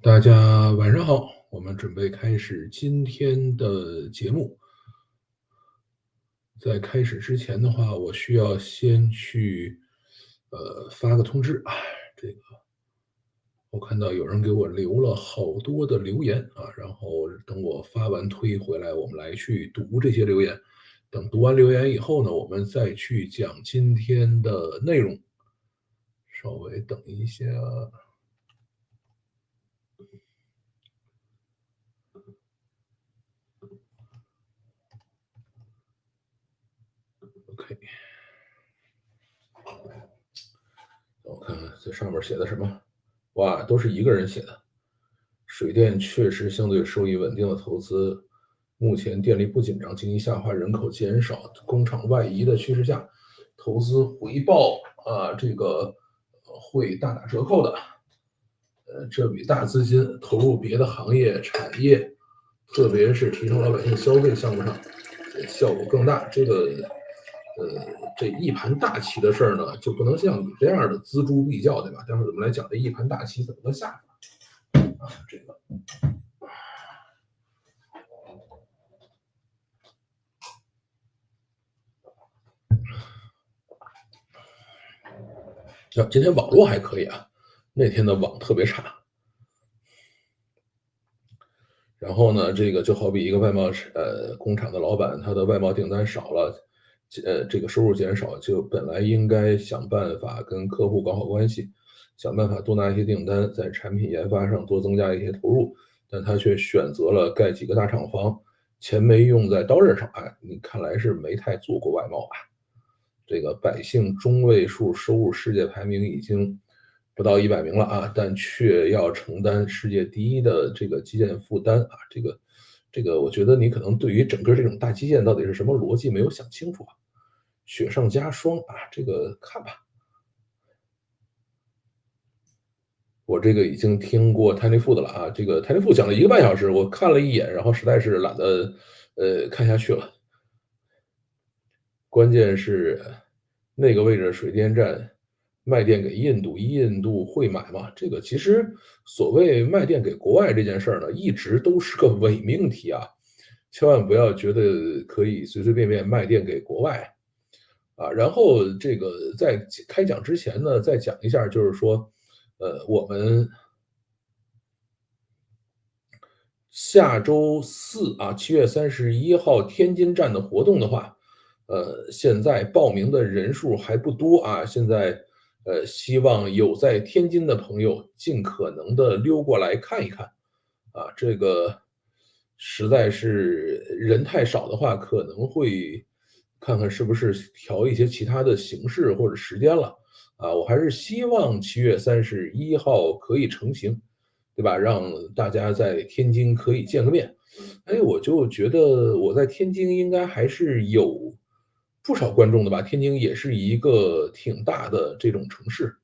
大家晚上好，我们准备开始今天的节目。在开始之前的话，我需要先去发个通知啊。这个我看到有人给我留了好多的留言啊，然后等我发完推回来，我们来去读这些留言。等读完留言以后呢，我们再去讲今天的内容。稍微等一下。OK。我看看这上面写的什么。哇，都是一个人写的。水电确实相对收益稳定的投资，目前电力不紧张、经济下滑、人口减少、工厂外移的趋势下，投资回报这个会大打折扣的。这笔大资金投入别的行业产业，特别是提升老百姓消费项目上，效果更大。这一盘大棋的事儿呢，就不能像你这样的锱铢必较，对吧？待会儿咱们来讲这一盘大棋怎么个下法啊？这个今天网络还可以啊，那天的网特别差。然后呢，这个就好比一个外贸工厂的老板，他的外贸订单少了，这个收入减少，就本来应该想办法跟客户搞好关系，想办法多拿一些订单，在产品研发上多增加一些投入，但他却选择了盖几个大厂房，钱没用在刀刃上。哎，你看来是没太做过外贸吧？这个百姓中位数收入世界排名已经不到100名了啊，但却要承担世界第一的这个基建负担啊，这个我觉得你可能对于整个这种大基建到底是什么逻辑没有想清楚啊，雪上加霜啊，这个看吧。我这个已经听过 Tiny Food 了啊，这个 Tiny Food 讲了1个半小时，我看了一眼，然后实在是懒得看下去了。关键是那个位置的水电站卖电给印度，印度会买吗？这个其实所谓卖电给国外这件事儿呢，一直都是个伪命题啊，千万不要觉得可以随随便便卖电给国外啊。然后这个在开讲之前呢，再讲一下，就是说，我们下周四啊，7月31号天津站的活动的话，现在报名的人数还不多啊。现在，希望有在天津的朋友尽可能的溜过来看一看。啊，这个实在是人太少的话，可能会看看是不是调一些其他的形式或者时间了。啊，我还是希望7月31号可以成行，对吧？让大家在天津可以见个面。哎，我就觉得我在天津应该还是有不少观众的吧，天津也是一个挺大的这种城市，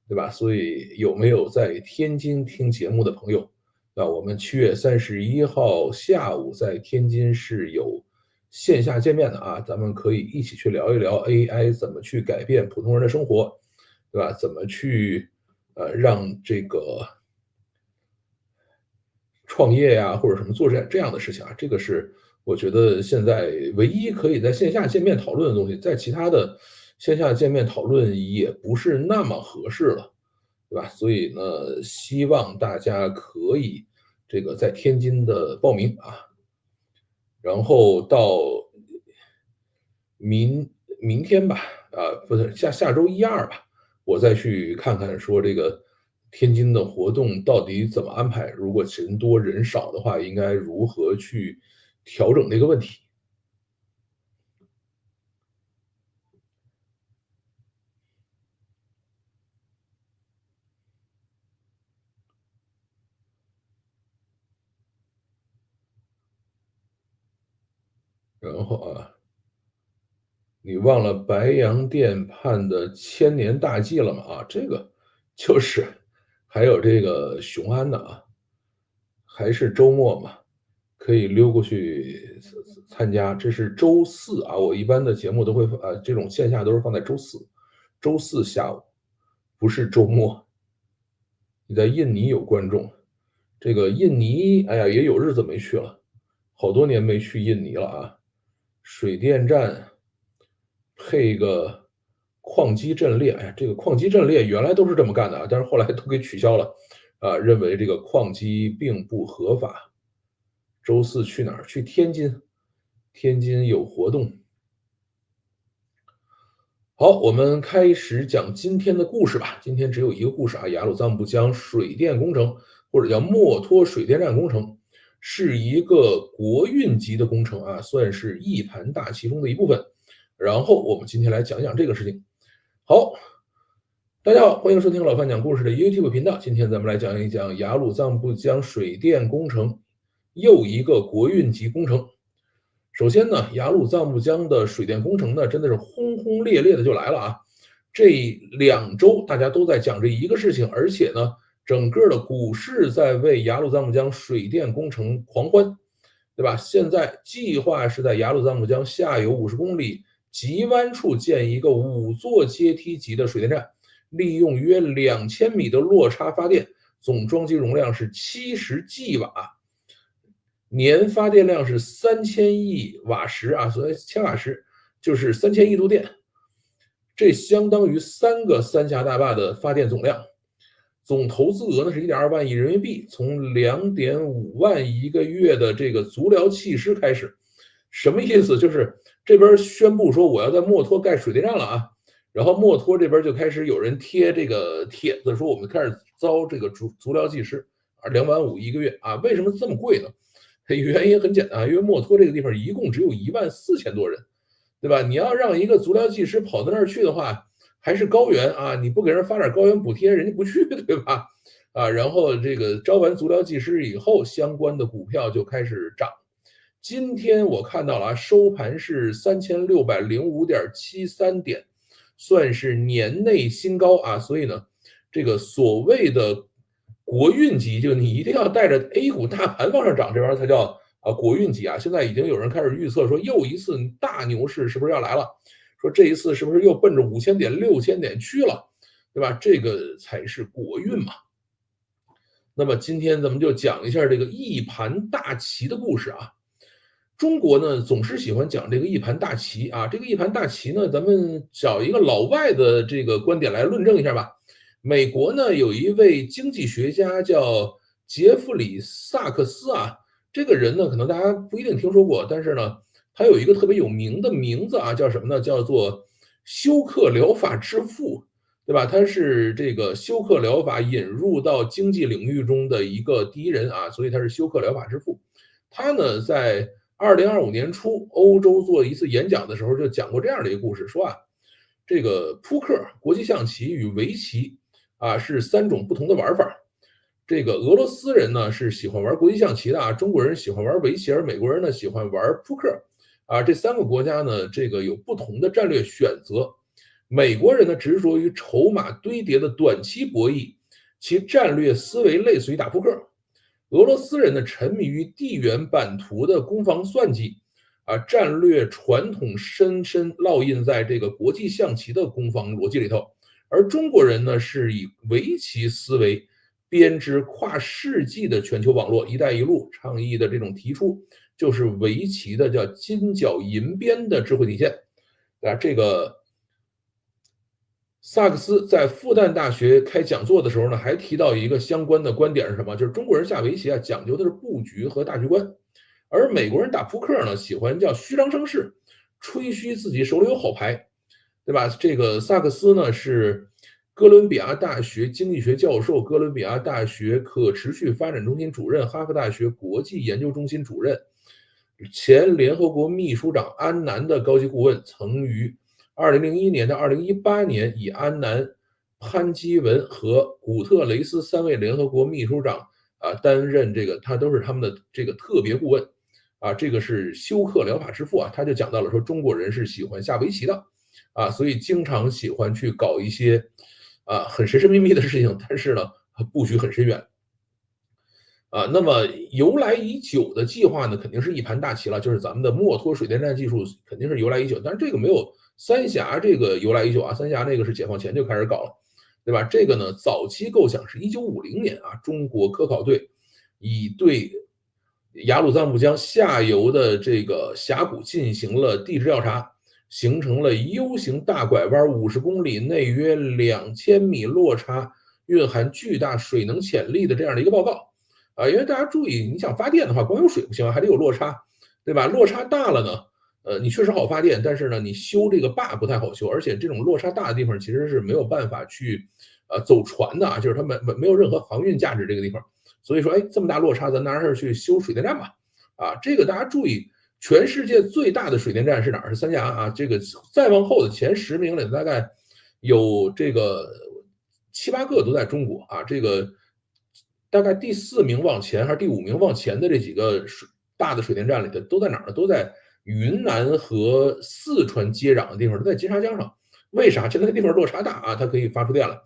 对吧？所以有没有在天津听节目的朋友，啊，我们7月31号下午在天津是有线下见面的啊，咱们可以一起去聊一聊 AI 怎么去改变普通人的生活，对吧？怎么去让这个创业呀，或者什么做这样的事情啊，这个是我觉得现在唯一可以在线下见面讨论的东西，在其他的线下见面讨论也不是那么合适了，对吧？所以呢，希望大家可以这个在天津的报名啊，然后到明明天吧，啊，不是下周一二吧，我再去看看说这个天津的活动到底怎么安排，如果人多人少的话，应该如何去调整这个问题。然后啊，你忘了白洋淀畔的千年大计了吗？啊，这个就是还有这个雄安的啊，还是周末嘛，可以溜过去参加。这是周四啊，我一般的节目都会这种线下都是放在周四，周四下午，不是周末。你在印尼有观众，这个印尼，哎呀，也有日子没去了，好多年没去印尼了啊。水电站配个矿机阵列，哎呀，这个矿机阵列原来都是这么干的啊，但是后来都给取消了，啊，认为这个矿机并不合法。周四去哪儿？去天津，天津有活动。好，我们开始讲今天的故事吧。今天只有一个故事啊，雅鲁藏布江水电工程，或者叫墨脱水电站工程，是一个国运级的工程啊，算是一盘大棋中的一部分。然后我们今天来讲讲这个事情。好，大家好，欢迎收听老范讲故事的 YouTube 频道。今天咱们来讲一讲雅鲁藏布江水电工程，又一个国运级工程。首先呢，雅鲁藏布江的水电工程呢，真的是轰轰烈烈的就来了啊！这2周大家都在讲这一个事情，而且呢，整个的股市在为雅鲁藏布江水电工程狂欢，对吧？现在计划是在雅鲁藏布江下游50公里急弯处建一个5座阶梯级的水电站，利用约2000米的落差发电，总装机容量是70G瓦。年发电量是3000亿瓦时啊，所以千瓦时就是3000亿度电，这相当于3个三峡大坝的发电总量。总投资额呢是1.2万亿人民币，从2.5万一个月的这个足疗技师开始，什么意思？就是这边宣布说我要在墨脱盖水电站了啊，然后墨脱这边就开始有人贴这个帖子说我们开始招这个足疗技师啊，2.5万一个月啊，为什么这么贵呢？原因很简单，因为墨脱这个地方一共只有14000多人，对吧？你要让一个足疗技师跑到那儿去的话，还是高原啊，你不给人发点高原补贴，人家不去，对吧？啊，然后这个招完足疗技师以后，相关的股票就开始涨。今天我看到了啊，收盘是3605.73点，算是年内新高啊。所以呢，这个所谓的国运级，就你一定要带着 A 股大盘往上涨，这玩意儿才叫国运级啊。现在已经有人开始预测说，又一次大牛市是不是要来了？说这一次是不是又奔着5000点、6000点去了，对吧？这个才是国运嘛。那么今天咱们就讲一下这个一盘大棋的故事啊。中国呢总是喜欢讲这个一盘大棋啊，这个一盘大棋呢，咱们找一个老外的这个观点来论证一下吧。美国呢有一位经济学家叫杰弗里·萨克斯啊，这个人呢可能大家不一定听说过，但是呢他有一个特别有名的名字啊，叫什么呢？叫做休克疗法之父，对吧？他是这个休克疗法引入到经济领域中的一个第一人啊，所以他是休克疗法之父。他呢在2025年初欧洲做一次演讲的时候，就讲过这样的一个故事，说啊，这个扑克、国际象棋与围棋啊是3种不同的玩法。这个俄罗斯人呢是喜欢玩国际象棋的啊，中国人喜欢玩围棋，而美国人呢喜欢玩扑克啊。这3个国家呢，这个有不同的战略选择。美国人呢执着于筹码堆叠的短期博弈，其战略思维类似于打扑克。俄罗斯人呢沉迷于地缘版图的攻防算计，啊，战略传统深深烙印在这个国际象棋的攻防逻辑里头。而中国人呢是以围棋思维编织跨世纪的全球网络，一带一路倡议的这种提出，就是围棋的叫金角银边的智慧体现。啊，这个萨克斯在复旦大学开讲座的时候呢，还提到一个相关的观点是什么？就是中国人下围棋啊，讲究的是布局和大局观，而美国人打扑克呢，喜欢叫虚张声势，吹嘘自己手里有好牌，对吧？这个萨克斯呢是哥伦比亚大学经济学教授，哥伦比亚大学可持续发展中心主任，哈佛大学国际研究中心主任，前联合国秘书长安南的高级顾问，曾于2001年到2018年以安南、潘基文和古特雷斯3位联合国秘书长啊担任这个，他都是他们的这个特别顾问啊。这个是休克疗法之父啊，他就讲到了说中国人是喜欢下围棋的啊，所以经常喜欢去搞一些很神神秘秘的事情，但是呢布局很深远。啊，那么由来已久的计划呢，肯定是一盘大棋了，就是咱们的墨脱水电站技术肯定是由来已久，但是这个没有三峡这个由来已久啊，三峡那个是解放前就开始搞了，对吧？这个呢，早期构想是1950年啊，中国科考队已对雅鲁藏布江下游的这个峡谷进行了地质调查，形成了 U 型大拐弯50公里，内约2000米落差，蕴含巨大水能潜力的这样的一个报告。因为大家注意，你想发电的话，光有水不行，还得有落差，对吧？落差大了呢，你确实好发电，但是呢，你修这个坝不太好修，而且这种落差大的地方其实是没有办法去走船的啊，就是它没有任何航运价值这个地方。所以说，哎，这么大落差，咱拿着去修水电站吧。这个大家注意，全世界最大的水电站是哪儿？是三峡啊。这个再往后的前10名里，大概有这个7、8个都在中国啊。这个大概第4名往前还是第5名往前的这几个大的水电站里的都在哪儿呢？都在云南和四川接壤的地方，都在金沙江上。为啥？这个地方落差大啊，它可以发出电来。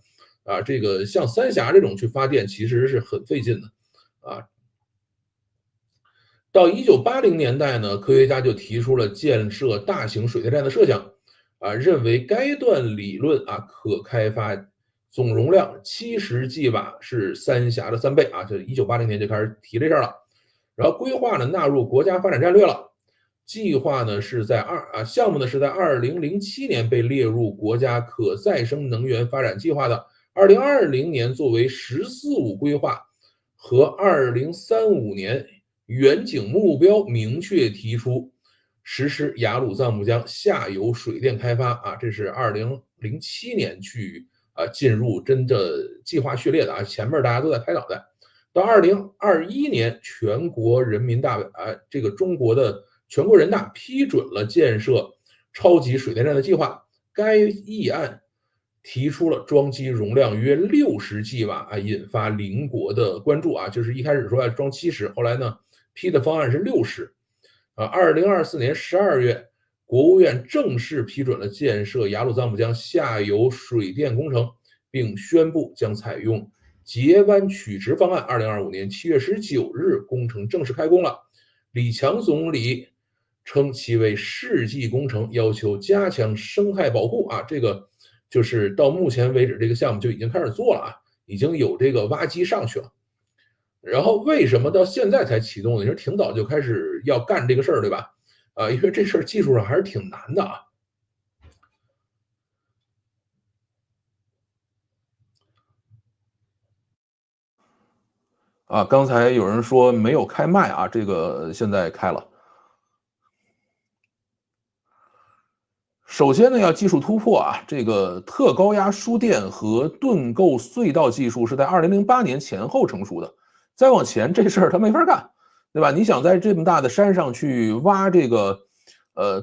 这个像三峡这种去发电其实是很费劲的啊。到1980年代呢，科学家就提出了建设大型水电站的设想，认为该段理论可开发总容量70 吉瓦，是三峡的3倍啊。这1980年就开始提这事儿了，然后规划呢纳入国家发展战略了。计划呢是在项目呢是在2007年被列入国家可再生能源发展计划的，2020年作为“十四五”规划和2035年远景目标明确提出实施雅鲁藏布江下游水电开发这是2007年去进入真的计划序列的前面大家都在拍脑袋。到2021年，这个中国的全国人大批准了建设超级水电站的计划。该议案提出了装机容量约60 吉瓦引发邻国的关注就是一开始说要装70，后来呢批的方案是60。2024年12月，国务院正式批准了建设雅鲁藏布江下游水电工程，并宣布将采用截弯曲直方案。2025年7月19日，工程正式开工了。李强总理称其为世纪工程，要求加强生态保护这个就是到目前为止这个项目就已经开始做了已经有这个挖机上去了。然后为什么到现在才启动呢？你说挺早就开始要干这个事儿，对吧？因为这事儿技术上还是挺难的刚才有人说没有开麦这个现在开了。首先呢，要技术突破这个特高压输电和盾构隧道技术是在2008年前后成熟的，再往前这事儿它没法干，对吧？你想在这么大的山上去挖这个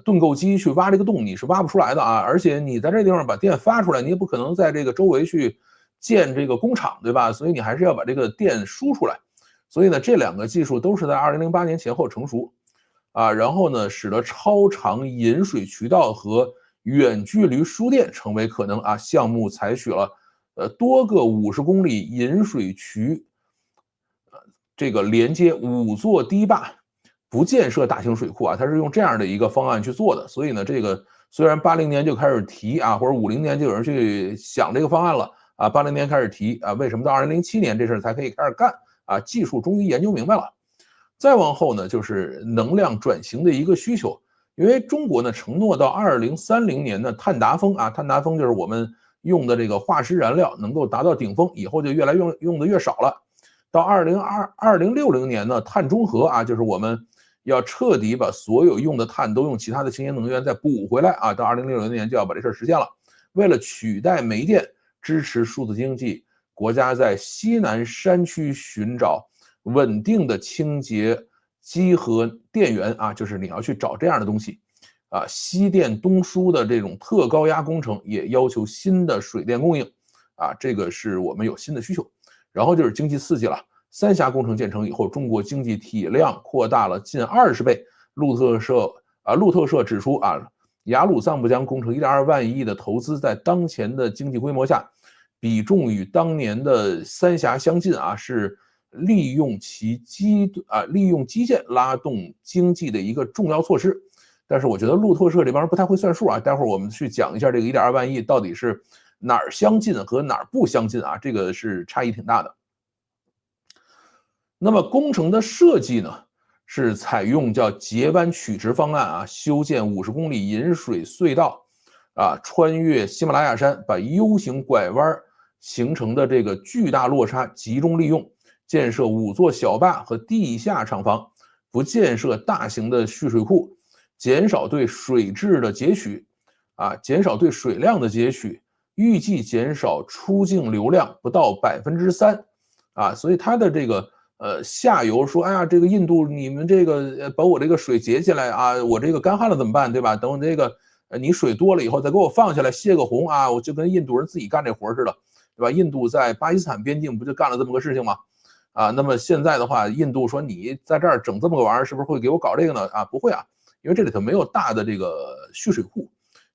盾构机去挖这个洞，你是挖不出来的而且你在这地方把电发出来，你也不可能在这个周围去建这个工厂，对吧？所以你还是要把这个电输出来。所以呢，这两个技术都是在2008年前后成熟。然后呢，使得超长引水渠道和远距离输电成为可能项目采取了多个50公里引水渠，这个连接5座堤坝，不建设大型水库它是用这样的一个方案去做的。所以呢，这个虽然80年就开始提或者50年就有人去想这个方案了80年开始提为什么到2007年这事才可以开始干技术终于研究明白了。再往后呢，就是能量转型的一个需求，因为中国呢承诺到2030年的碳达峰碳达峰就是我们用的这个化石燃料能够达到顶峰，以后就越来用的越少了。到2060年呢，碳中和就是我们要彻底把所有用的碳都用其他的清洁能源再补回来到2060年就要把这事实现了。为了取代煤电，支持数字经济，国家在西南山区寻找稳定的清洁机和电源就是你要去找这样的东西西电东输的这种特高压工程也要求新的水电供应这个是我们有新的需求。然后就是经济刺激了，三峡工程建成以后，中国经济体量扩大了近20倍。路透社指出雅鲁藏布江工程1.2万亿的投资，在当前的经济规模下，比重与当年的三峡相近是利用基建拉动经济的一个重要措施。但是我觉得路透社这帮人不太会算数待会儿我们去讲一下这个1.2万亿到底是哪儿相近和哪儿不相近这个是差异挺大的。那么工程的设计呢，是采用叫截弯曲直方案啊，修建50公里引水隧道啊，穿越喜马拉雅山，把 U 型拐弯形成的这个巨大落差集中利用，建设5座小坝和地下厂房，不建设大型的蓄水库，减少对水质的截取啊，减少对水量的截取，预计减少出境流量不到3%啊，所以它的这个下游说，哎呀，这个印度你们这个把我这个水截起来啊，我这个干旱了怎么办，对吧？等我这个你水多了以后再给我放下来泄个洪啊，我就跟印度人自己干这活似的，对吧？印度在巴基斯坦边境不就干了这么个事情吗？啊，那么现在的话，印度说你在这儿整这么个玩意儿，是不是会给我搞这个呢？啊，不会啊，因为这里头没有大的这个蓄水库，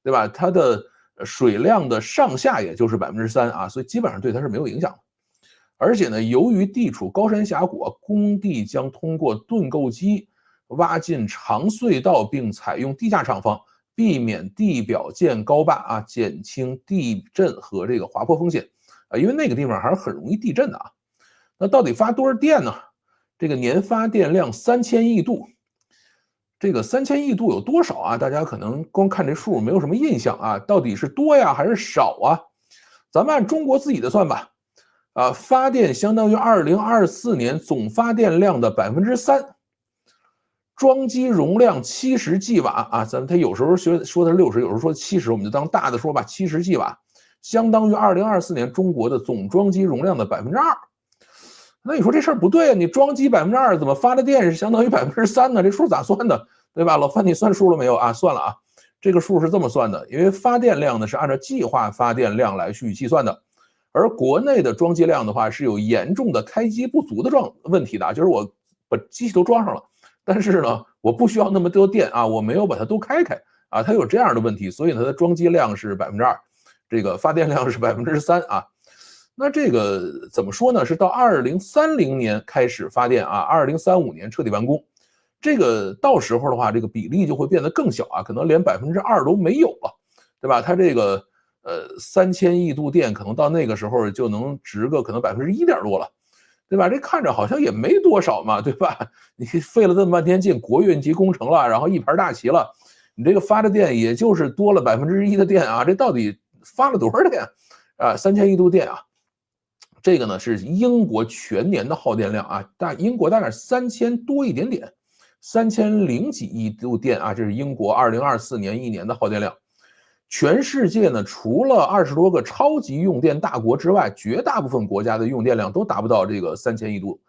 对吧？它的水量的上下也就是3%啊，所以基本上对它是没有影响的。而且呢，由于地处高山峡谷，工地将通过盾构机挖进长隧道，并采用地下厂房，避免地表建高坝啊，减轻地震和这个滑坡风险啊，因为那个地方还是很容易地震的啊。那到底发多少电呢？这个年发电量3000亿度，这个3000亿度有多少啊？大家可能光看这数没有什么印象啊，到底是多呀还是少啊？咱们按中国自己的算吧。发电相当于2024年总发电量的3%，装机容量70 G 瓦啊，它有时候说的是60，有时候说70，我们就当大的说吧，70 G 瓦，相当于2024年中国的总装机容量的2%。那你说这事儿不对啊？你装机2%，怎么发的电是相当于3%呢？这数咋算的？对吧？老范，你算数了没有啊？算了啊，这个数是这么算的，因为发电量呢是按照计划发电量来去计算的。而国内的装机量的话是有严重的开机不足的问题的，就是我把机器都装上了，但是呢，我不需要那么多电啊，我没有把它都开啊，它有这样的问题，所以它的装机量是2%，这个发电量是3%啊。那这个怎么说呢？是到2030年开始发电啊，2035年彻底完工。这个到时候的话，这个比例就会变得更小啊，可能连2%都没有了，对吧？它这个3000亿度电可能到那个时候就能值个可能1%多了，对吧？这看着好像也没多少嘛，对吧？你费了这么半天劲，国运级工程了，然后一盘大棋了，你这个发的电也就是多了1%的电啊，这到底发了多少电啊？3000亿度电啊！这个呢是英国全年的耗电量啊，英国大概3000多一点点，3000几亿度电啊，这是英国2024年一年的耗电量。全世界呢，除了20多个超级用电大国之外，绝大部分国家的用电量都达不到这个3000亿度。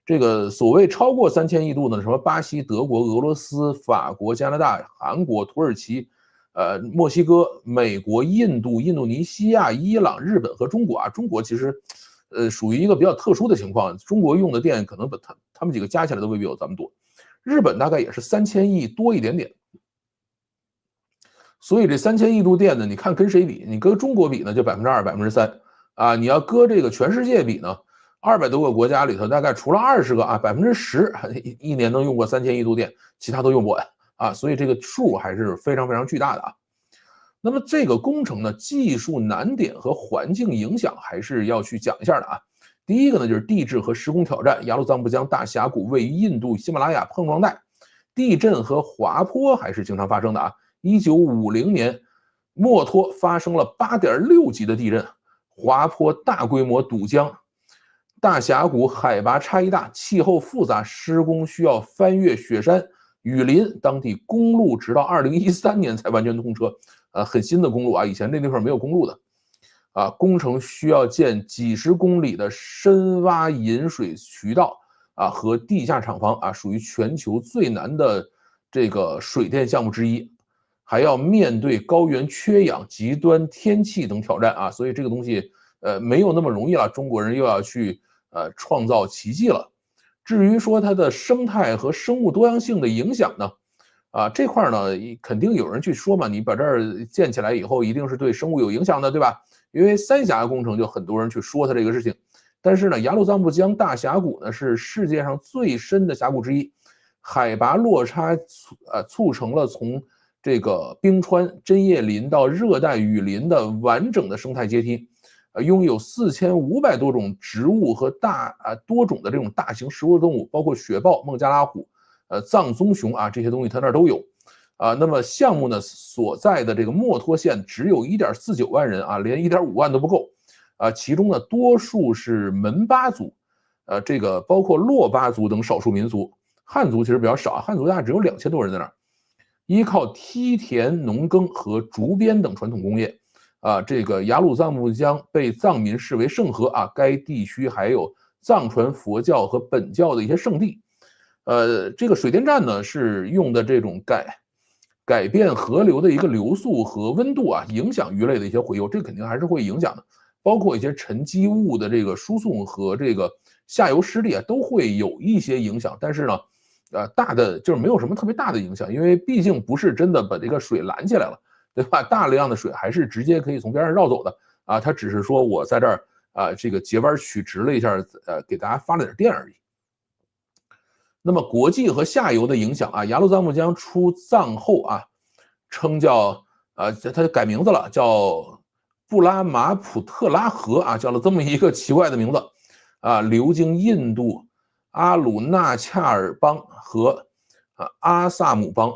这个所谓超过3000亿度呢，什么巴西、德国、俄罗斯、法国、加拿大、韩国、土耳其、墨西哥、美国、印度、印度尼西亚、伊朗、日本和中国啊。中国其实，属于一个比较特殊的情况，中国用的电可能他们几个加起来都未必有咱们多。日本大概也是3000亿多一点点。所以这3000亿度电呢，你看跟谁比？你跟中国比呢，就2%、3%啊。你要搁这个全世界比呢，200多个国家里头，大概除了20个啊，10%一年能用过3000亿度电，其他都用不完啊。所以这个数还是非常非常巨大的啊。那么这个工程呢，技术难点和环境影响还是要去讲一下的啊。第一个呢，就是地质和施工挑战。雅鲁藏布江大峡谷位于印度喜马拉雅碰撞带，地震和滑坡还是经常发生的啊。1950年，墨脱发生了8.6级的地震，滑坡大规模堵江。大峡谷海拔差异大，气候复杂，施工需要翻越雪山、雨林，当地公路直到2013年才完全通车。很新的公路啊，以前那地方没有公路的。工程需要建几十公里的深挖引水渠道啊和地下厂房啊，属于全球最难的这个水电项目之一。还要面对高原缺氧、极端天气等挑战啊，所以这个东西没有那么容易了。中国人又要去创造奇迹了。至于说它的生态和生物多样性的影响呢，这块呢肯定有人去说嘛，你把这儿建起来以后，一定是对生物有影响的，对吧？因为三峡工程就很多人去说它这个事情，但是呢，雅鲁藏布江大峡谷呢是世界上最深的峡谷之一，海拔落差促成了从这个冰川针叶林到热带雨林的完整的生态阶梯，拥有4500多种植物和多种的这种大型食肉动物，包括雪豹、孟加拉虎、藏棕熊啊，这些东西它那儿都有。那么项目呢所在的这个墨脱县只有1.49万人啊，连1.5万都不够。其中呢多数是门巴族，这个包括珞巴族等少数民族，汉族其实比较少啊，汉族大概只有2000多人在那儿。依靠梯田、农耕和竹编等传统工业，这个雅鲁藏布江被藏民视为圣河啊，该地区还有藏传佛教和本教的一些圣地。这个水电站呢是用的这种改变河流的一个流速和温度啊，影响鱼类的一些洄游，这肯定还是会影响的。包括一些沉积物的这个输送和这个下游湿地啊，都会有一些影响。但是呢，大的就是没有什么特别大的影响，因为毕竟不是真的把这个水拦起来了，对吧？大量的水还是直接可以从边上绕走的啊，它只是说我在这儿这个截弯取直了一下，给大家发了点电而已。那么国际和下游的影响啊，雅鲁藏布江出藏后啊，称叫它改名字了，叫布拉马普特拉河啊，叫了这么一个奇怪的名字啊，流经印度阿鲁纳恰尔邦和阿萨姆邦，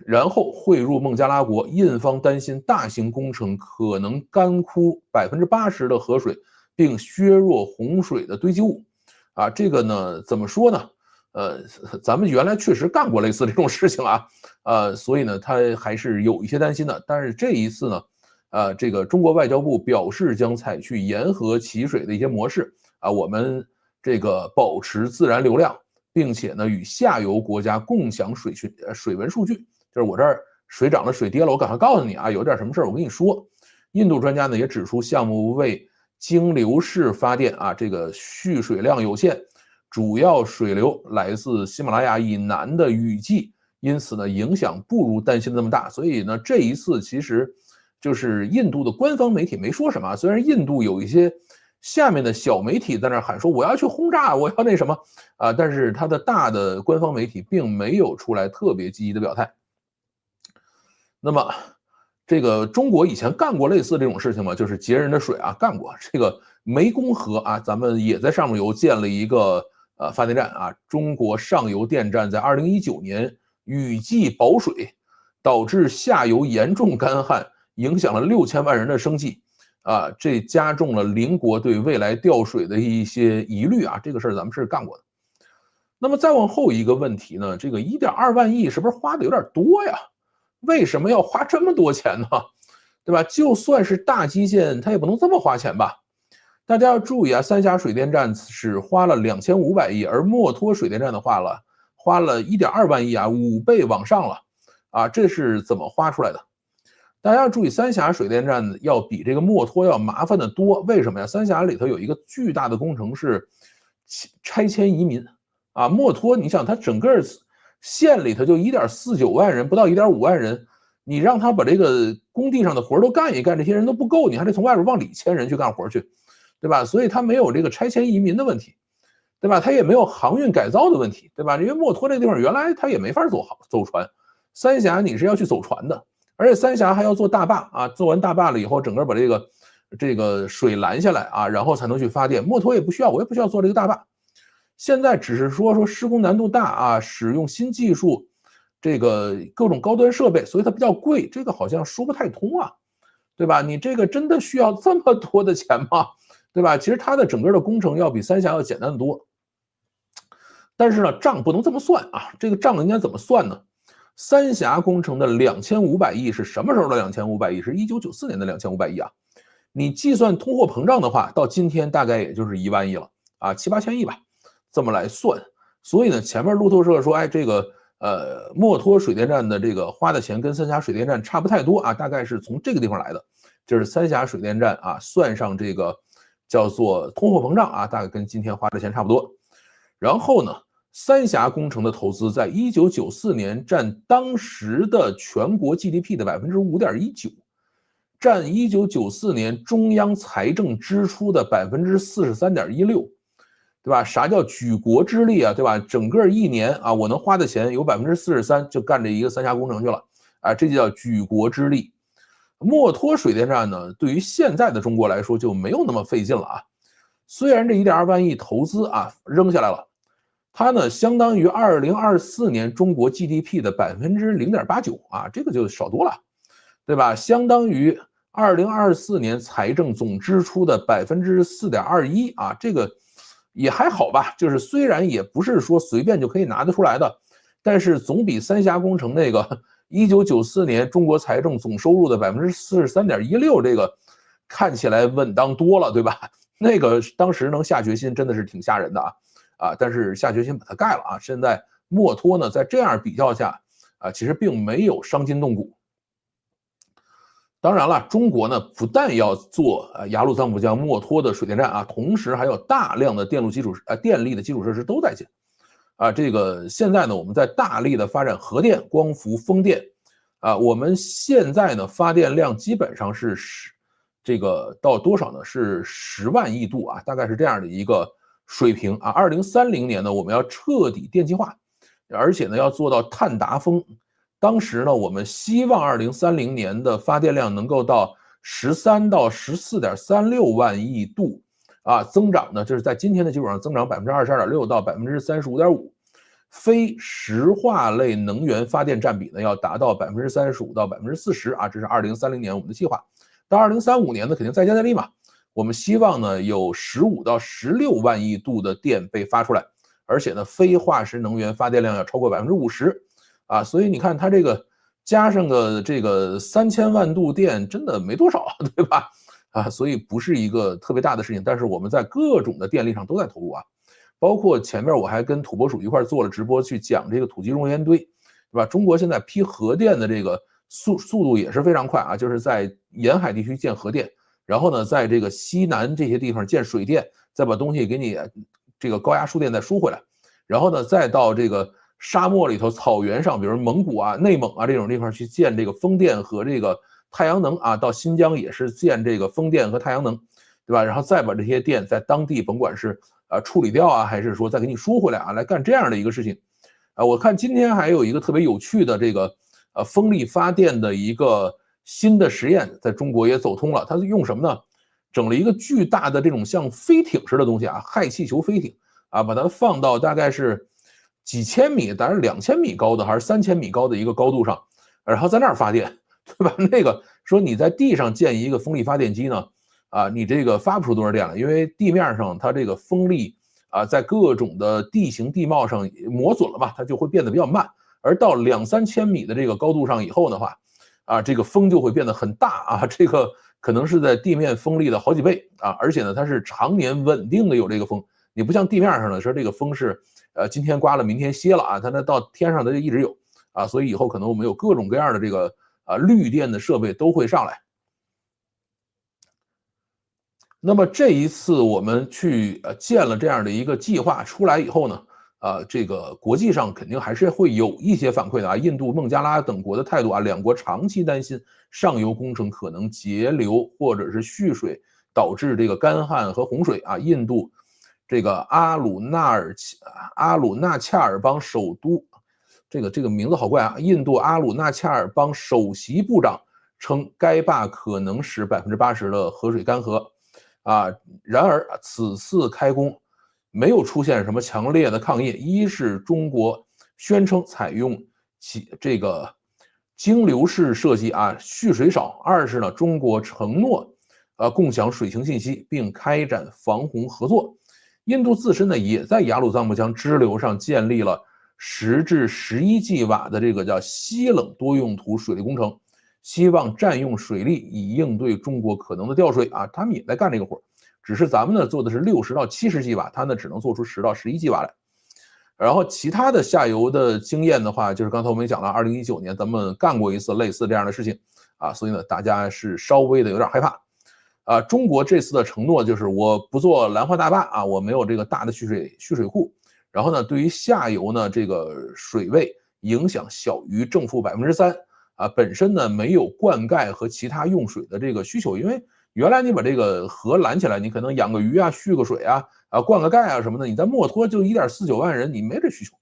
然后汇入孟加拉国。印方担心大型工程可能干枯80%的河水，并削弱洪水的堆积物。这个呢，怎么说呢？咱们原来确实干过类似这种事情啊，所以呢，他还是有一些担心的。但是这一次呢，这个中国外交部表示将采取沿河起水的一些模式我们这个保持自然流量，并且呢与下游国家共享水文数据。就是我这儿水涨了水跌了，我赶快告诉你有点什么事我跟你说。印度专家呢也指出，项目为经流式发电这个蓄水量有限，主要水流来自喜马拉雅以南的雨季，因此呢影响不如担心的那么大。所以呢这一次其实就是印度的官方媒体没说什么，虽然印度有一些下面的小媒体在那喊说我要去轰炸，我要那什么但是他的大的官方媒体并没有出来特别积极的表态。那么这个中国以前干过类似这种事情吗？就是截人的水干过。这个湄公河咱们也在上游建了一个发电站中国上游电站在2019年雨季保水，导致下游严重干旱，影响了6000万人的生计这加重了邻国对未来调水的一些疑虑这个事儿咱们是干过的。那么再往后一个问题呢，这个1.2万亿是不是花的有点多呀？为什么要花这么多钱呢？对吧？就算是大基建，它也不能这么花钱吧？大家要注意三峡水电站是花了2500亿，而墨脱水电站的花了1.2万亿5倍往上了这是怎么花出来的？大家要注意，三峡水电站要比这个墨脱要麻烦的多。为什么呀？三峡里头有一个巨大的工程是拆迁移民墨脱你想它整个县里头就1.49万人，不到1.5万人，你让他把这个工地上的活都干一干，这些人都不够，你还得从外边往里迁人去干活去，对吧？所以他没有这个拆迁移民的问题，对吧？他也没有航运改造的问题，对吧？因为墨脱这个地方原来他也没法走船，三峡你是要去走船的，而且三峡还要做大坝做完大坝了以后，整个把这个水拦下来然后才能去发电。墨脱也不需要，我也不需要做这个大坝。现在只是说施工难度大使用新技术，这个各种高端设备，所以它比较贵，这个好像说不太通对吧？你这个真的需要这么多的钱吗？对吧？其实它的整个的工程要比三峡要简单的多。但是呢，账不能这么算这个账应该怎么算呢？三峡工程的2500亿是什么时候的2500亿？是1994年的2500亿你计算通货膨胀的话，到今天大概也就是1万亿了7、8千亿吧。这么来算，所以呢，前面路透社说，这个墨脱水电站的这个花的钱跟三峡水电站差不太多大概是从这个地方来的，就是三峡水电站算上这个叫做通货膨胀大概跟今天花的钱差不多。然后呢，三峡工程的投资在1994年占当时的全国 GDP 的5.19%，占1994年中央财政支出的43.16%。对吧？啥叫举国之力对吧？整个一年我能花的钱有43%就干这一个三峡工程去了这就叫举国之力墨脱水电站呢，对于现在的中国来说就没有那么费劲了啊。虽然这1.2万亿投资啊扔下来了，它呢相当于2024年中国 GDP 的0.89%啊，这个就少多了，对吧？相当于2024年财政总支出的4.21%啊，这个也还好吧。就是虽然也不是说随便就可以拿得出来的，但是总比三峡工程那个1994年中国财政总收入的43.16%这个看起来稳当多了，对吧？那个当时能下决心真的是挺吓人的啊，但是下决心把它盖了啊。现在墨脱呢，在这样比较下啊，其实并没有伤筋动骨。当然了，中国呢不但要做雅鲁藏布江、墨脱的水电站啊，同时还有大量的电力的基础设施都在建啊。这个现在呢，我们在大力的发展核电、光伏、风电啊。我们现在呢发电量基本上是这个到多少呢？是10万亿度啊，大概是这样的一个水平啊。2030年呢，我们要彻底电气化，而且呢要做到碳达峰。当时呢，我们希望2030年的发电量能够到13到14.36万亿度啊，增长呢，这是在今天的基础上增长22.6%到35.5%，非石化类能源发电占比呢要达到35%到40%啊，这是2030年我们的计划。到2035年呢，肯定再接再厉嘛，我们希望呢有15到16万亿度的电被发出来，而且呢，非化石能源发电量要超过50%。啊，所以你看它这个加上个这个3000万度电，真的没多少，对吧？啊，所以不是一个特别大的事情，但是我们在各种的电力上都在投入啊，包括前面我还跟土拨鼠一块做了直播，去讲这个土基熔岩堆，对吧？中国现在批核电的这个速度也是非常快啊，就是在沿海地区建核电，然后呢，在这个西南这些地方建水电，再把东西给你这个高压输电再输回来，然后呢，再到这个沙漠里头、草原上，比如蒙古啊、内蒙啊这种地方去建这个风电和这个太阳能啊，到新疆也是建这个风电和太阳能，对吧？然后再把这些电在当地，甭管是处理掉啊，还是说再给你输回来啊，来干这样的一个事情。我看今天还有一个特别有趣的这个风力发电的一个新的实验，在中国也走通了。它是用什么呢？整了一个巨大的这种像飞艇似的东西啊，氦气球飞艇啊，把它放到大概是几千米，当然2000米高的还是3000米高的一个高度上，然后在那儿发电，对吧？那个说你在地上建一个风力发电机呢，啊，你这个发不出多少电了，因为地面上它这个风力啊，在各种的地形地貌上磨损了嘛，它就会变得比较慢。而到2、3千米的这个高度上以后的话，啊，这个风就会变得很大啊，这个可能是在地面风力的好几倍啊，而且呢，它是常年稳定的有这个风，你不像地面上的说这个风是今天刮了明天歇了啊，它那到天上它就一直有啊，所以以后可能我们有各种各样的这个绿电的设备都会上来。那么这一次我们去建了这样的一个计划出来以后呢，这个国际上肯定还是会有一些反馈的啊，印度、孟加拉等国的态度啊，两国长期担心上游工程可能截流或者是蓄水，导致这个干旱和洪水啊。印度这个阿鲁纳恰尔邦首都，这个名字好怪啊，印度阿鲁纳恰尔邦首席部长称，该坝可能使80%的河水干涸。啊，然而此次开工没有出现什么强烈的抗议。一是中国宣称采用这个经流式设计啊，蓄水少；二是呢，中国承诺共享水情信息，并开展防洪合作。印度自身呢，也在雅鲁藏布江支流上建立了10至11吉瓦的这个叫西冷多用途水利工程。希望占用水利以应对中国可能的调水啊，他们也在干这个活，只是咱们呢做的是60到70吉瓦，他呢只能做出10到11吉瓦来。然后其他的下游的经验的话，就是刚才我们也讲了，2019年咱们干过一次类似这样的事情啊，所以呢大家是稍微的有点害怕啊。中国这次的承诺就是我不做兰花大坝啊，我没有这个大的蓄水库，然后呢对于下游呢这个水位影响小于正负3%。本身呢没有灌溉和其他用水的这个需求，因为原来你把这个河拦起来，你可能养个鱼啊、蓄个水啊、灌个溉啊什么的，你在墨脱就1.49万人，你没这需求，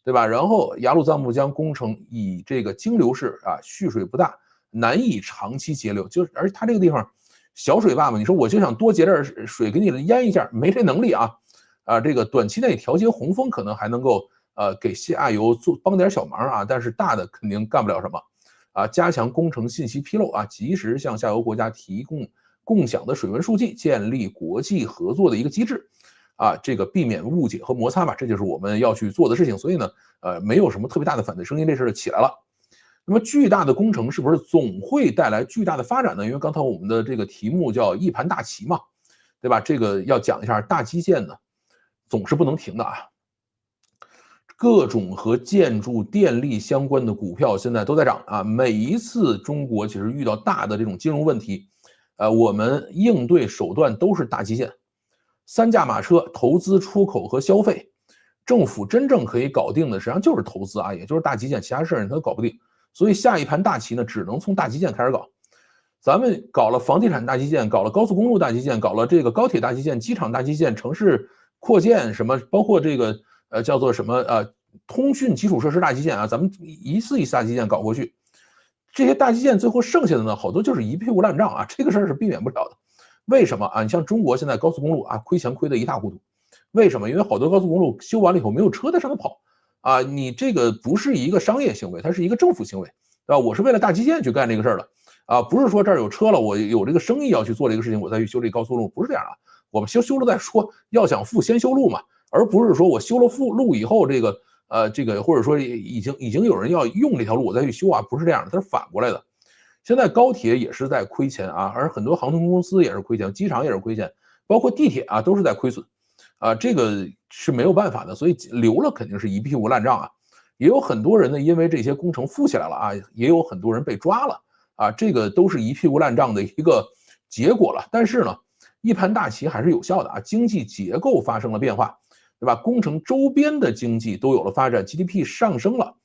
对吧？然后雅鲁藏布江工程以这个经流式蓄水不大，难以长期节流。就是而且它这个地方小水坝嘛，你说我就想多节点水给你淹一下，没这能力啊。这个短期内调节洪峰可能还能够给下游帮点小忙啊，但是大的肯定干不了什么。加强工程信息披露啊，及时向下游国家提供共享的水文数据，建立国际合作的一个机制。这个避免误解和摩擦吧，这就是我们要去做的事情。所以呢，没有什么特别大的反对声音，这事就起来了。那么巨大的工程是不是总会带来巨大的发展呢？因为刚才我们的这个题目叫一盘大棋嘛，对吧？这个要讲一下大基建呢，总是不能停的啊。各种和建筑、电力相关的股票现在都在涨啊！每一次中国其实遇到大的这种金融问题，我们应对手段都是大基建，三驾马车，投资、出口和消费。政府真正可以搞定的，实际上就是投资啊，也就是大基建，其他事儿它都搞不定。所以下一盘大棋呢，只能从大基建开始搞。咱们搞了房地产大基建，搞了高速公路大基建，搞了这个高铁大基建、机场大基建、城市扩建什么，包括这个叫做什么通讯基础设施大基建啊，咱们一次一次大基建搞过去，这些大基建最后剩下的呢，好多就是一屁股烂账啊，这个事儿是避免不了的。为什么啊？你像中国现在高速公路啊，亏钱亏得一塌糊涂，为什么？因为好多高速公路修完了以后没有车在上面跑啊，你这个不是一个商业行为，它是一个政府行为，对吧？我是为了大基建去干这个事儿的啊，不是说这儿有车了，我有这个生意要去做这个事情，我再去修这高速路，不是这样啊。我们修了再说，要想富先修路嘛，而不是说我修了路以后这个或者说已经有人要用这条路，我再去修啊，不是这样的，它是反过来的。现在高铁也是在亏钱啊，而很多航空公司也是亏钱，机场也是亏钱，包括地铁啊都是在亏损这个是没有办法的，所以留了肯定是一屁股烂账啊。也有很多人呢，因为这些工程富起来了啊，也有很多人被抓了这个都是一屁股烂账的一个结果了。但是呢，一盘大棋还是有效的啊，经济结构发生了变化，对吧？工程周边的经济都有了发展 ，GDP 上升了，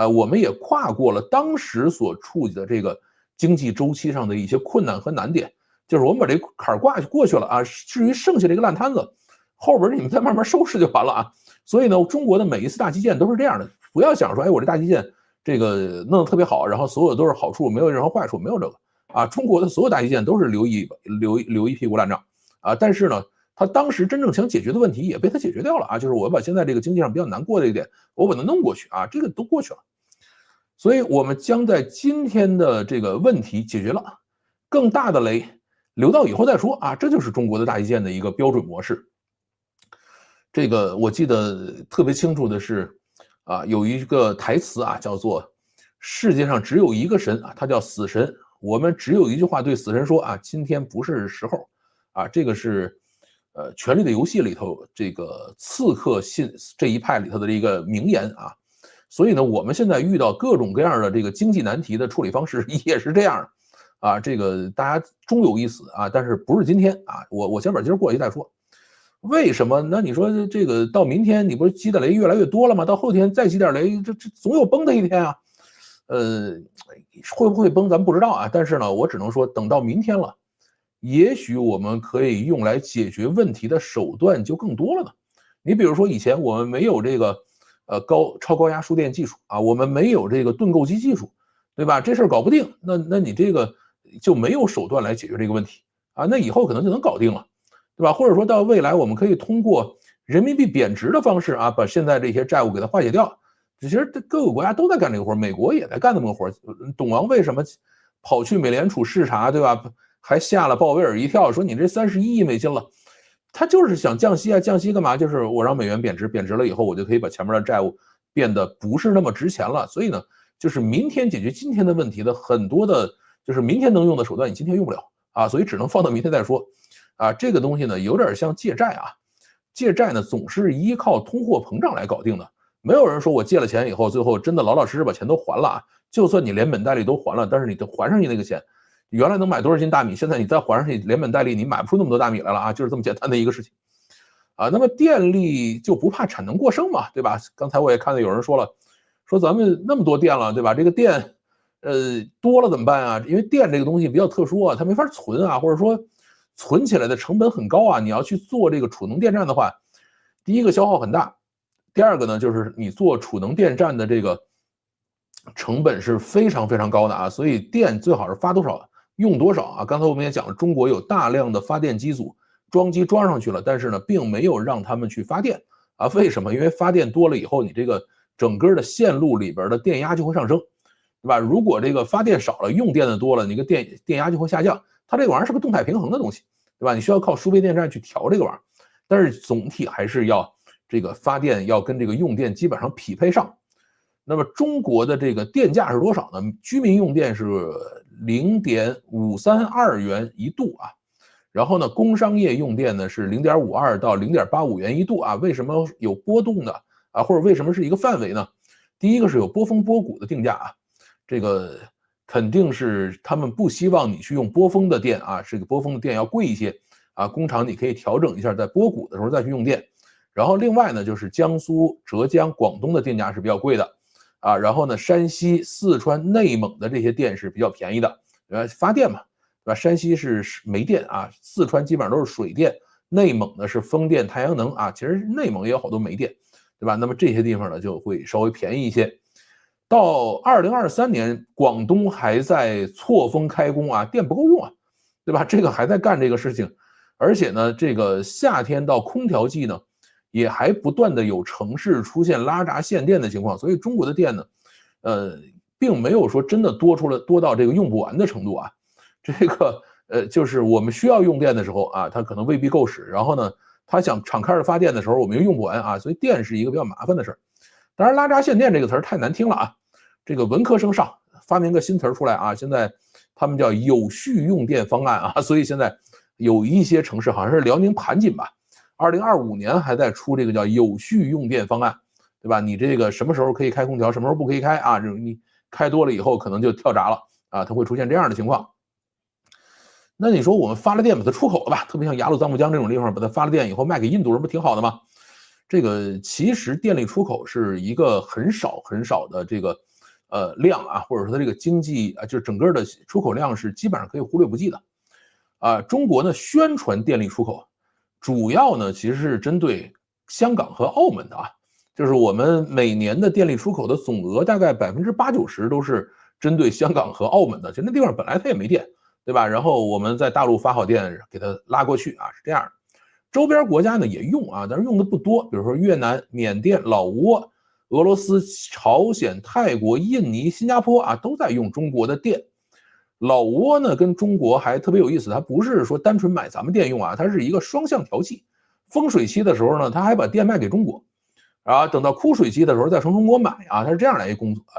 我们也跨过了当时所触及的这个经济周期上的一些困难和难点，就是我们把这坎儿过去了啊。至于剩下这个烂摊子，后边你们再慢慢收拾就完了啊。所以呢，中国的每一次大基建都是这样的，不要想说，哎，我这大基建这个弄得特别好，然后所有都是好处，没有任何坏处，没有这个中国的所有大基建都是留一屁股烂账但是呢，他当时真正想解决的问题也被他解决掉了就是我把现在这个经济上比较难过的一点，我把它弄过去这个都过去了。所以我们将在今天的这个问题解决了，更大的雷留到以后再说这就是中国的大基建的一个标准模式。这个我记得特别清楚的是有一个台词叫做世界上只有一个神他叫死神，我们只有一句话对死神说今天不是时候这个是权力的游戏里头这个刺客信这一派里头的一个名言所以呢，我们现在遇到各种各样的这个经济难题的处理方式也是这样的这个大家终有一死但是不是今天我先把今儿过去再说。为什么？那你说这个到明天你不是积的雷越来越多了吗？到后天再积点雷，这总有崩的一天会不会崩咱们不知道但是呢，我只能说等到明天了，也许我们可以用来解决问题的手段就更多了呢。你比如说以前我们没有这个超高压输电技术我们没有这个盾构机技术，对吧？这事儿搞不定，那你这个就没有手段来解决这个问题那以后可能就能搞定了，对吧？或者说到未来我们可以通过人民币贬值的方式把现在这些债务给它化解掉。其实各个国家都在干这个活，美国也在干这么个活。董王为什么跑去美联储视察，对吧？还吓了鲍威尔一跳，说你这31亿美金了。他就是想降息降息干嘛？就是我让美元贬值，贬值了以后，我就可以把前面的债务变得不是那么值钱了。所以呢，就是明天解决今天的问题的很多的，就是明天能用的手段，你今天用不了所以只能放到明天再说这个东西呢，有点像借债借债呢总是依靠通货膨胀来搞定的。没有人说我借了钱以后，最后真的老老实实把钱都还了就算你连本带利都还了，但是你还上去那个钱，原来能买多少斤大米，现在你再还上去连本带利，你买不出那么多大米来了就是这么简单的一个事情那么电力就不怕产能过剩嘛，对吧？刚才我也看到有人说了，说咱们那么多电了，对吧？这个电多了怎么办因为电这个东西比较特殊它没法存或者说存起来的成本很高你要去做这个储能电站的话，第一个消耗很大。第二个呢，就是你做储能电站的这个成本是非常非常高的啊，所以电最好是发多少用多少啊。刚才我们也讲了，中国有大量的发电机组装机装上去了，但是呢，并没有让他们去发电啊。为什么？因为发电多了以后，你这个整个的线路里边的电压就会上升，对吧？如果这个发电少了，用电的多了，你个电压就会下降。它这个玩意儿是个动态平衡的东西，对吧？你需要靠输配电站去调这个玩意儿，但是总体还是要这个发电要跟这个用电基本上匹配上。那么中国的这个电价是多少呢？居民用电是0.532元一度啊，然后呢，工商业用电呢是0.52到0.85元一度啊。为什么有波动呢？啊，或者为什么是一个范围呢？第一个是有波峰波谷的定价啊，这个肯定是他们不希望你去用波峰的电啊，这个波峰的电要贵一些啊，工厂你可以调整一下，在波谷的时候再去用电。然后另外呢，就是江苏、浙江、广东的电价是比较贵的。啊，然后呢，山西、四川、内蒙的这些电是比较便宜的，发电嘛，对吧？山西是煤电啊，四川基本上都是水电，内蒙呢是风电、太阳能啊，其实内蒙也有好多煤电，对吧？那么这些地方呢就会稍微便宜一些。到2023年，广东还在错峰开工啊，电不够用啊，对吧？这个还在干这个事情，而且呢，这个夏天到空调季呢。也还不断的有城市出现拉闸限电的情况，所以中国的电呢，并没有说真的多到这个用不完的程度啊。这个就是我们需要用电的时候啊，它可能未必够使。然后呢，它想敞开着发电的时候，我们又用不完啊，所以电是一个比较麻烦的事儿。当然，拉闸限电这个词儿太难听了啊，这个文科生上发明个新词儿出来啊，现在他们叫有序用电方案啊，所以现在有一些城市好像是辽宁盘锦吧。2025年还在出这个叫有序用电方案，对吧？你这个什么时候可以开空调，什么时候不可以开啊？你开多了以后可能就跳闸了啊，它会出现这样的情况。那你说我们发了电把它出口了吧？特别像雅鲁藏布江这种地方，把它发了电以后卖给印度人，不挺好的吗？这个其实电力出口是一个很少很少的这个量啊，或者说它这个经济啊，就是整个的出口量是基本上可以忽略不计的啊。中国呢宣传电力出口。主要呢，其实是针对香港和澳门的啊，就是我们每年的电力出口的总额大概80%-90%都是针对香港和澳门的，就那地方本来它也没电，对吧？然后我们在大陆发好电给它拉过去啊，是这样的。周边国家呢也用啊，但是用的不多，比如说越南、缅甸、老挝、俄罗斯、朝鲜、泰国、印尼、新加坡啊，都在用中国的电。老挝呢跟中国还特别有意思，它不是说单纯买咱们电用啊，它是一个双向调剂。丰水期的时候呢，它还把电卖给中国，啊，等到枯水期的时候再从中国买啊，它是这样来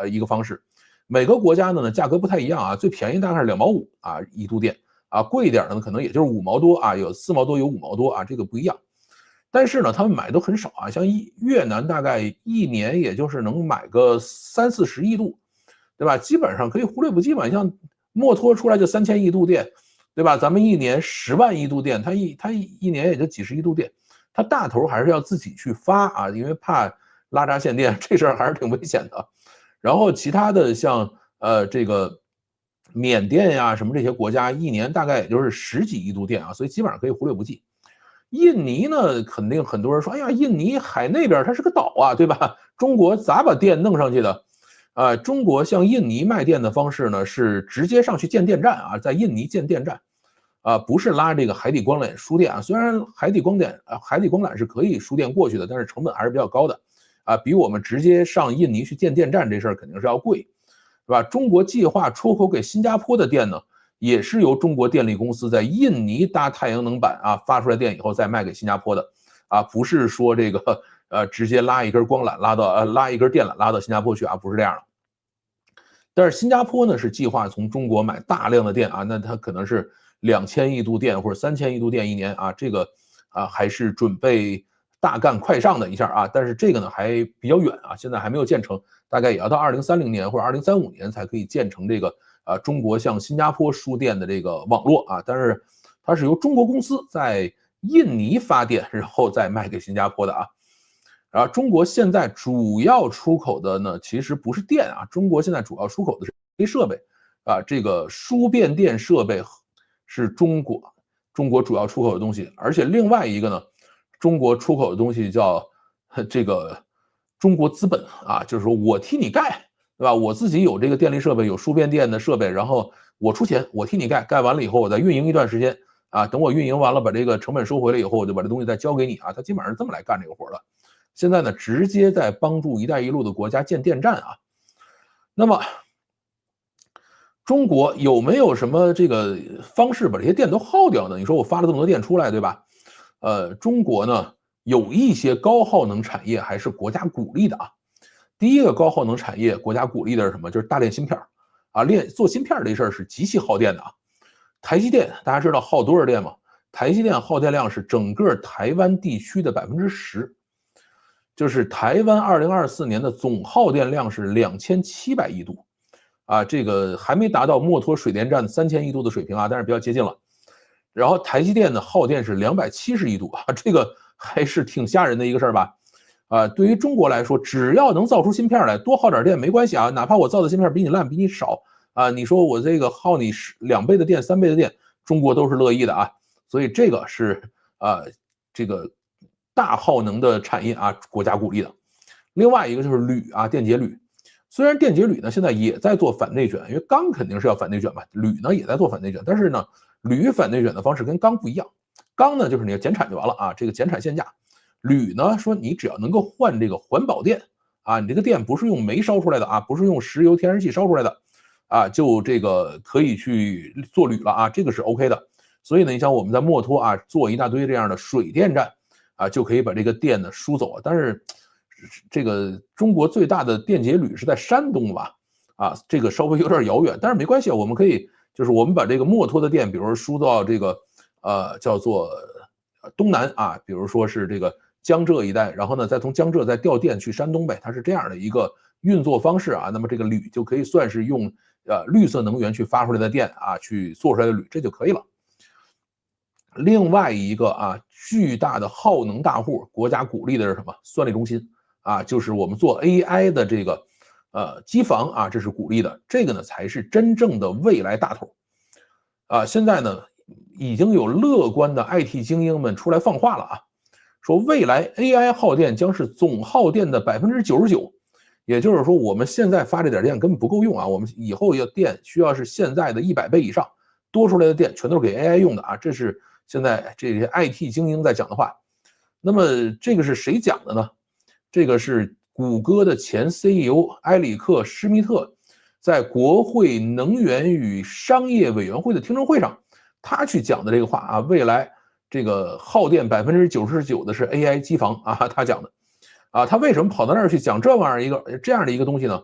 一个方式。每个国家的呢价格不太一样啊，最便宜大概是2毛5啊一度电啊，贵一点的呢可能也就是5毛多啊，有4毛多有5毛多啊，这个不一样。但是呢，他们买都很少啊，像越南大概一年也就是能买个30-40亿度，对吧？基本上可以忽略不计嘛。像墨脱出来就3000亿度电，对吧？咱们一年10万亿度电，它一年也就几十亿度电，它大头还是要自己去发啊，因为怕拉闸限电这事儿还是挺危险的。然后其他的像这个缅甸呀什么这些国家，一年大概也就是十几亿度电啊，所以基本上可以忽略不计。印尼呢，肯定很多人说，哎呀，印尼海那边它是个岛啊，对吧？中国咋把电弄上去的？中国向印尼卖电的方式呢，是直接上去建电站啊，在印尼建电站，啊，不是拉这个海底光缆输电啊。虽然海底光缆是可以输电过去的，但是成本还是比较高的，啊，比我们直接上印尼去建电站这事儿肯定是要贵，是吧？中国计划出口给新加坡的电呢，也是由中国电力公司在印尼搭太阳能板啊，发出来电以后再卖给新加坡的，啊，不是说这个直接拉一根光缆拉一根电缆拉到新加坡去啊，不是这样的。但是新加坡呢是计划从中国买大量的电啊，那它可能是2000亿度电或者3000亿度电一年啊，这个啊还是准备大干快上的一下啊，但是这个呢还比较远啊，现在还没有建成，大概也要到2030年或者2035年才可以建成这个中国向新加坡输电的这个网络啊，但是它是由中国公司在印尼发电，然后再卖给新加坡的啊。然后中国现在主要出口的呢，其实不是电啊，中国现在主要出口的是这些设备啊，这个输变电设备是中国主要出口的东西，而且另外一个呢，中国出口的东西叫这个中国资本啊，就是说我替你盖对吧？我自己有这个电力设备，有输变电的设备，然后我出钱，我替你盖，盖完了以后，我再运营一段时间啊，等我运营完了，把这个成本收回来以后，我就把这东西再交给你啊。他基本上是这么来干这个活的。现在呢，直接在帮助“一带一路”的国家建电站啊。那么，中国有没有什么这个方式把这些电都耗掉呢？你说我发了这么多电出来，对吧？中国呢有一些高耗能产业还是国家鼓励的啊。第一个高耗能产业，国家鼓励的是什么？就是大炼芯片啊，做芯片这事儿是极其耗电的啊。台积电大家知道耗多少电吗？台积电耗电量是整个台湾地区的10%，就是台湾2024年的总耗电量是2700亿度。啊，这个还没达到墨脱水电站3000亿度的水平啊，但是比较接近了。然后台积电的耗电是270亿度啊，这个还是挺吓人的一个事儿吧？啊，对于中国来说，只要能造出芯片来，多耗点电没关系啊，哪怕我造的芯片比你烂，比你少啊，你说我这个耗你2倍的电、3倍的电，中国都是乐意的啊。所以这个是这个大耗能的产业啊，国家鼓励的。另外一个就是铝啊，电解铝。虽然电解铝呢现在也在做反内卷，因为钢肯定是要反内卷嘛，铝呢也在做反内卷，但是呢，铝反内卷的方式跟钢不一样。钢呢就是你要减产就完了啊，这个减产限价。铝呢说你只要能够换这个环保电啊，你这个电不是用煤烧出来的啊，不是用石油、天然气烧出来的啊，就这个可以去做铝了啊，这个是 OK 的。所以呢，你想我们在墨脱啊做一大堆这样的水电站啊，就可以把这个电呢输走啊，但是。这个中国最大的电解铝是在山东吧？啊，这个稍微有点遥远，但是没关系，我们可以就是我们把这个墨脱的电，比如说输到这个叫做东南啊，比如说是这个江浙一带，然后呢再从江浙再调电去山东呗，它是这样的一个运作方式啊。那么这个铝就可以算是用绿色能源去发出来的电啊，去做出来的铝，这就可以了。另外一个啊，巨大的耗能大户，国家鼓励的是什么？算力中心。啊，就是我们做 AI 的这个机房啊，这是鼓励的，这个呢才是真正的未来大头啊。现在呢已经有乐观的 IT 精英们出来放话了啊，说未来 AI 耗电将是总耗电的99%，也就是说我们现在发这点电根本不够用啊，我们以后要电需要是现在的100倍以上，多出来的电全都是给 AI 用的啊，这是现在这些 IT 精英在讲的话。那么这个是谁讲的呢？这个是谷歌的前 CEO 埃里克·施密特在国会能源与商业委员会的听证会上，他去讲的这个话啊，未来这个耗电99%的是 AI 机房啊，他讲的啊，他为什么跑到那儿去讲这玩意儿这样的一个东西呢？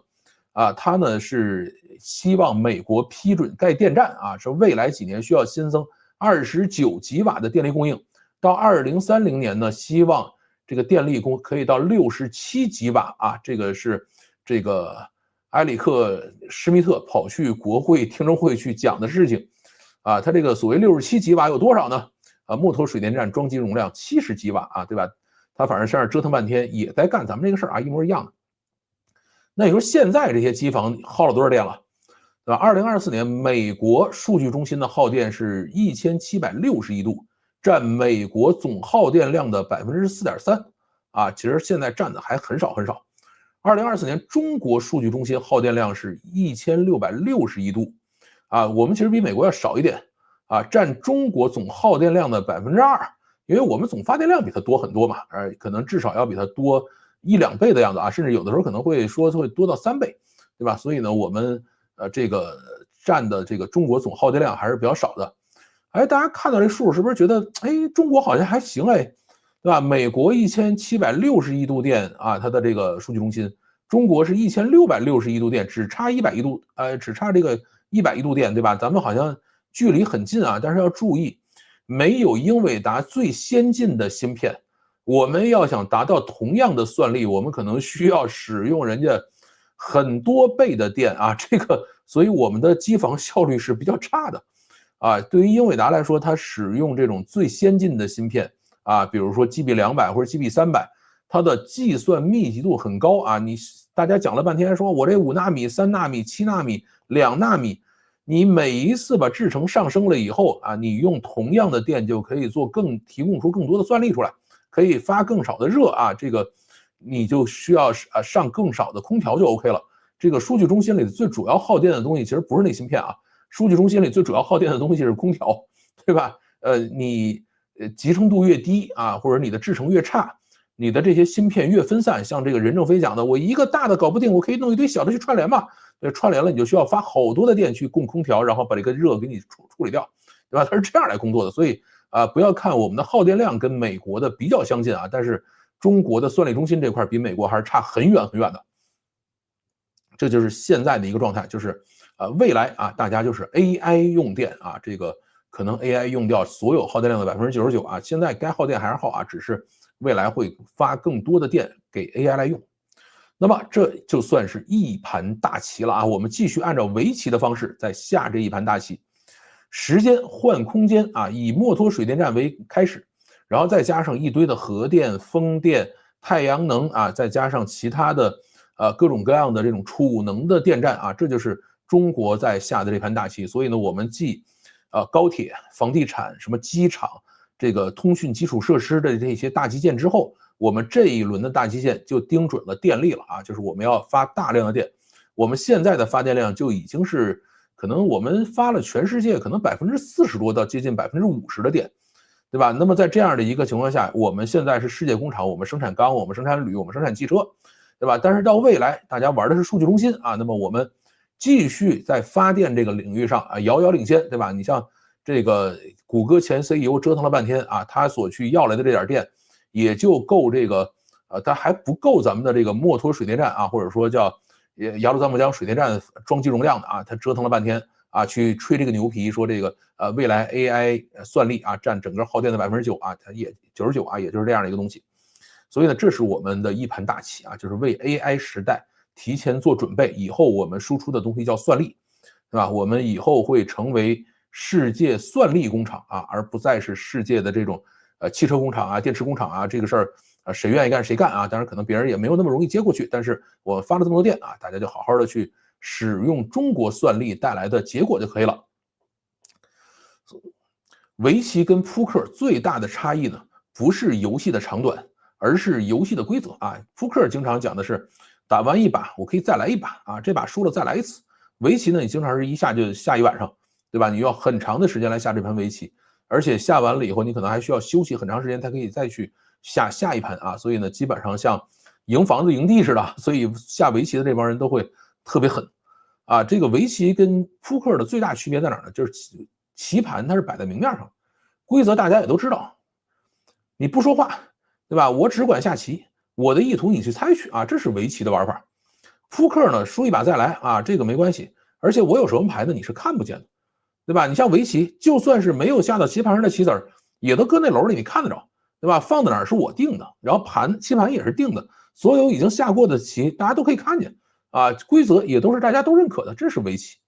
啊，他呢是希望美国批准盖电站啊，说未来几年需要新增29吉瓦的电力供应，到2030年呢，希望这个电力可以到67吉瓦啊，这个是这个埃里克·施密特跑去国会听证会去讲的事情啊。他这个所谓67吉瓦有多少呢？啊，墨脱水电站装机容量70吉瓦啊，对吧？他反正在那折腾半天，也在干咱们这个事儿啊，一模一样的。那你说现在这些机房耗了多少电了？对吧？2024年美国数据中心的耗电是1760亿度。占美国总耗电量的4.3%啊，其实现在占的还很少很少。2024年中国数据中心耗电量是1660亿度啊，我们其实比美国要少一点啊，占中国总耗电量的2%，因为我们总发电量比它多很多嘛，可能至少要比它多1-2倍的样子啊，甚至有的时候可能会说会多到3倍，对吧？所以呢，我们这个占的这个中国总耗电量还是比较少的。哎，大家看到这数是不是觉得，哎，中国好像还行哎，对吧？美国1760亿度电啊，它的这个数据中心，中国是1660亿度电，只差100亿度，只差这个100亿度电，对吧？咱们好像距离很近啊，但是要注意，没有英伟达最先进的芯片，我们要想达到同样的算力，我们可能需要使用人家很多倍的电啊，这个，所以我们的机房效率是比较差的。啊，对于英伟达来说，它使用这种最先进的芯片啊，比如说 GB200或者 GB300，它的计算密集度很高啊。大家讲了半天，说我这5纳米、3纳米、7纳米、2纳米，你每一次把制程上升了以后啊，你用同样的电就可以提供出更多的算力出来，可以发更少的热啊，这个你就需要上更少的空调就 OK 了。这个数据中心里最主要耗电的东西其实不是那芯片啊，数据中心里最主要耗电的东西是空调，对吧？你集成度越低啊，或者你的制程越差，你的这些芯片越分散，像这个任正非讲的，我一个大的搞不定，我可以弄一堆小的去串联嘛。串联了，你就需要发好多的电去供空调，然后把这个热给你处理掉，对吧？它是这样来工作的，所以不要看我们的耗电量跟美国的比较相近啊，但是中国的算力中心这块比美国还是差很远很远的。这就是现在的一个状态，就是未来啊，大家就是 AI 用电啊，这个可能 AI 用掉所有耗电量的99%啊，现在该耗电还是耗啊，只是未来会发更多的电给 AI 来用。那么这就算是一盘大棋了啊！我们继续按照围棋的方式再下这一盘大棋，时间换空间啊，以墨脱水电站为开始，然后再加上一堆的核电、风电、太阳能啊，再加上其他的各种各样的这种储能的电站啊，这就是中国在下的这盘大棋。所以呢，我们继高铁、房地产、什么机场、这个通讯基础设施的这些大基建之后，我们这一轮的大基建就盯准了电力了啊，就是我们要发大量的电。我们现在的发电量就已经是可能我们发了全世界可能40%多到接近50%的电，对吧？那么在这样的一个情况下，我们现在是世界工厂，我们生产钢，我们生产铝，我们生产汽车，对吧？但是到未来，大家玩的是数据中心啊，那么我们继续在发电这个领域上啊遥遥领先，对吧？你像这个谷歌前 CEO 折腾了半天啊，他所去要来的这点电。也就够这个，它还不够咱们的这个墨脱水电站啊，或者说叫雅鲁藏布江水电站装机容量的啊，他折腾了半天啊，去吹这个牛皮，说这个未来 AI 算力啊占整个耗电的9%啊，它也99%啊，也就是这样的一个东西。所以呢，这是我们的一盘大棋啊，就是为 AI 时代提前做准备。以后我们输出的东西叫算力，对吧？我们以后会成为世界算力工厂啊，而不再是世界的这种汽车工厂啊、电池工厂啊，这个事儿谁愿意干谁干啊。当然，可能别人也没有那么容易接过去，但是我发了这么多电啊，大家就好好的去使用中国算力带来的结果就可以了。围棋跟扑克最大的差异呢，不是游戏的长短，而是游戏的规则啊。扑克经常讲的是打完一把，我可以再来一把啊，这把输了再来一次。围棋呢，你经常是一下就下一晚上，对吧？你要很长的时间来下这盘围棋，而且下完了以后，你可能还需要休息很长时间才可以再去下一盘啊。所以呢，基本上像赢房子赢地似的，所以下围棋的这帮人都会特别狠啊。这个围棋跟扑克的最大区别在哪呢？就是棋盘它是摆在明面上，规则大家也都知道，你不说话，对吧？我只管下棋，我的意图你去猜去啊，这是围棋的玩法。扑克呢，输一把再来啊，这个没关系，而且我有什么牌呢，你是看不见的，对吧？你像围棋，就算是没有下到棋盘上的棋子儿，也都搁那篓里，你看得着，对吧？放在哪儿是我定的，然后棋盘也是定的，所有已经下过的棋，大家都可以看见啊，规则也都是大家都认可的，这是围棋。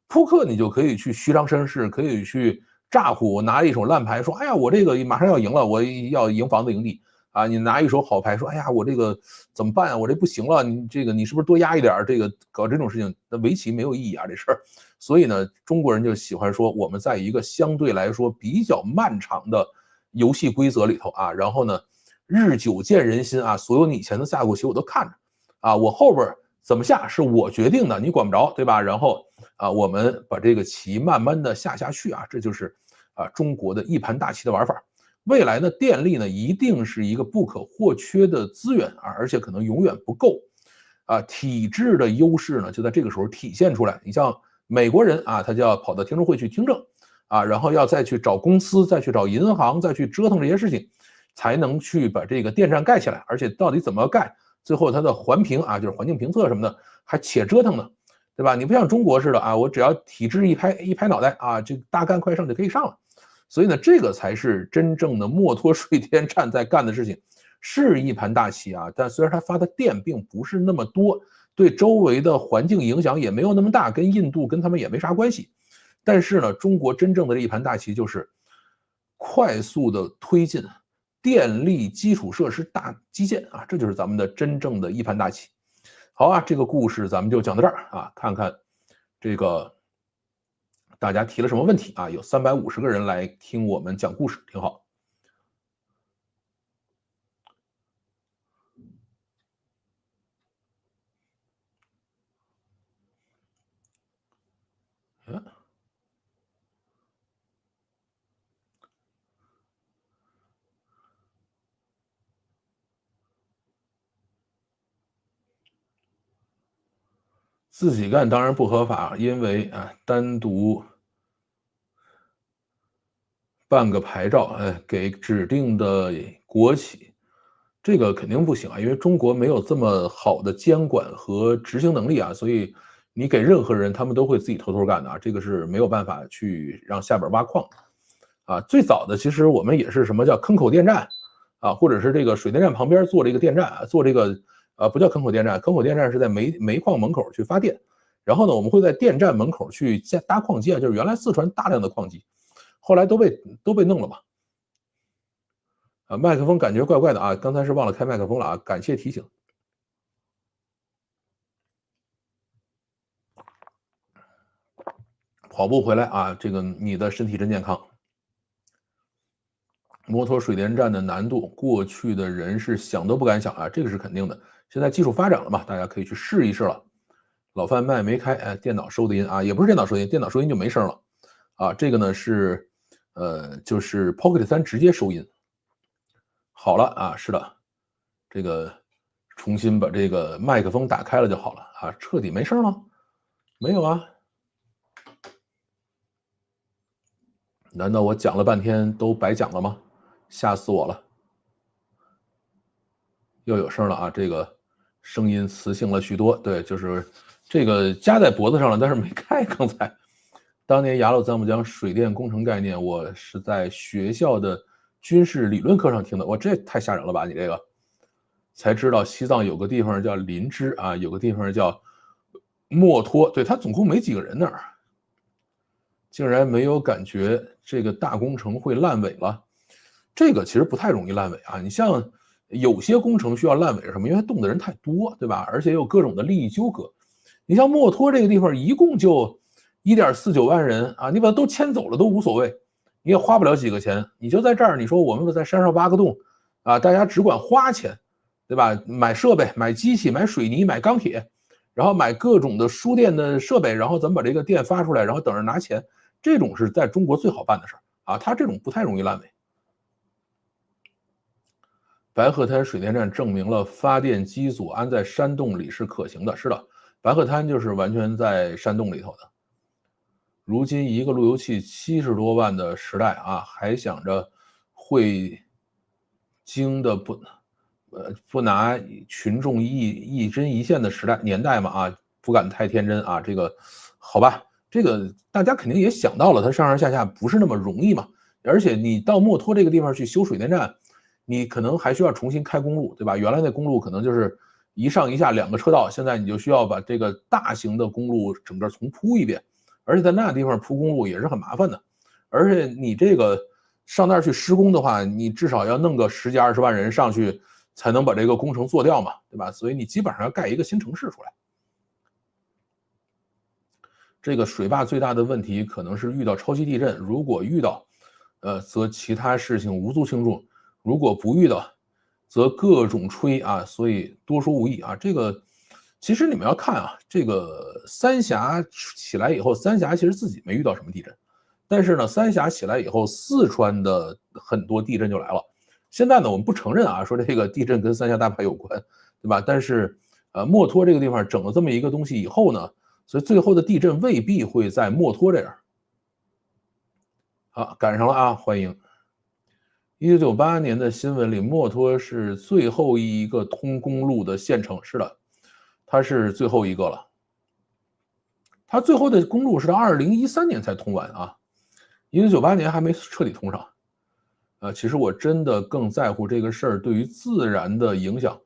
扑克你就可以去虚张声势，可以去咋呼，拿一手烂牌说：“哎呀，我这个马上要赢了，我要赢房子赢地啊！”你拿一手好牌说：“哎呀，我这个怎么办啊？我这不行了，你是不是多压一点？这个搞这种事情，那围棋没有意义啊，这事儿。”所以呢，中国人就喜欢说我们在一个相对来说比较漫长的游戏规则里头啊，然后呢，日久见人心啊，所有你以前的下过棋我都看着啊，我后边怎么下是我决定的，你管不着，对吧？然后我们把这个棋慢慢的下去啊，这就是中国的一盘大棋的玩法。未来呢，电力呢一定是一个不可或缺的资源啊，而且可能永远不够啊。体制的优势呢，就在这个时候体现出来。你像美国人啊，他就要跑到听证会去听证啊，然后要再去找公司，再去找银行，再去折腾这些事情，才能去把这个电站盖起来。而且到底怎么盖？最后它的环评啊，就是环境评测什么的，还且折腾呢，对吧？你不像中国似的啊，我只要体制一拍脑袋啊，这大干快上就可以上了。所以呢，这个才是真正的墨脱水电站在干的事情，是一盘大棋啊。但虽然它发的电并不是那么多，对周围的环境影响也没有那么大，跟印度跟他们也没啥关系。但是呢，中国真正的这一盘大棋就是快速的推进电力基础设施大基建啊，这就是咱们的真正的一盘大棋。好啊，这个故事咱们就讲到这儿啊，看看这个大家提了什么问题啊？有350个人来听我们讲故事，挺好。自己干当然不合法，因为单独办个牌照，给指定的国企，这个肯定不行啊，因为中国没有这么好的监管和执行能力啊，所以你给任何人，他们都会自己偷偷干的啊，这个是没有办法去让下边挖矿啊。最早的其实我们也是什么叫坑口电站啊，或者是这个水电站旁边做这个电站啊，做这个不叫坑口电站，坑口电站是在煤矿门口去发电，然后呢，我们会在电站门口去搭矿机啊，就是原来四川大量的矿机。后来都被弄了嘛。麦克风感觉怪怪的啊，刚才是忘了开麦克风了啊，感谢提醒。跑步回来啊，这个你的身体真健康。摩托水电站的难度，过去的人是想都不敢想啊，这个是肯定的。现在技术发展了嘛，大家可以去试一试了。老范麦没开，电脑收的音啊，也不是电脑收音，电脑收音就没声了啊。这个呢是就是 Pocket 3直接收音。好了啊，是的，这个重新把这个麦克风打开了就好了啊，彻底没声了？没有啊？难道我讲了半天都白讲了吗？吓死我了！又有声了啊，这个声音磁性了许多。对，就是这个夹在脖子上了，但是没开。刚才当年雅鲁藏布江水电工程概念，我是在学校的军事理论课上听的。哇，这太吓人了吧！你这个才知道西藏有个地方叫林芝啊，有个地方叫墨脱，对，它总共没几个人那儿，竟然没有感觉这个大工程会烂尾了。这个其实不太容易烂尾啊。你像有些工程需要烂尾是什么？因为它动的人太多，对吧？而且有各种的利益纠葛。你像墨脱这个地方，一共就1.49万人啊，你把它都迁走了都无所谓，你也花不了几个钱。你就在这儿，你说我们在山上挖个洞啊，大家只管花钱，对吧？买设备、买机器、买水泥、买钢铁，然后买各种的输电的设备，然后咱们把这个电发出来，然后等着拿钱。这种是在中国最好办的事儿啊，它这种不太容易烂尾。白鹤滩水电站证明了发电机组安在山洞里是可行的。是的，白鹤滩就是完全在山洞里头的。如今一个路由器70多万的时代啊，还想着会精的不拿群众一针一线的年代嘛啊，不敢太天真啊。这个好吧，这个大家肯定也想到了，它上上下下不是那么容易嘛。而且你到墨脱这个地方去修水电站，你可能还需要重新开公路，对吧？原来那公路可能就是一上一下2个车道，现在你就需要把这个大型的公路整个重铺一遍，而且在那地方铺公路也是很麻烦的。而且你这个上那儿去施工的话，你至少要弄个10几20万人上去，才能把这个工程做掉嘛，对吧？所以你基本上要盖一个新城市出来。这个水坝最大的问题可能是遇到超级地震，如果遇到，则其他事情无足轻重；如果不遇到，则各种吹啊，所以多说无益啊。这个其实你们要看啊，这个三峡起来以后，三峡其实自己没遇到什么地震，但是呢，三峡起来以后，四川的很多地震就来了。现在呢，我们不承认啊，说这个地震跟三峡大坝有关，对吧？但是，墨脱这个地方整了这么一个东西以后呢，所以最后的地震未必会在墨脱这样。好，赶上了啊，欢迎。1998年的新闻里，墨脱是最后一个通公路的县城。是的，它是最后一个了。它最后的公路是到2013年才通完啊，1998年还没彻底通上。其实我真的更在乎这个事儿对于自然的影响。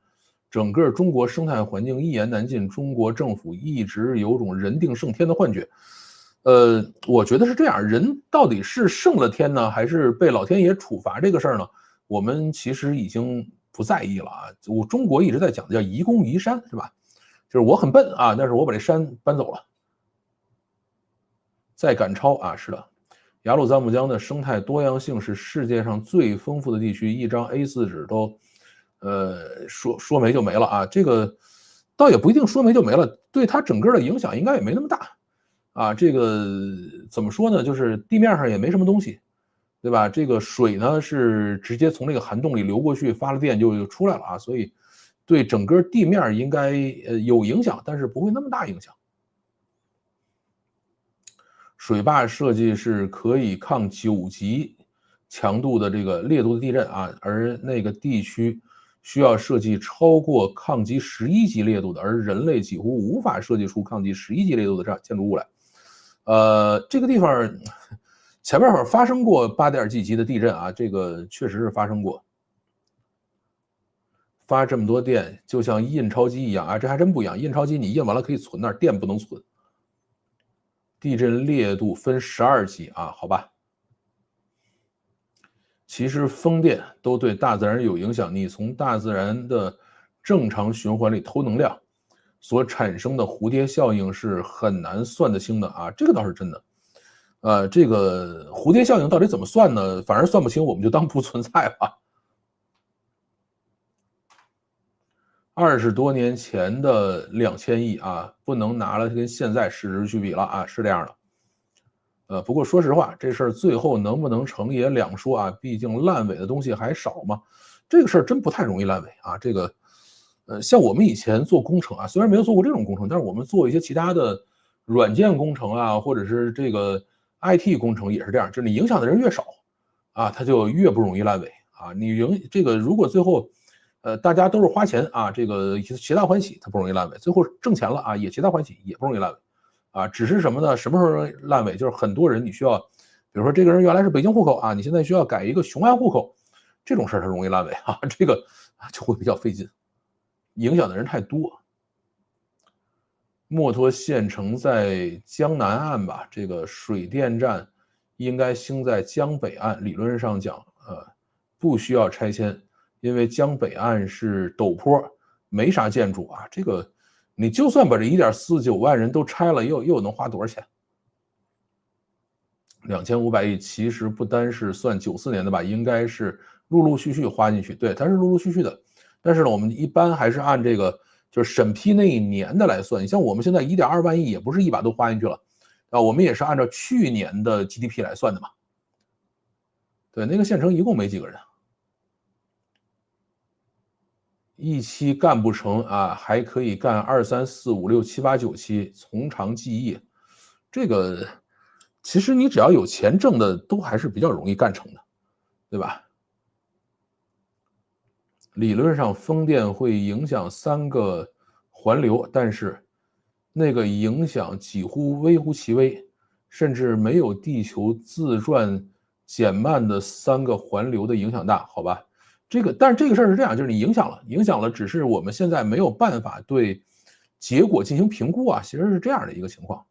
整个中国生态环境一言难尽，中国政府一直有种人定胜天的幻觉。我觉得是这样，人到底是胜了天呢，还是被老天爷处罚这个事儿呢？我们其实已经不在意了啊。中国一直在讲的叫移公移山，是吧？就是我很笨啊，但是我把这山搬走了，再赶超啊，是的。雅鲁藏布江的生态多样性是世界上最丰富的地区，一张 A4 纸都，说没就没了啊。这个倒也不一定说没就没了，对它整个的影响应该也没那么大啊。这个怎么说呢？就是地面上也没什么东西，对吧？这个水呢是直接从那个涵洞里流过去，发了电就出来了啊，所以对整个地面应该有影响，但是不会那么大影响。水坝设计是可以抗9级强度的这个烈度的地震啊，而那个地区需要设计超过抗击11级烈度的，而人类几乎无法设计出抗击11级烈度的这样建筑物来。这个地方前面发生过8点几级的地震啊，这个确实是发生过。发这么多电就像印钞机一样啊，这还真不一样。印钞机你印完了可以存那儿，电不能存。地震烈度分12级啊，好吧。其实风电都对大自然有影响，你从大自然的正常循环里偷能量所产生的蝴蝶效应是很难算得清的啊，这个倒是真的。这个蝴蝶效应到底怎么算呢？反正算不清，我们就当不存在吧。20多年前的2000亿啊，不能拿了跟现在市值去比了啊，是这样的。不过说实话，这事儿最后能不能成也两说啊，毕竟烂尾的东西还少嘛。这个事儿真不太容易烂尾啊。这个，像我们以前做工程啊，虽然没有做过这种工程，但是我们做一些其他的软件工程啊，或者是这个 IT 工程也是这样，就是你影响的人越少啊，它就越不容易烂尾啊。这个如果最后，大家都是花钱啊，这个皆大欢喜，它不容易烂尾。最后挣钱了啊，也皆大欢喜，也不容易烂尾。啊，只是什么呢？什么时候烂尾？就是很多人你需要，比如说这个人原来是北京户口啊，你现在需要改一个雄安户口，这种事儿它容易烂尾啊，这个就会比较费劲，影响的人太多。墨脱县城在江南岸吧，这个水电站应该兴在江北岸，理论上讲，不需要拆迁，因为江北岸是陡坡，没啥建筑啊，这个。你就算把这1.49万人都拆了，又能花多少钱？2500亿其实不单是算94年的吧，应该是陆陆续续花进去。对，它是陆陆续续的。但是呢，我们一般还是按这个就是审批那一年的来算。你像我们现在1.2万亿，也不是一把都花进去了啊，我们也是按照去年的 GDP 来算的嘛。对，那个县城一共没几个人。一期干不成啊，还可以干2、3、4、5、6、7、8、9期，从长计议。这个其实你只要有钱挣的，都还是比较容易干成的，对吧？理论上风电会影响3个环流，但是那个影响几乎微乎其微，甚至没有地球自转减慢的3个环流的影响大，好吧？但是这个事儿是这样，就是你影响了，只是我们现在没有办法对结果进行评估啊，其实是这样的一个情况。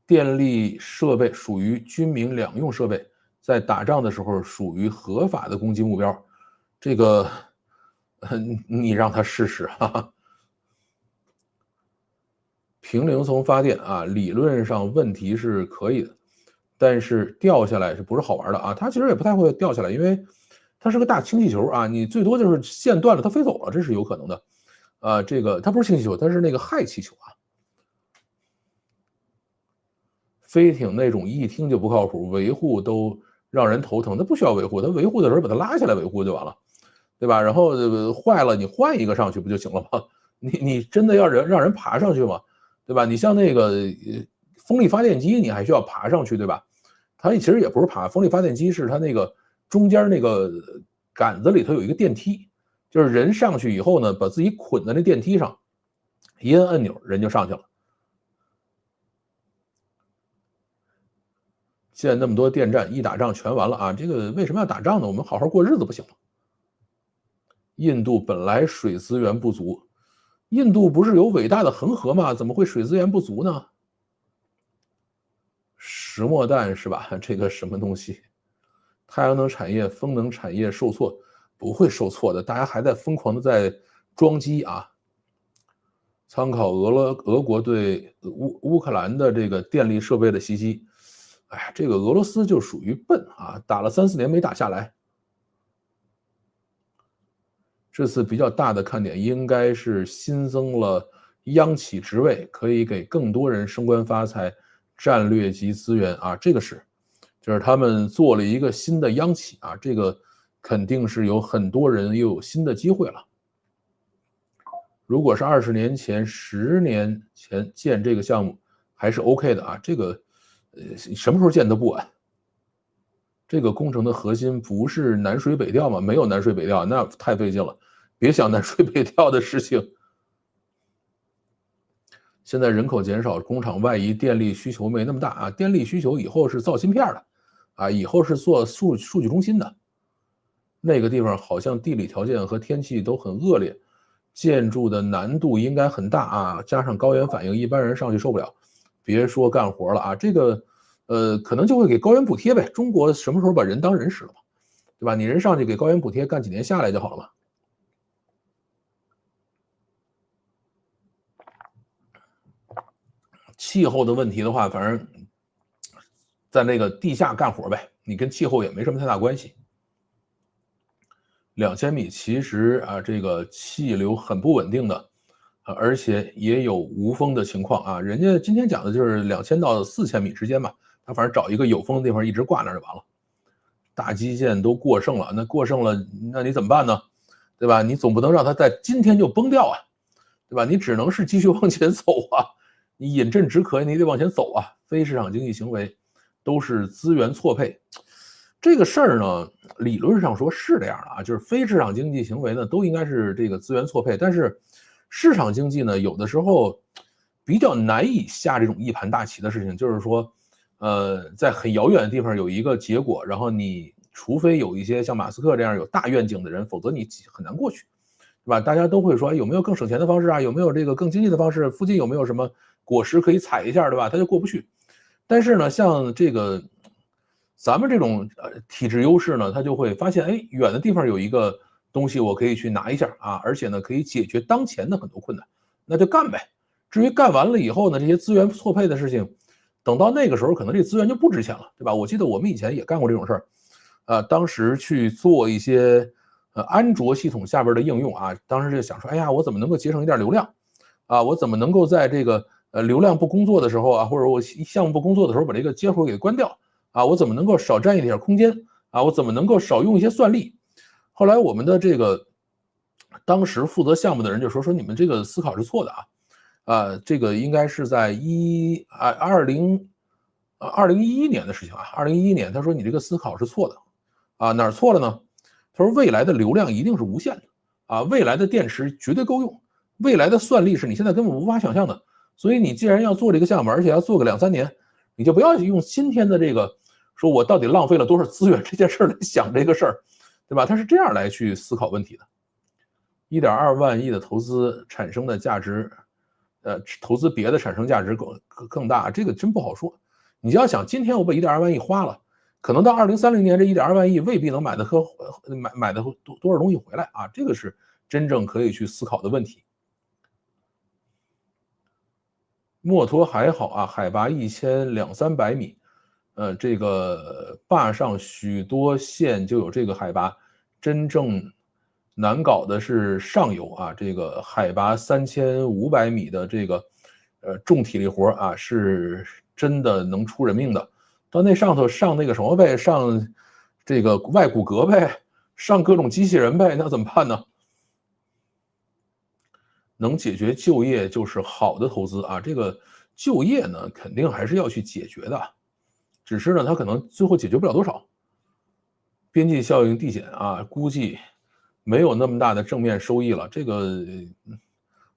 电力设备属于军民两用设备，在打仗的时候属于合法的攻击目标。这个，你让他试试哈。平零层发电啊，理论上问题是可以的，但是掉下来是不是好玩的啊？它其实也不太会掉下来，因为它是个大氢气球啊，你最多就是线断了，它飞走了，这是有可能的。这个它不是氢气球，它是那个氦气球啊。飞艇那种一听就不靠谱，维护都让人头疼，它不需要维护，它维护的时候把它拉下来维护就完了，对吧？然后坏了你换一个上去不就行了吗？你真的要让人爬上去吗？对吧？你像那个风力发电机，你还需要爬上去，对吧？它其实也不是爬，风力发电机是它那个中间那个杆子里头有一个电梯，就是人上去以后呢，把自己捆在那电梯上，一摁按钮人就上去了。建那么多电站，一打仗全完了啊！这个为什么要打仗呢？我们好好过日子不行吗？印度本来水资源不足，印度不是有伟大的恒河吗？怎么会水资源不足呢？石墨弹是吧？这个什么东西？太阳能产业、风能产业受挫，不会受挫的，大家还在疯狂的在装机啊！参考俄国对乌克兰的这个电力设备的袭击，哎，这个俄罗斯就属于笨啊，打了3、4年没打下来。这次比较大的看点应该是新增了央企职位，可以给更多人升官发财，战略级资源啊，这个就是他们做了一个新的央企啊，这个肯定是有很多人又有新的机会了。如果是20年前、10年前建这个项目，还是 OK 的啊。这个什么时候建都不晚。这个工程的核心不是南水北调吗？没有南水北调，那太费劲了，别想南水北调的事情。现在人口减少，工厂外移，电力需求没那么大啊。电力需求以后是造芯片的，啊，以后是做数据中心的。那个地方好像地理条件和天气都很恶劣，建筑的难度应该很大啊，加上高原反应，一般人上去受不了，别说干活了啊。这个，可能就会给高原补贴呗。中国什么时候把人当人使了嘛？对吧？你人上去给高原补贴，干几年下来就好了嘛。气候的问题的话，反正在那个地下干活呗，你跟气候也没什么太大关系。2000米其实啊，这个气流很不稳定的，而且也有无风的情况啊。人家今天讲的就是2000到4000米之间嘛，他反正找一个有风的地方一直挂那就完了。大基建都过剩了，那过剩了，那你怎么办呢？对吧？你总不能让它在今天就崩掉啊，对吧？你只能是继续往前走啊，你饮鸩止渴，你得往前走啊。非市场经济行为都是资源错配。这个事儿呢，理论上说是这样的啊，就是非市场经济行为呢都应该是这个资源错配，但是市场经济呢有的时候比较难以下这种一盘大棋的事情，就是说，在很遥远的地方有一个结果，然后你除非有一些像马斯克这样有大愿景的人，否则你很难过去，对吧？大家都会说有没有更省钱的方式啊？有没有这个更经济的方式？附近有没有什么果实可以采一下，对吧？他就过不去。但是呢，像这个咱们这种体制优势呢，他就会发现，哎，远的地方有一个东西我可以去拿一下啊，而且呢可以解决当前的很多困难，那就干呗。至于干完了以后呢，这些资源错配的事情，等到那个时候可能这资源就不值钱了，对吧？我记得我们以前也干过这种事儿，当时去做一些安卓系统下边的应用啊，当时就想说，哎呀，我怎么能够节省一点流量啊？我怎么能够在这个流量不工作的时候啊，或者我项目不工作的时候把这个接口给关掉？啊，我怎么能够少占一点空间啊？我怎么能够少用一些算力？后来我们的这个当时负责项目的人就说你们这个思考是错的啊，这个应该是在2011年的事情啊，2011年他说你这个思考是错的啊，哪儿错了呢？他说未来的流量一定是无限的啊，未来的电池绝对够用，未来的算力是你现在根本无法想象的，所以你既然要做这个项目，而且要做个2-3年，你就不要用今天的这个。说我到底浪费了多少资源这件事来想这个事儿，对吧？他是这样来去思考问题的。1.2万亿的投资产生的价值，投资别的产生价值更大，这个真不好说。你就要想，今天我把1.2万亿花了，可能到2030年这1.2万亿未必能买的多少东西回来啊，这个是真正可以去思考的问题。墨脱还好啊，海拔1200-300米。这个坝上许多县就有这个海拔，真正难搞的是上游啊，这个海拔3500米的这个重体力活啊，是真的能出人命的。到那上头上那个什么呗，上这个外骨骼呗，上各种机器人呗，那怎么办呢？能解决就业就是好的投资啊，这个就业呢，肯定还是要去解决的。只是呢，它可能最后解决不了多少，边际效应递减啊，估计没有那么大的正面收益了。这个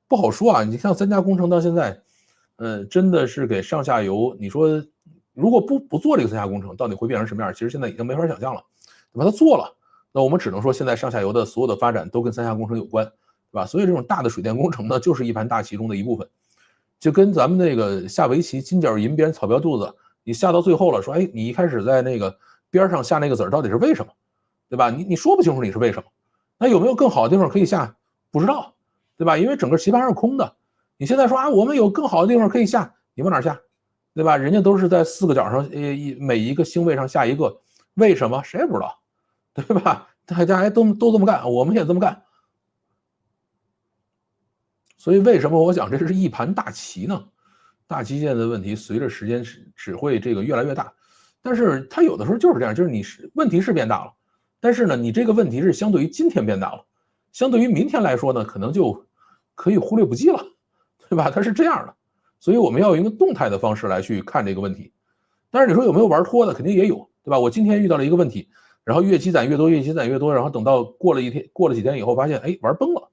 不好说啊。你像3家工程到现在，真的是给上下游，你说如果不做这个3家工程，到底会变成什么样？其实现在已经没法想象了，对吧？它做了，那我们只能说现在上下游的所有的发展都跟3家工程有关，对吧？所以这种大的水电工程呢，就是一盘大棋中的一部分，就跟咱们那个下围棋，金角银别人草标肚子。你下到最后了，说，哎，你一开始在那个边上下那个子儿，到底是为什么，对吧？你说不清楚你是为什么，那有没有更好的地方可以下？不知道，对吧？因为整个棋盘是空的。你现在说啊，我们有更好的地方可以下，你往哪下，对吧？人家都是在4个角上，每一个星位上下一个，为什么？谁也不知道，对吧？大家都这么干，我们也这么干。所以为什么我讲这是一盘大棋呢？大基建的问题随着时间只会这个越来越大，但是它有的时候就是这样，就是你问题是变大了，但是呢，你这个问题是相对于今天变大了，相对于明天来说呢，可能就可以忽略不计了，对吧？它是这样的，所以我们要用一个动态的方式来去看这个问题。但是你说有没有玩脱的，肯定也有，对吧？我今天遇到了一个问题，然后越积攒越多，越积攒越多，然后等到过了几天以后，发现哎玩崩了，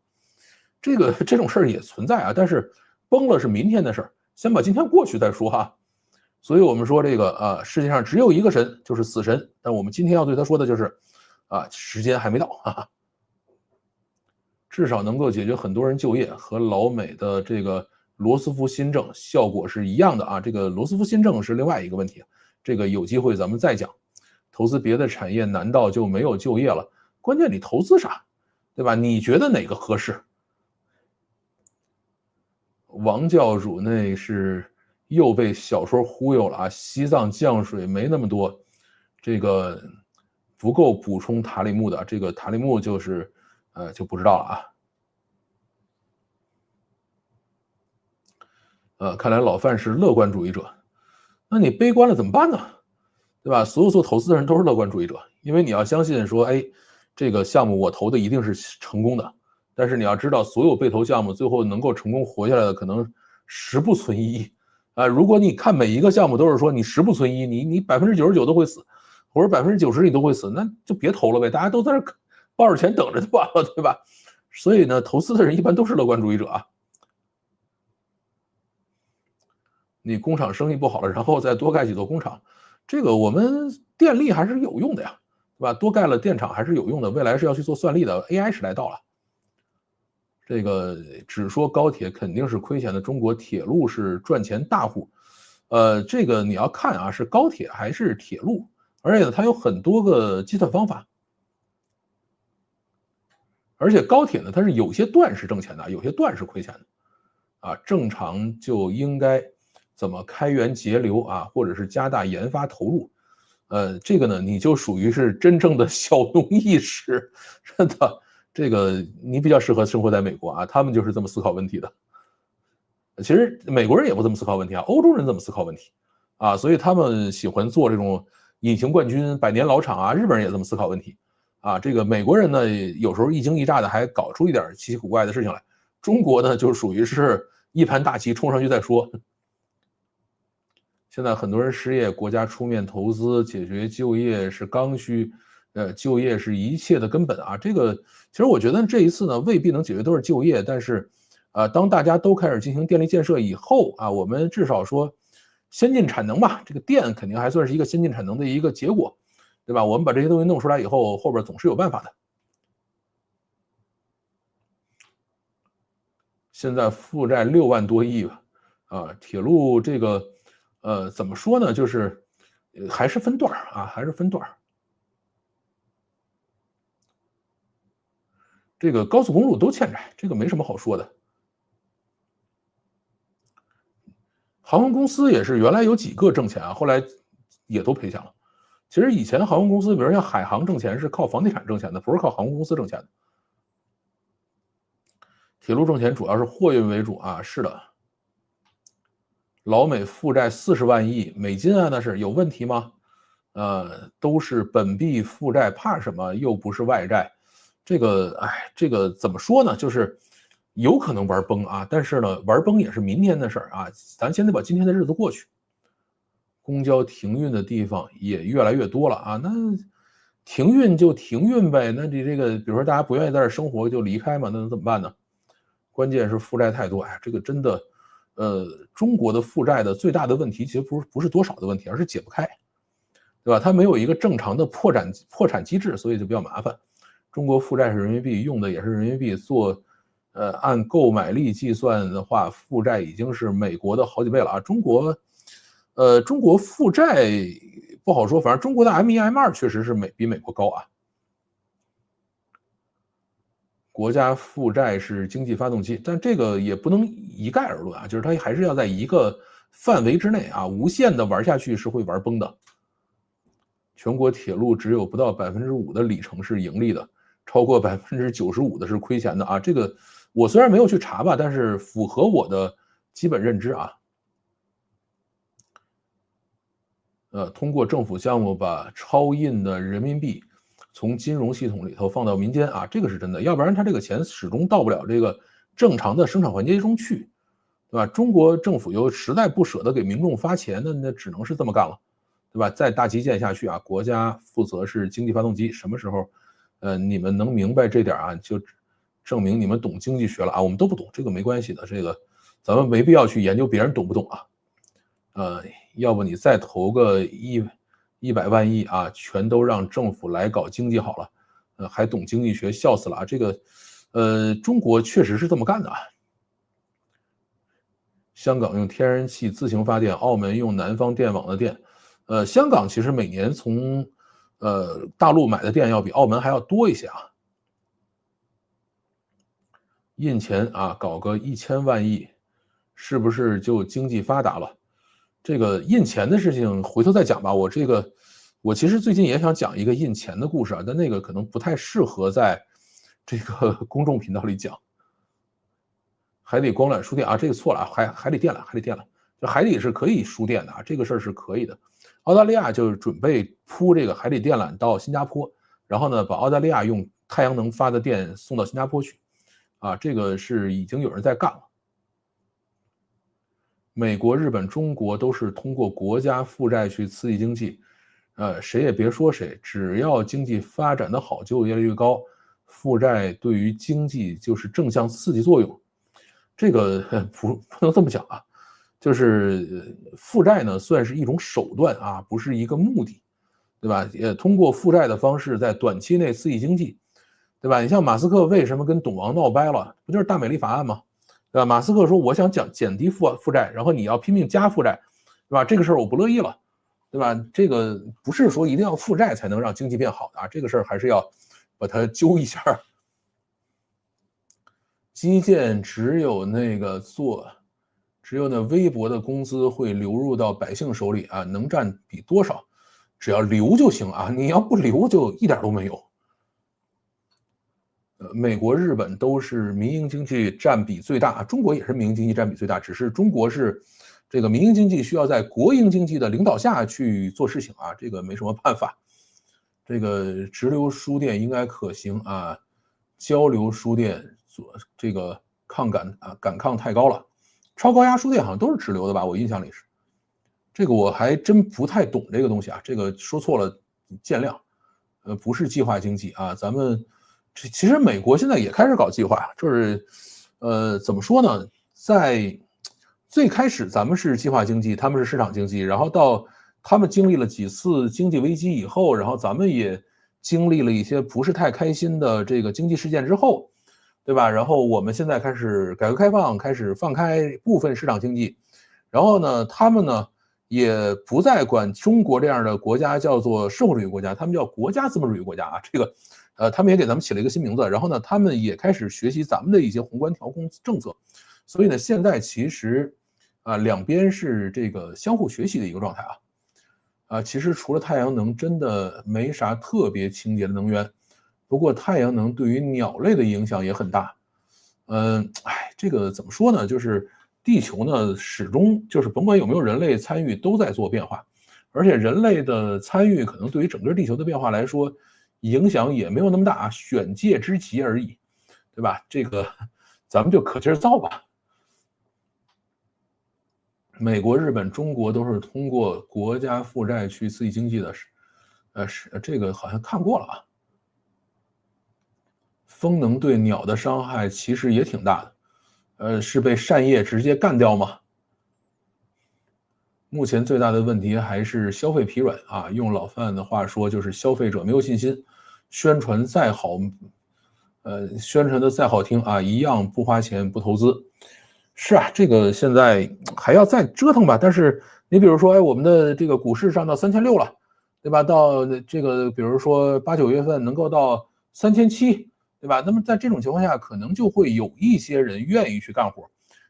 这种事儿也存在啊。但是崩了是明天的事儿，先把今天过去再说哈。所以我们说这个世界上只有一个神，就是死神。但我们今天要对他说的就是时间还没到，哈哈。至少能够解决很多人就业，和老美的这个罗斯福新政效果是一样的啊。这个罗斯福新政是另外一个问题，这个有机会咱们再讲。投资别的产业难道就没有就业了？关键你投资啥，对吧？你觉得哪个合适？王教主那是又被小说忽悠了啊！西藏降水没那么多，这个不够补充塔里木的，这个塔里木就是就不知道了啊。看来老范是乐观主义者，那你悲观了怎么办呢？对吧？所有做投资的人都是乐观主义者，因为你要相信说，哎，这个项目我投的一定是成功的。但是你要知道，所有被投项目最后能够成功活下来的可能十不存一啊。如果你看每一个项目都是说你十不存一，你99%都会死，或者90%你都会死，那就别投了呗，大家都在那抱着钱等着就完了，对吧？所以呢，投资的人一般都是乐观主义者啊。你工厂生意不好了，然后再多盖几座工厂，这个我们电力还是有用的呀，对吧？多盖了电厂还是有用的，未来是要去做算力的 AI 时代到了。这个只说高铁肯定是亏钱的，中国铁路是赚钱大户。这个你要看啊，是高铁还是铁路，而且呢，它有很多个计算方法。而且高铁呢，它是有些段是挣钱的，有些段是亏钱的。正常就应该怎么开源节流啊，或者是加大研发投入。这个呢，你就属于是真正的小农意识，真的。这个你比较适合生活在美国啊，他们就是这么思考问题的。其实美国人也不这么思考问题啊，欧洲人这么思考问题啊，所以他们喜欢做这种隐形冠军、百年老厂啊。日本人也这么思考问题啊。这个美国人呢，有时候一惊一乍的还搞出一点奇奇古怪的事情来。中国呢，就属于是一盘大棋冲上去再说。现在很多人失业，国家出面投资解决就业是刚需，就业是一切的根本啊。这个其实我觉得这一次呢，未必能解决都是就业，但是，当大家都开始进行电力建设以后啊，我们至少说先进产能吧，这个电肯定还算是一个先进产能的一个结果，对吧？我们把这些东西弄出来以后，后边总是有办法的。现在负债6万多亿吧，铁路这个，怎么说呢？就是还是分段啊，还是分段这个高速公路都欠债，这个没什么好说的。航空公司也是原来有几个挣钱啊，后来也都赔钱了。其实以前航空公司，比如像海航挣钱是靠房地产挣钱的，不是靠航空公司挣钱的。铁路挣钱主要是货运为主啊，是的。老美负债40万亿美金啊，那是有问题吗？都是本币负债，怕什么？又不是外债。这个，哎，这个怎么说呢？就是有可能玩崩啊，但是呢，玩崩也是明天的事儿啊，咱先得把今天的日子过去。公交停运的地方也越来越多了啊，那停运就停运呗，那你这个，比如说大家不愿意在这生活，就离开嘛，那能怎么办呢？关键是负债太多，哎，这个真的，中国的负债的最大的问题其实不是多少的问题，而是解不开，对吧？它没有一个正常的破产机制，所以就比较麻烦。中国负债是人民币，用的也是人民币做，按购买力计算的话，负债已经是美国的好几倍了啊。中国负债不好说，反正中国的 M1、M2确实是比美国高啊。国家负债是经济发动机，但这个也不能一概而论啊，就是它还是要在一个范围之内啊，无限的玩下去是会玩崩的。全国铁路只有不到5%的里程是盈利的，超过95%的是亏钱的啊。这个我虽然没有去查吧，但是符合我的基本认知啊。通过政府项目把超印的人民币从金融系统里头放到民间啊，这个是真的，要不然它这个钱始终到不了这个正常的生产环节中去，对对吧？中国政府又实在不舍得给民众发钱，那只能是这么干了，对吧？再大基建下去啊，国家负责是经济发动机，什么时候，你们能明白这点啊，就证明你们懂经济学了啊。我们都不懂，这个没关系的，这个咱们没必要去研究别人懂不懂啊。要不你再投个100万亿啊，全都让政府来搞经济好了，还懂经济学，笑死了啊！这个，中国确实是这么干的啊。香港用天然气自行发电，澳门用南方电网的电。香港其实每年从大陆买的电要比澳门还要多一些啊。印钱啊，搞个1000万亿，是不是就经济发达了？这个印钱的事情回头再讲吧。我其实最近也想讲一个印钱的故事啊，但那个可能不太适合在这个公众频道里讲。海底光缆输电啊，这个错了啊，海底电缆，就海底是可以输电的啊，这个事儿是可以的。澳大利亚就准备铺这个海底电缆到新加坡，然后呢，把澳大利亚用太阳能发的电送到新加坡去，啊，这个是已经有人在干了。美国、日本、中国都是通过国家负债去刺激经济，谁也别说谁，只要经济发展的好，就业越来越高，负债对于经济就是正向刺激作用。这个不能这么讲啊，就是负债呢算是一种手段啊，不是一个目的，对吧？也通过负债的方式在短期内刺激经济，对吧？你像马斯克为什么跟董王闹掰了，不就是大美丽法案吗？对吧？马斯克说我想减低负债，然后你要拼命加负债，对吧？这个事儿我不乐意了，对吧？这个不是说一定要负债才能让经济变好的啊，这个事儿还是要把它揪一下。基建只有那微薄的工资会流入到百姓手里啊，能占比多少？只要留就行啊，你要不留就一点都没有。美国、日本都是民营经济占比最大，中国也是民营经济占比最大，只是中国是这个民营经济需要在国营经济的领导下去做事情啊，这个没什么办法。这个直流输电应该可行啊，交流输电这个感抗太高了，超高压输电好像都是直流的吧？我印象里是。这个我还真不太懂这个东西啊，这个说错了见谅。不是计划经济啊，咱们其实美国现在也开始搞计划，就是怎么说呢，在最开始咱们是计划经济，他们是市场经济，然后到他们经历了几次经济危机以后，然后咱们也经历了一些不是太开心的这个经济事件之后，对吧？然后我们现在开始改革开放，开始放开部分市场经济，然后呢，他们呢也不再管中国这样的国家叫做社会主义国家，他们叫国家资本主义国家啊。这个他们也给咱们起了一个新名字，然后呢，他们也开始学习咱们的一些宏观调控政策，所以呢，现在其实两边是这个相互学习的一个状态啊。其实除了太阳能，真的没啥特别清洁的能源。不过太阳能对于鸟类的影响也很大。这个怎么说呢？就是地球呢，始终就是甭管有没有人类参与，都在做变化，而且人类的参与可能对于整个地球的变化来说，影响也没有那么大，选界之极而已，对吧？这个咱们就可劲儿造吧。美国、日本、中国都是通过国家负债去刺激经济的，这个好像看过了啊。风能对鸟的伤害其实也挺大的，是被扇叶直接干掉吗？目前最大的问题还是消费疲软啊，用老范的话说就是消费者没有信心，宣传再好，宣传的再好听啊，一样不花钱不投资。是啊，这个现在还要再折腾吧。但是你比如说，我们的这个股市上到3600了，对吧？到这个比如说8、9月份能够到3700，对吧？那么在这种情况下，可能就会有一些人愿意去干活。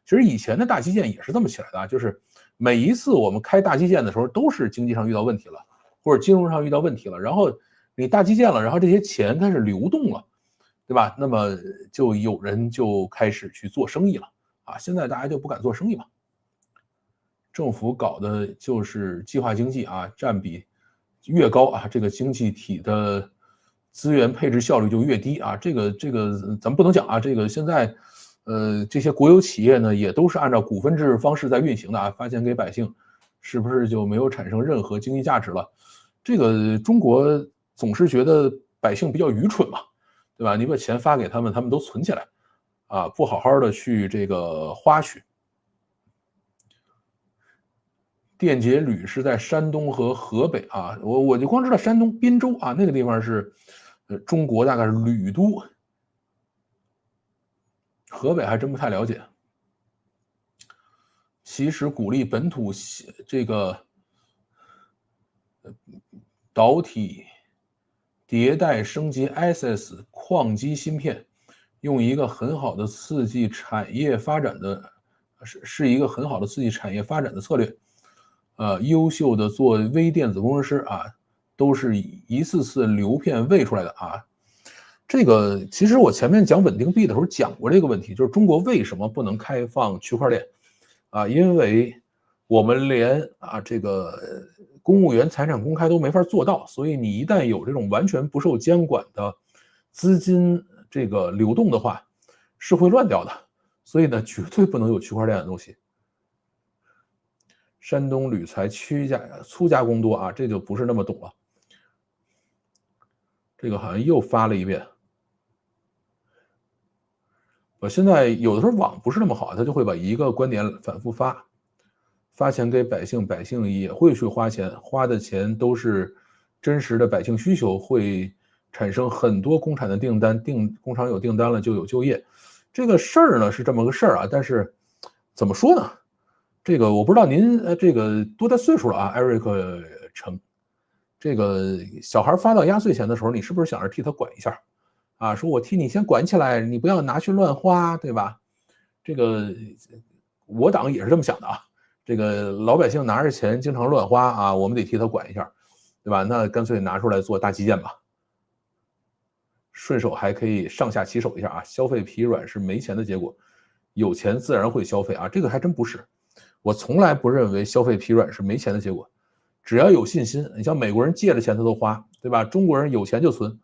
其实以前的大基建也是这么起来的啊，就是每一次我们开大基建的时候，都是经济上遇到问题了，或者金融上遇到问题了，然后你大基建了，然后这些钱开始流动了，对吧？那么就有人就开始去做生意了。现在大家就不敢做生意嘛。政府搞的就是计划经济啊，占比越高啊，这个经济体的资源配置效率就越低啊。这个咱们不能讲啊，这个现在这些国有企业呢，也都是按照股份制方式在运行的啊，发钱给百姓，是不是就没有产生任何经济价值了？这个中国总是觉得百姓比较愚蠢嘛，对吧？你把钱发给他们，他们都存起来，啊，不好好的去这个花去。电解铝是在山东和河北啊，我就光知道山东滨州啊，那个地方是，中国大概是铝都，河北还真不太了解。其实鼓励本土这个导体迭代升级 SS 矿机芯片，用一个很好的刺激产业发展的，是一个很好的刺激产业发展的策略。优秀的做微电子工程师啊，都是一次次流片喂出来的啊。这个其实我前面讲稳定币的时候讲过这个问题，就是中国为什么不能开放区块链啊？因为我们连这个公务员财产公开都没法做到，所以你一旦有这种完全不受监管的资金这个流动的话，是会乱掉的。所以呢，绝对不能有区块链的东西。山东铝材粗加工多啊，这就不是那么懂了。这个好像又发了一遍。我现在有的时候网不是那么好，他就会把一个观点反复发钱给百姓，百姓也会去花钱，花的钱都是真实的百姓需求，会产生很多工厂的订单，工厂有订单了就有就业。这个事儿呢是这么个事儿啊，但是怎么说呢？这个我不知道您这个多大岁数了啊，艾瑞克成。这个小孩发到压岁钱的时候，你是不是想着替他管一下啊？说我替你先管起来，你不要拿去乱花，对吧？这个我党也是这么想的啊。这个老百姓拿着钱经常乱花啊，我们得替他管一下，对吧？那干脆拿出来做大基建吧，顺手还可以上下其手一下啊。消费疲软是没钱的结果，有钱自然会消费啊，这个还真不是。我从来不认为消费疲软是没钱的结果，只要有信心，你像美国人借了钱他都花，对吧？中国人有钱就存，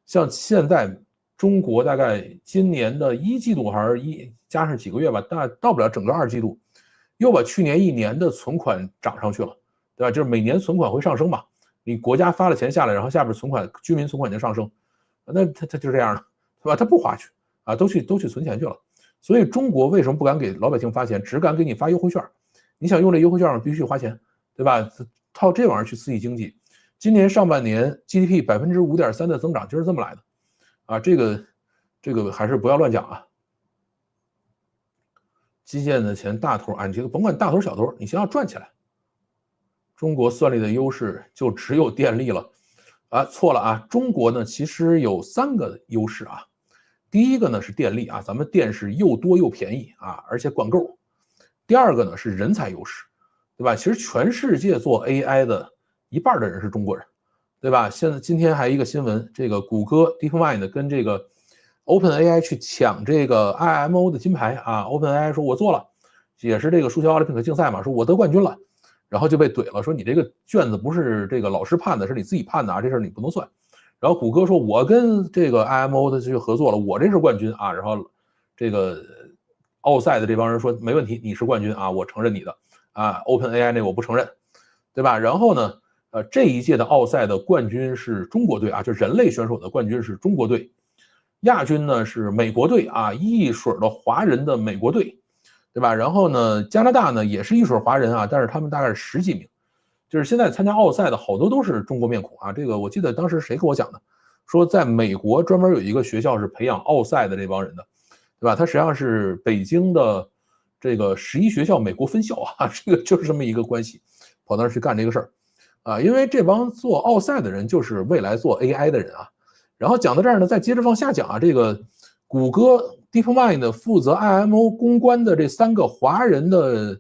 像现在中国大概今年的1季度还是加上几个月吧，到不了整个2季度，又把去年1年的存款涨上去了，对吧？就是每年存款会上升嘛，你国家发了钱下来，然后下边存款居民存款就上升，那他就这样了，对吧？他不花去啊，都去存钱去了。所以中国为什么不敢给老百姓发钱，只敢给你发优惠券？你想用这优惠券必须花钱，对吧？靠这玩意儿去刺激经济。今年上半年 GDP 5.3%的增长就是这么来的啊！这个还是不要乱讲啊。基建的钱大头啊，你这个甭管大头小头，你先要赚起来。中国算力的优势就只有电力了啊？错了啊！中国呢其实有3个优势啊。第一个呢是电力啊，咱们电是又多又便宜啊，而且管够。第二个呢是人才优势，对吧？其实全世界做 AI 的1半的人是中国人，对吧？今天还有一个新闻，这个谷歌 DeepMind 跟这个 OpenAI 去抢这个 IMO 的金牌啊。OpenAI 说我做了，也是这个数学奥林匹克竞赛嘛，说我得冠军了，然后就被怼了，说你这个卷子不是这个老师判的，是你自己判的啊，这事儿你不能算。然后谷歌说我跟这个 IMO 的去合作了，我这是冠军啊。然后这个奥赛的这帮人说没问题，你是冠军啊，我承认你的啊。OpenAI 那我不承认，对吧？然后呢，这一届的奥赛的冠军是中国队啊，就人类选手的冠军是中国队，亚军呢是美国队啊，一水的华人的美国队，对吧？然后呢，加拿大呢也是一水华人啊，但是他们大概是10几名，就是现在参加奥赛的好多都是中国面孔啊。这个我记得当时谁跟我讲的，说在美国专门有一个学校是培养奥赛的这帮人的。对吧？它实际上是北京的这个11学校美国分校啊，这个就是这么一个关系，跑那儿去干这个事儿啊。因为这帮做奥赛的人就是未来做 AI 的人啊。然后讲到这儿呢，再接着往下讲啊，这个谷歌 DeepMind 负责 IMO 公关的这3个华人的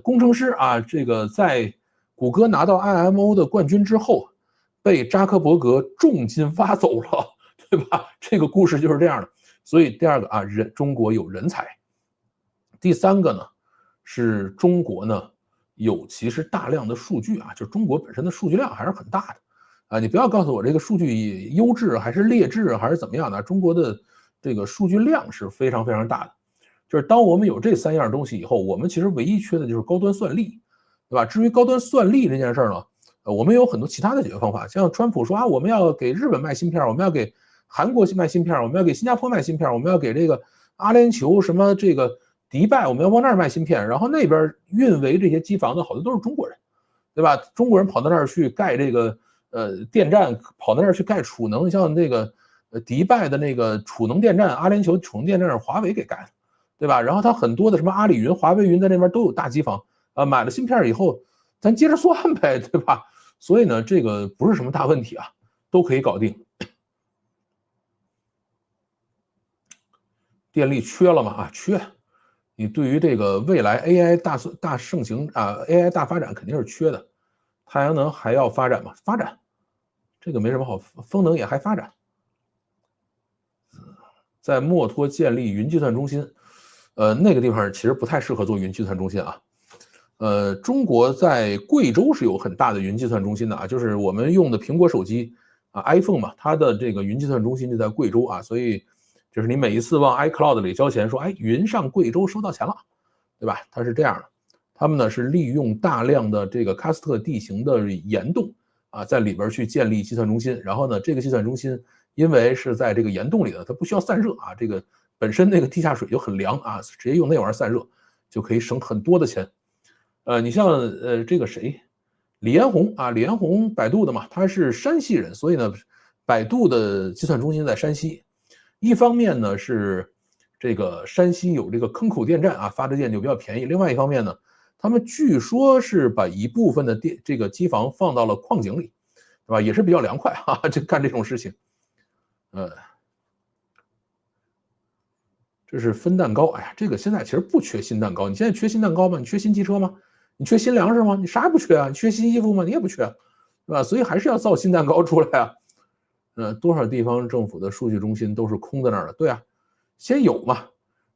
工程师啊，这个在谷歌拿到 IMO 的冠军之后，被扎克伯格重金挖走了，对吧？这个故事就是这样的。所以第二个啊，中国有人才。第3个呢，是中国呢有其实大量的数据啊，就中国本身的数据量还是很大的啊。你不要告诉我这个数据优质还是劣质还是怎么样的，中国的这个数据量是非常非常大的。就是当我们有这3样东西以后，我们其实唯一缺的就是高端算力，对吧？至于高端算力这件事呢，我们有很多其他的解决方法，像川普说啊，我们要给日本卖芯片，我们要给韩国卖芯片，我们要给新加坡卖芯片，我们要给这个阿联酋什么这个迪拜，我们要往那儿卖芯片，然后那边运维这些机房的好多都是中国人，对吧？中国人跑到那儿去盖这个电站，跑到那儿去盖储能，像那个迪拜的那个储能电站，阿联酋储能电站是华为给盖的。对吧？然后它很多的什么阿里云、华为云在那边都有大机房啊，买了芯片以后，咱接着算呗，对吧？所以呢，这个不是什么大问题啊，都可以搞定。电力缺了吗？啊，缺。你对于这个未来 AI 大盛行啊 ，AI 大发展肯定是缺的。太阳能还要发展吗？发展，这个没什么好，风能也还发展。在墨脱建立云计算中心。那个地方其实不太适合做云计算中心啊。中国在贵州是有很大的云计算中心的啊，就是我们用的苹果手机啊 ，iPhone 嘛，它的这个云计算中心就在贵州啊，所以就是你每一次往 iCloud 里交钱，说哎，云上贵州收到钱了，对吧？它是这样的，他们呢是利用大量的这个喀斯特地形的岩洞啊，在里边去建立计算中心，然后呢，这个计算中心因为是在这个岩洞里的，它不需要散热啊，这个。本身那个地下水就很凉啊，直接用那玩意儿散热，就可以省很多的钱。你像这个谁，李彦宏啊，李彦宏百度的嘛，他是山西人，所以呢，百度的计算中心在山西。一方面呢是这个山西有这个坑口电站啊，发的电就比较便宜；另外一方面呢，他们据说是把一部分的这个机房放到了矿井里，对吧？也是比较凉快啊，就干这种事情。这是分蛋糕，哎呀，这个现在其实不缺新蛋糕。你现在缺新蛋糕吗？你缺新汽车吗？你缺新粮食吗？你啥也不缺啊。你缺新衣服吗？你也不缺，对吧？所以还是要造新蛋糕出来啊。多少地方政府的数据中心都是空在那儿的，对啊，先有嘛。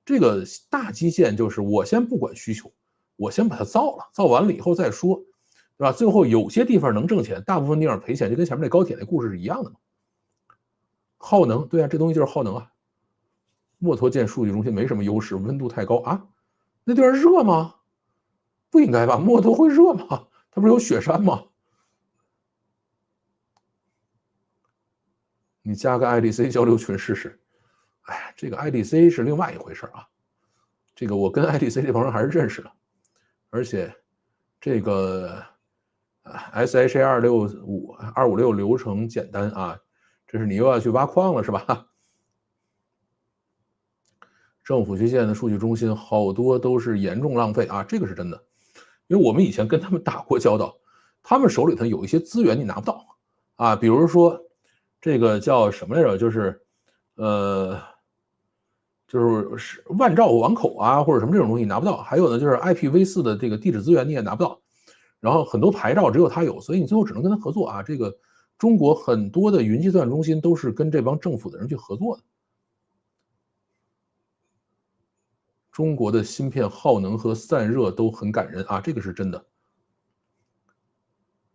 这个大基建就是我先不管需求，我先把它造了，造完了以后再说，对吧？最后有些地方能挣钱，大部分地方赔钱，就跟前面那高铁那故事是一样的嘛。耗能，对啊，这东西就是耗能啊。墨脱建数据中心没什么优势，温度太高啊。那地方热吗？不应该吧？墨脱会热吗？它不是有雪山吗？你加个 IDC 交流群试试。哎，这个 IDC 是另外一回事啊。这个我跟 IDC 这帮人还是认识的，而且这个SHA 256流程简单啊。这是你又要去挖矿了是吧？政府去建的数据中心好多都是严重浪费啊，这个是真的。因为我们以前跟他们打过交道，他们手里头有一些资源你拿不到啊，比如说这个叫什么来着，就是就是万兆网口啊，或者什么这种东西你拿不到。还有呢，就是 IPv4 的这个地址资源你也拿不到，然后很多牌照只有他有，所以你最后只能跟他合作啊。这个中国很多的云计算中心都是跟这帮政府的人去合作的。中国的芯片耗能和散热都很感人啊，这个是真的。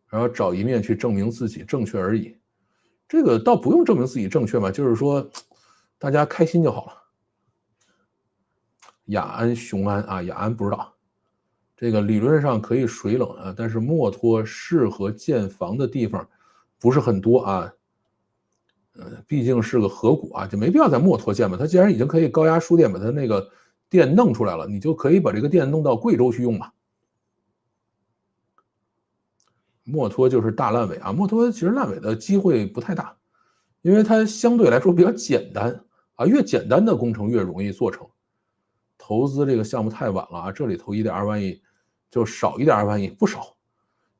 然后找一面去证明自己正确而已，这个倒不用证明自己正确嘛，就是说大家开心就好了。雅安、雄安啊，雅安不知道，这个理论上可以水冷啊，但是墨脱适合建房的地方不是很多啊。毕竟是个河谷啊，就没必要在墨脱建嘛。它既然已经可以高压输电把它那个电弄出来了，你就可以把这个电弄到贵州去用嘛。墨脱就是大烂尾啊，墨脱其实烂尾的机会不太大，因为它相对来说比较简单啊，越简单的工程越容易做成。投资这个项目太晚了啊，这里投1.2万亿，就少1.2万亿，不少。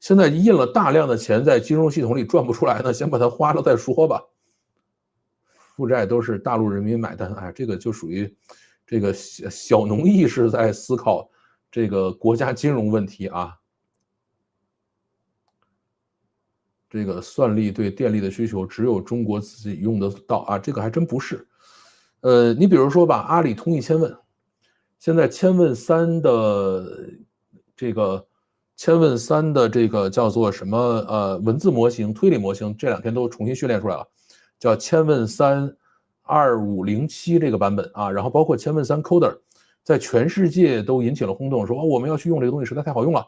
现在印了大量的钱在金融系统里赚不出来呢，先把它花了再说吧。负债都是大陆人民买单，哎，这个就属于这个小农意识在思考这个国家金融问题啊。这个算力对电力的需求只有中国自己用得到啊，这个还真不是。你比如说吧，阿里通义千问，现在千问三的这个叫做什么文字模型、推理模型，这2天都重新训练出来了，叫千问三2507这个版本啊，然后包括千问三 Coder，在全世界都引起了轰动，说我们要去用这个东西，实在太好用了。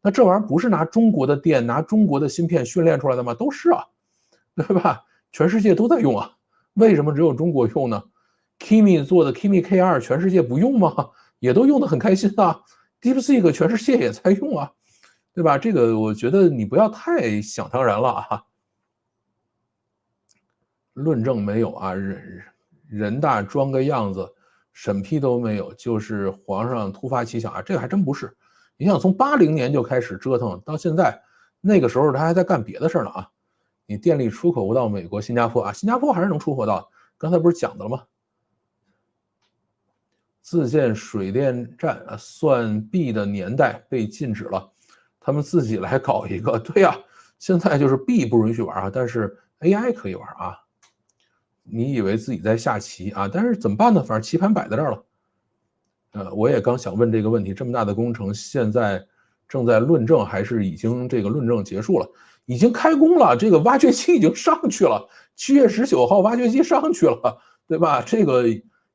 那这玩意儿不是拿中国的电、拿中国的芯片训练出来的吗？都是啊，对吧？全世界都在用啊，为什么只有中国用呢 ？Kimi 做的 Kimi K2，全世界不用吗？也都用得很开心啊。DeepSeek 全世界也在用啊，对吧？这个我觉得你不要太想当然了啊。论证没有啊，人大装个样子，审批都没有，就是皇上突发奇想啊，这个还真不是。你想从80年就开始折腾到现在，那个时候他还在干别的事呢啊。你电力出口不到美国、新加坡啊，新加坡还是能出口到。刚才不是讲的了吗？自建水电站啊，算币的年代被禁止了，他们自己来搞一个。对呀，现在就是币不允许玩啊，但是 AI 可以玩啊。你以为自己在下棋啊？但是怎么办呢？反正棋盘摆在这儿了。我也刚想问这个问题，这么大的工程现在正在论证，还是已经这个论证结束了？已经开工了，这个挖掘机已经上去了，7月19号挖掘机上去了，对吧？这个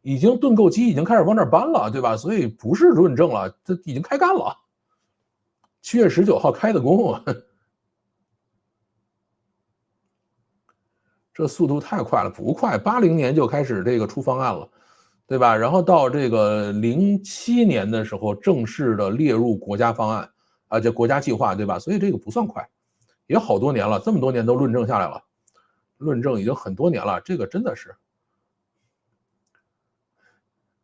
已经盾构机已经开始往那儿搬了，对吧？所以不是论证了，这已经开干了。7月19号开的工，这速度太快了，不快，80年就开始这个出方案了。对吧？然后到这个07年的时候，正式的列入国家方案啊，叫国家计划，对吧？所以这个不算快，也好多年了，这么多年都论证下来了，论证已经很多年了，这个真的是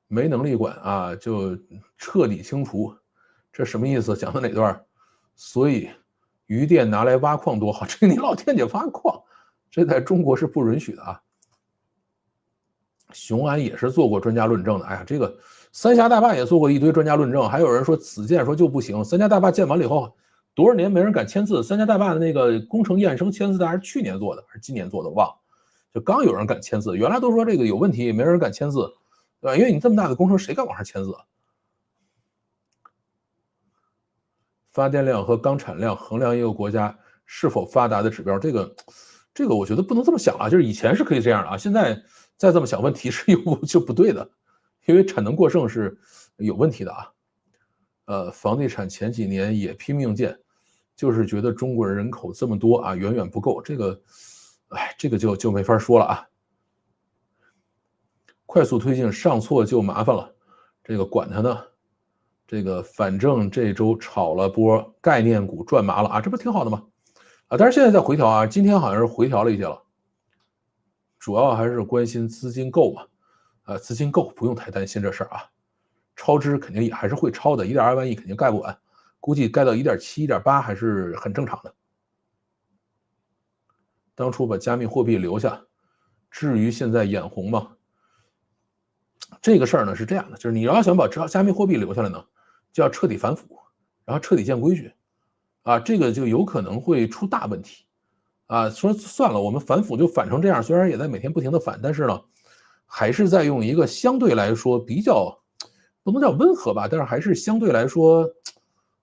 没能力管啊，就彻底清除，这什么意思？讲的哪段？所以余电拿来挖矿多好，这你老天姐挖矿，这在中国是不允许的啊。雄安也是做过专家论证的，哎呀，这个三峡大坝也做过一堆专家论证，还有人说此建说就不行。三峡大坝建完了以后，多少年没人敢签字。三峡大坝的那个工程验收签字，还是去年做的，还是今年做的，忘了。就刚有人敢签字，原来都说这个有问题，没人敢签字，对吧？因为你这么大的工程，谁敢往上签字？发电量和钢产量衡量一个国家是否发达的指标，这个我觉得不能这么想啊，就是以前是可以这样的啊，现在再这么想，问题是就不对的，因为产能过剩是有问题的啊。房地产前几年也拼命建，就是觉得中国人口这么多啊，远远不够，这个，哎，这个就没法说了啊。快速推进上错就麻烦了，这个管他呢。这个反正这周炒了波概念股赚麻了啊，这不挺好的吗？啊，但是现在在回调啊，今天好像是回调了一些了，主要还是关心资金够嘛，资金够不用太担心这事儿啊，超支肯定也还是会超的，1.2万亿肯定盖不完，估计盖到1.7、1.8还是很正常的。当初把加密货币留下，至于现在眼红吗？这个事儿呢是这样的，就是你要想把加密货币留下来呢，就要彻底反腐，然后彻底建规矩，啊，这个就有可能会出大问题，啊，说算了，我们反腐就反成这样，虽然也在每天不停的反，但是呢，还是在用一个相对来说比较不能叫温和吧，但是还是相对来说，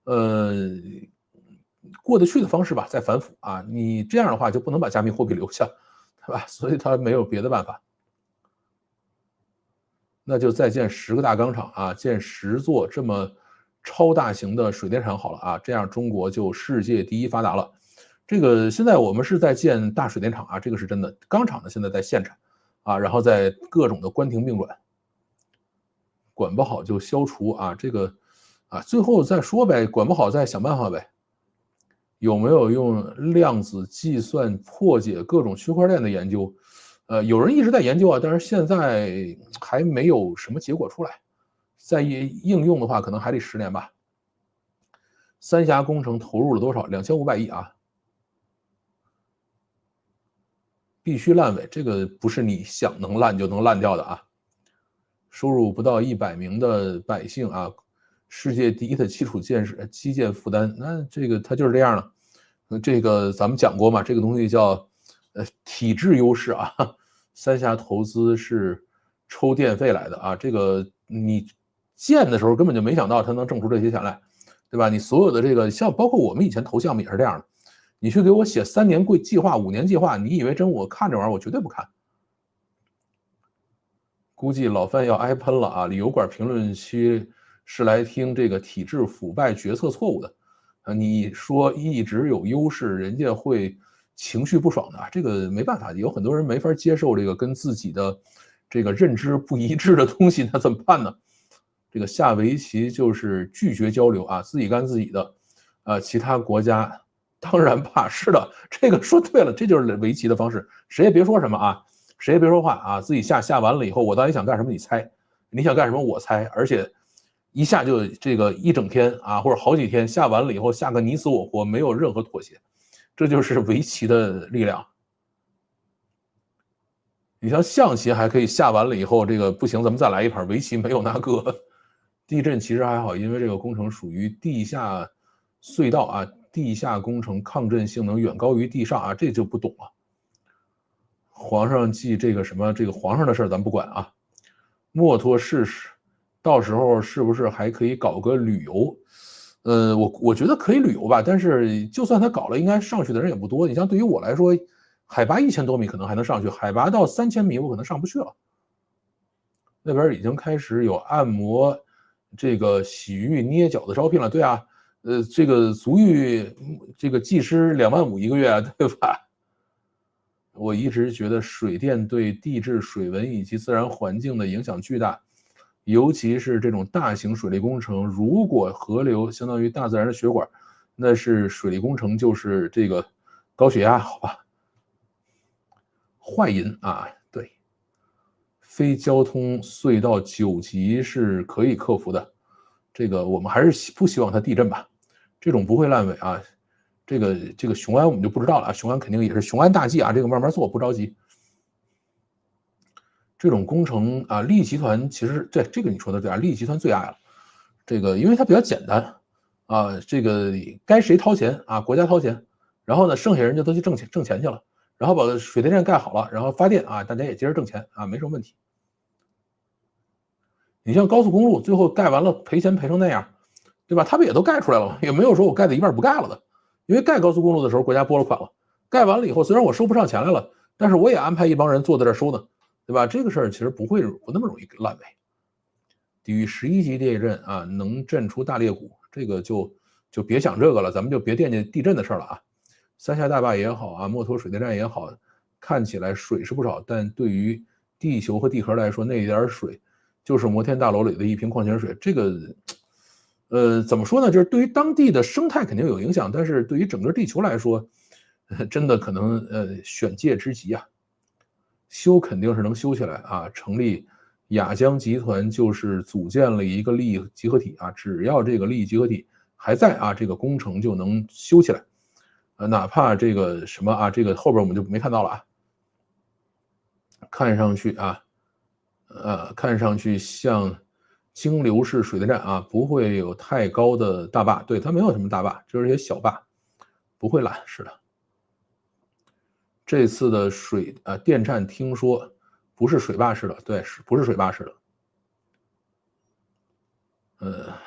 呃，过得去的方式吧，在反腐啊，你这样的话就不能把加密货币留下，对吧？所以他没有别的办法。那就再建10个大钢厂啊，建10座这么超大型的水电厂好了啊，这样中国就世界第一发达了。这个现在我们是在建大水电厂啊，这个是真的。钢厂呢现在在现产啊，然后在各种的关停并卵，管不好就消除啊，这个啊最后再说呗，管不好再想办法呗。有没有用量子计算破解各种区块链的研究？有人一直在研究啊，但是现在还没有什么结果出来。在应用的话，可能还得10年吧。三峡工程投入了多少？2500亿啊，必须烂尾，这个不是你想能烂就能烂掉的啊。收入不到100名的百姓啊，世界第一的基础建设基建负担，那这个它就是这样了。这个咱们讲过嘛，这个东西叫体制优势啊。三峡投资是抽电费来的啊，这个你建的时候根本就没想到它能挣出这些钱来，对吧？你所有的这个像包括我们以前投项目也是这样的，你去给我写3年计划、5年计划，你以为真我看这玩意儿？我绝对不看。估计老范要挨喷了啊！旅游馆评论区是来听这个体制腐败、决策错误的啊！你说一直有优势，人家会情绪不爽的，这个没办法，有很多人没法接受这个跟自己的这个认知不一致的东西，那怎么办呢？这个下围棋就是拒绝交流啊，自己干自己的，其他国家当然怕。是的，这个说对了，这就是围棋的方式，谁也别说什么啊。谁也别说话啊，自己下完了以后，我到底想干什么你猜，你想干什么我猜，而且一下就这个一整天啊，或者好几天，下完了以后下个你死我活，没有任何妥协，这就是围棋的力量。你像象棋还可以下完了以后，这个不行，咱们再来一盘，围棋没有那个。地震其实还好，因为这个工程属于地下隧道啊，地下工程抗震性能远高于地上啊，这就不懂了。皇上记这个什么，这个皇上的事儿咱不管啊。墨脱试试，到时候是不是还可以搞个旅游？我觉得可以旅游吧，但是就算他搞了，应该上去的人也不多。你像对于我来说，海拔1000多米可能还能上去，海拔到3000米我可能上不去了。那边已经开始有按摩、这个洗浴、捏脚的招聘了。对啊，这个足浴这个技师25000一个月，对吧？我一直觉得水电对地质、水文以及自然环境的影响巨大，尤其是这种大型水利工程，如果河流相当于大自然的血管，那是水利工程就是这个高血压，好吧？坏银啊，对，非交通隧道9级是可以克服的，这个我们还是不希望它地震吧，这种不会烂尾啊。这个雄安我们就不知道了啊，雄安肯定也是雄安大计啊，这个慢慢做，不着急。这种工程啊，利益集团其实这个你说的对啊，利益集团最爱了。这个因为它比较简单啊，这个该谁掏钱啊？国家掏钱，然后呢，剩下人就都去挣钱去了，然后把水电站盖好了，然后发电啊，大家也接着挣钱啊，没什么问题。你像高速公路最后盖完了赔钱赔成那样，对吧？他们也都盖出来了嘛，也没有说我盖的一半不盖了的。因为盖高速公路的时候国家拨了款了，盖完了以后虽然我收不上钱来了，但是我也安排一帮人坐在这收呢，对吧？这个事儿其实不那么容易烂尾。低于11级地震啊，能震出大裂谷，这个就别想这个了，咱们就别惦记地震的事了啊。三峡大坝也好啊，墨脱水电站也好，看起来水是不少，但对于地球和地核来说，那一点水就是摩天大楼里的一瓶矿泉水。这个，怎么说呢？就是对于当地的生态肯定有影响，但是对于整个地球来说，真的可能选界之极啊。修肯定是能修起来啊，成立雅江集团就是组建了一个利益集合体啊，只要这个利益集合体还在啊，这个工程就能修起来。哪怕这个什么啊，这个后边我们就没看到了啊。看上去啊，看上去像金流式水电站啊，不会有太高的大坝，对，它没有什么大坝，就是一些小坝，不会烂，是的。这次的电站听说不是水坝式的，对，不是水坝式的。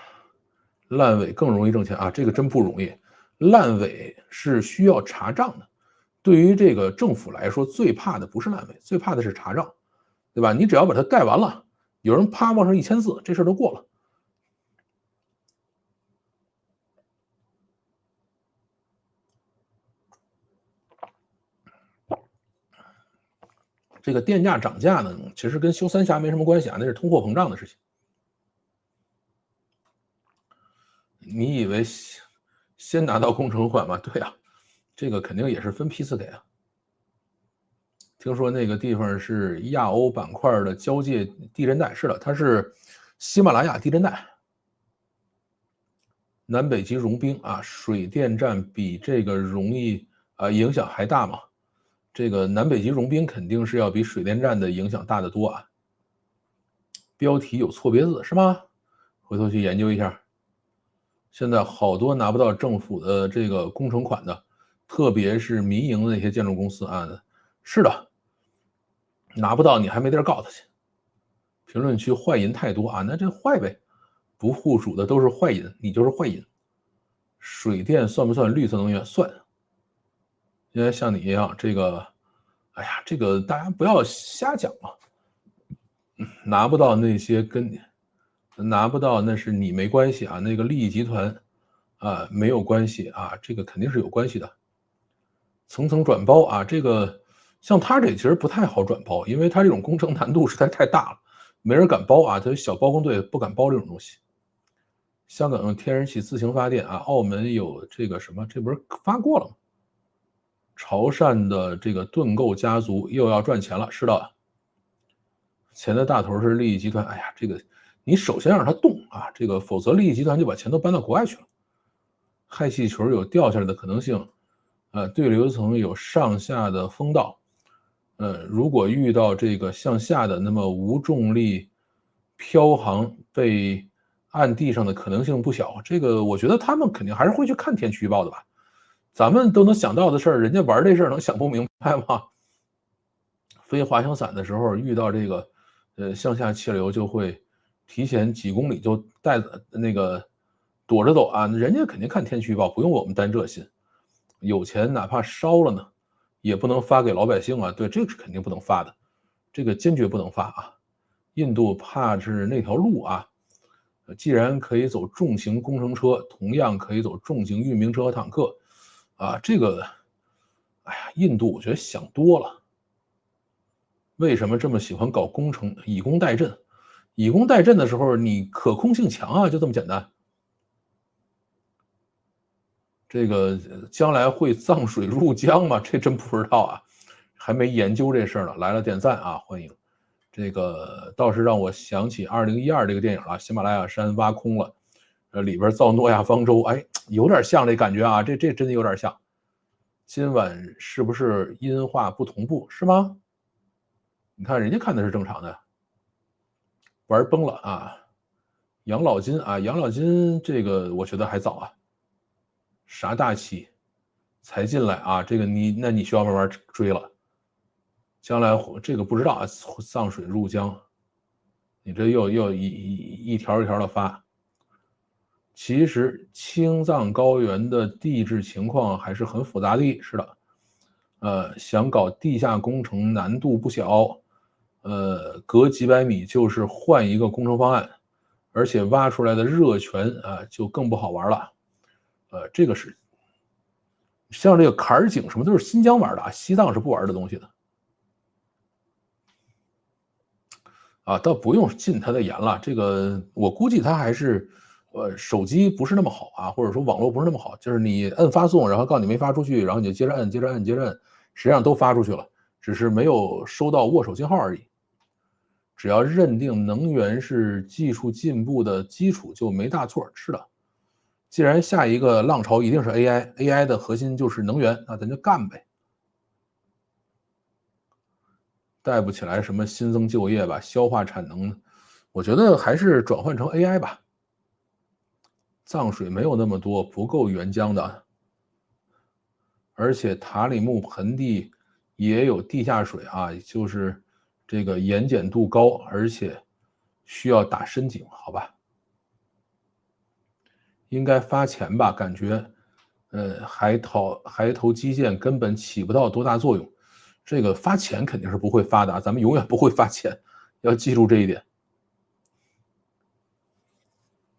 烂尾更容易挣钱啊，这个真不容易。烂尾是需要查账的，对于这个政府来说，最怕的不是烂尾，最怕的是查账，对吧？你只要把它盖完了，有人啪往上一签字，这事儿都过了。这个电价涨价呢，其实跟修三峡没什么关系啊，那是通货膨胀的事情。你以为先拿到工程款吗？对啊，这个肯定也是分批次给啊。听说那个地方是亚欧板块的交界地震带，是的，它是喜马拉雅地震带。南北极融冰啊，水电站比这个容易影响还大吗？这个南北极融冰肯定是要比水电站的影响大得多啊。标题有错别字是吗？回头去研究一下。现在好多拿不到政府的这个工程款的，特别是民营的那些建筑公司啊，是的，拿不到你还没地儿告他去。评论区坏银太多啊，那这坏呗，不户主的都是坏银，你就是坏银。水电算不算绿色能源？算。应该像你一样，这个，哎呀，这个大家不要瞎讲嘛。拿不到那些跟你拿不到那是你没关系啊，那个利益集团啊没有关系啊，这个肯定是有关系的。层层转包啊，这个像他这其实不太好转包，因为他这种工程难度实在太大了，没人敢包啊，他小包工队不敢包这种东西。香港用天然气自行发电啊，澳门有这个什么，这不是发过了吗？潮汕的这个盾构家族又要赚钱了，是的，钱的大头是利益集团。哎呀，这个你首先让他动啊，这个否则利益集团就把钱都搬到国外去了。氦气球有掉下来的可能性，对流层有上下的风道，如果遇到这个向下的，那么无重力飘航被按地上的可能性不小。这个我觉得他们肯定还是会去看天气预报的吧？咱们都能想到的事儿，人家玩这事儿能想不明白吗？飞滑翔伞的时候遇到这个，向下气流就会提前几公里就带那个躲着走啊，人家肯定看天气预报，不用我们担这心。有钱哪怕烧了呢，也不能发给老百姓啊，对，这个是肯定不能发的，这个坚决不能发啊。印度怕是那条路啊，既然可以走重型工程车，同样可以走重型运兵车和坦克，啊，这个，哎呀，印度我觉得想多了。为什么这么喜欢搞工程，以工代赈？以工代赈的时候，你可控性强啊，就这么简单。这个将来会藏水入江吗？这真不知道啊，还没研究这事儿呢。来了点赞啊，欢迎。这个倒是让我想起2012这个电影了，喜马拉雅山挖空了，里边造诺亚方舟，哎，有点像这感觉啊，这真的有点像。今晚是不是音画不同步？是吗？你看人家看的是正常的，玩崩了啊！养老金啊，养老金这个我觉得还早啊，啥大期才进来啊？这个你需要慢慢追了。将来这个不知道啊，藏水入江，你这又一条一条的发。其实青藏高原的地质情况还是很复杂的，是的。想搞地下工程难度不小，隔几百米就是换一个工程方案，而且挖出来的热泉啊就更不好玩了。这个是像这个坎儿井什么都是新疆玩的啊，西藏是不玩的东西的。啊，倒不用进他的言了，这个我估计他还是，手机不是那么好啊，或者说网络不是那么好，就是你摁发送，然后告诉你没发出去，然后你就接着摁，接着摁，接着摁，实际上都发出去了，只是没有收到握手信号而已。只要认定能源是技术进步的基础，就没大错。是的，既然下一个浪潮一定是 AI 的核心就是能源，那咱就干呗。带不起来什么新增就业吧，消化产能，我觉得还是转换成 AI 吧。藏水没有那么多，不够沅江的，而且塔里木盆地也有地下水啊，就是这个盐碱度高，而且需要打深井，好吧？应该发钱吧？感觉，还投基建根本起不到多大作用。这个发钱肯定是不会发的，咱们永远不会发钱，要记住这一点。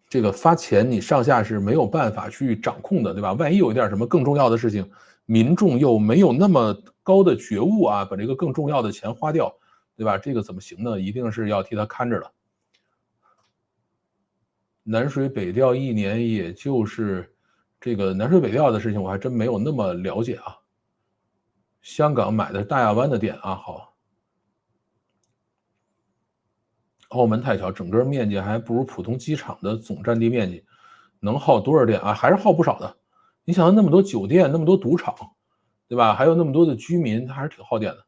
这个发钱你上下是没有办法去掌控的，对吧？万一有一点什么更重要的事情，民众又没有那么高的觉悟啊，把这个更重要的钱花掉，对吧？这个怎么行呢？一定是要替他看着的。南水北调1年，也就是这个南水北调的事情，我还真没有那么了解啊。香港买的是大亚湾的电啊，好。澳门太小，整个面积还不如普通机场的总占地面积，能耗多少电啊？还是耗不少的。你想那么多酒店，那么多赌场，对吧？还有那么多的居民，它还是挺耗电的。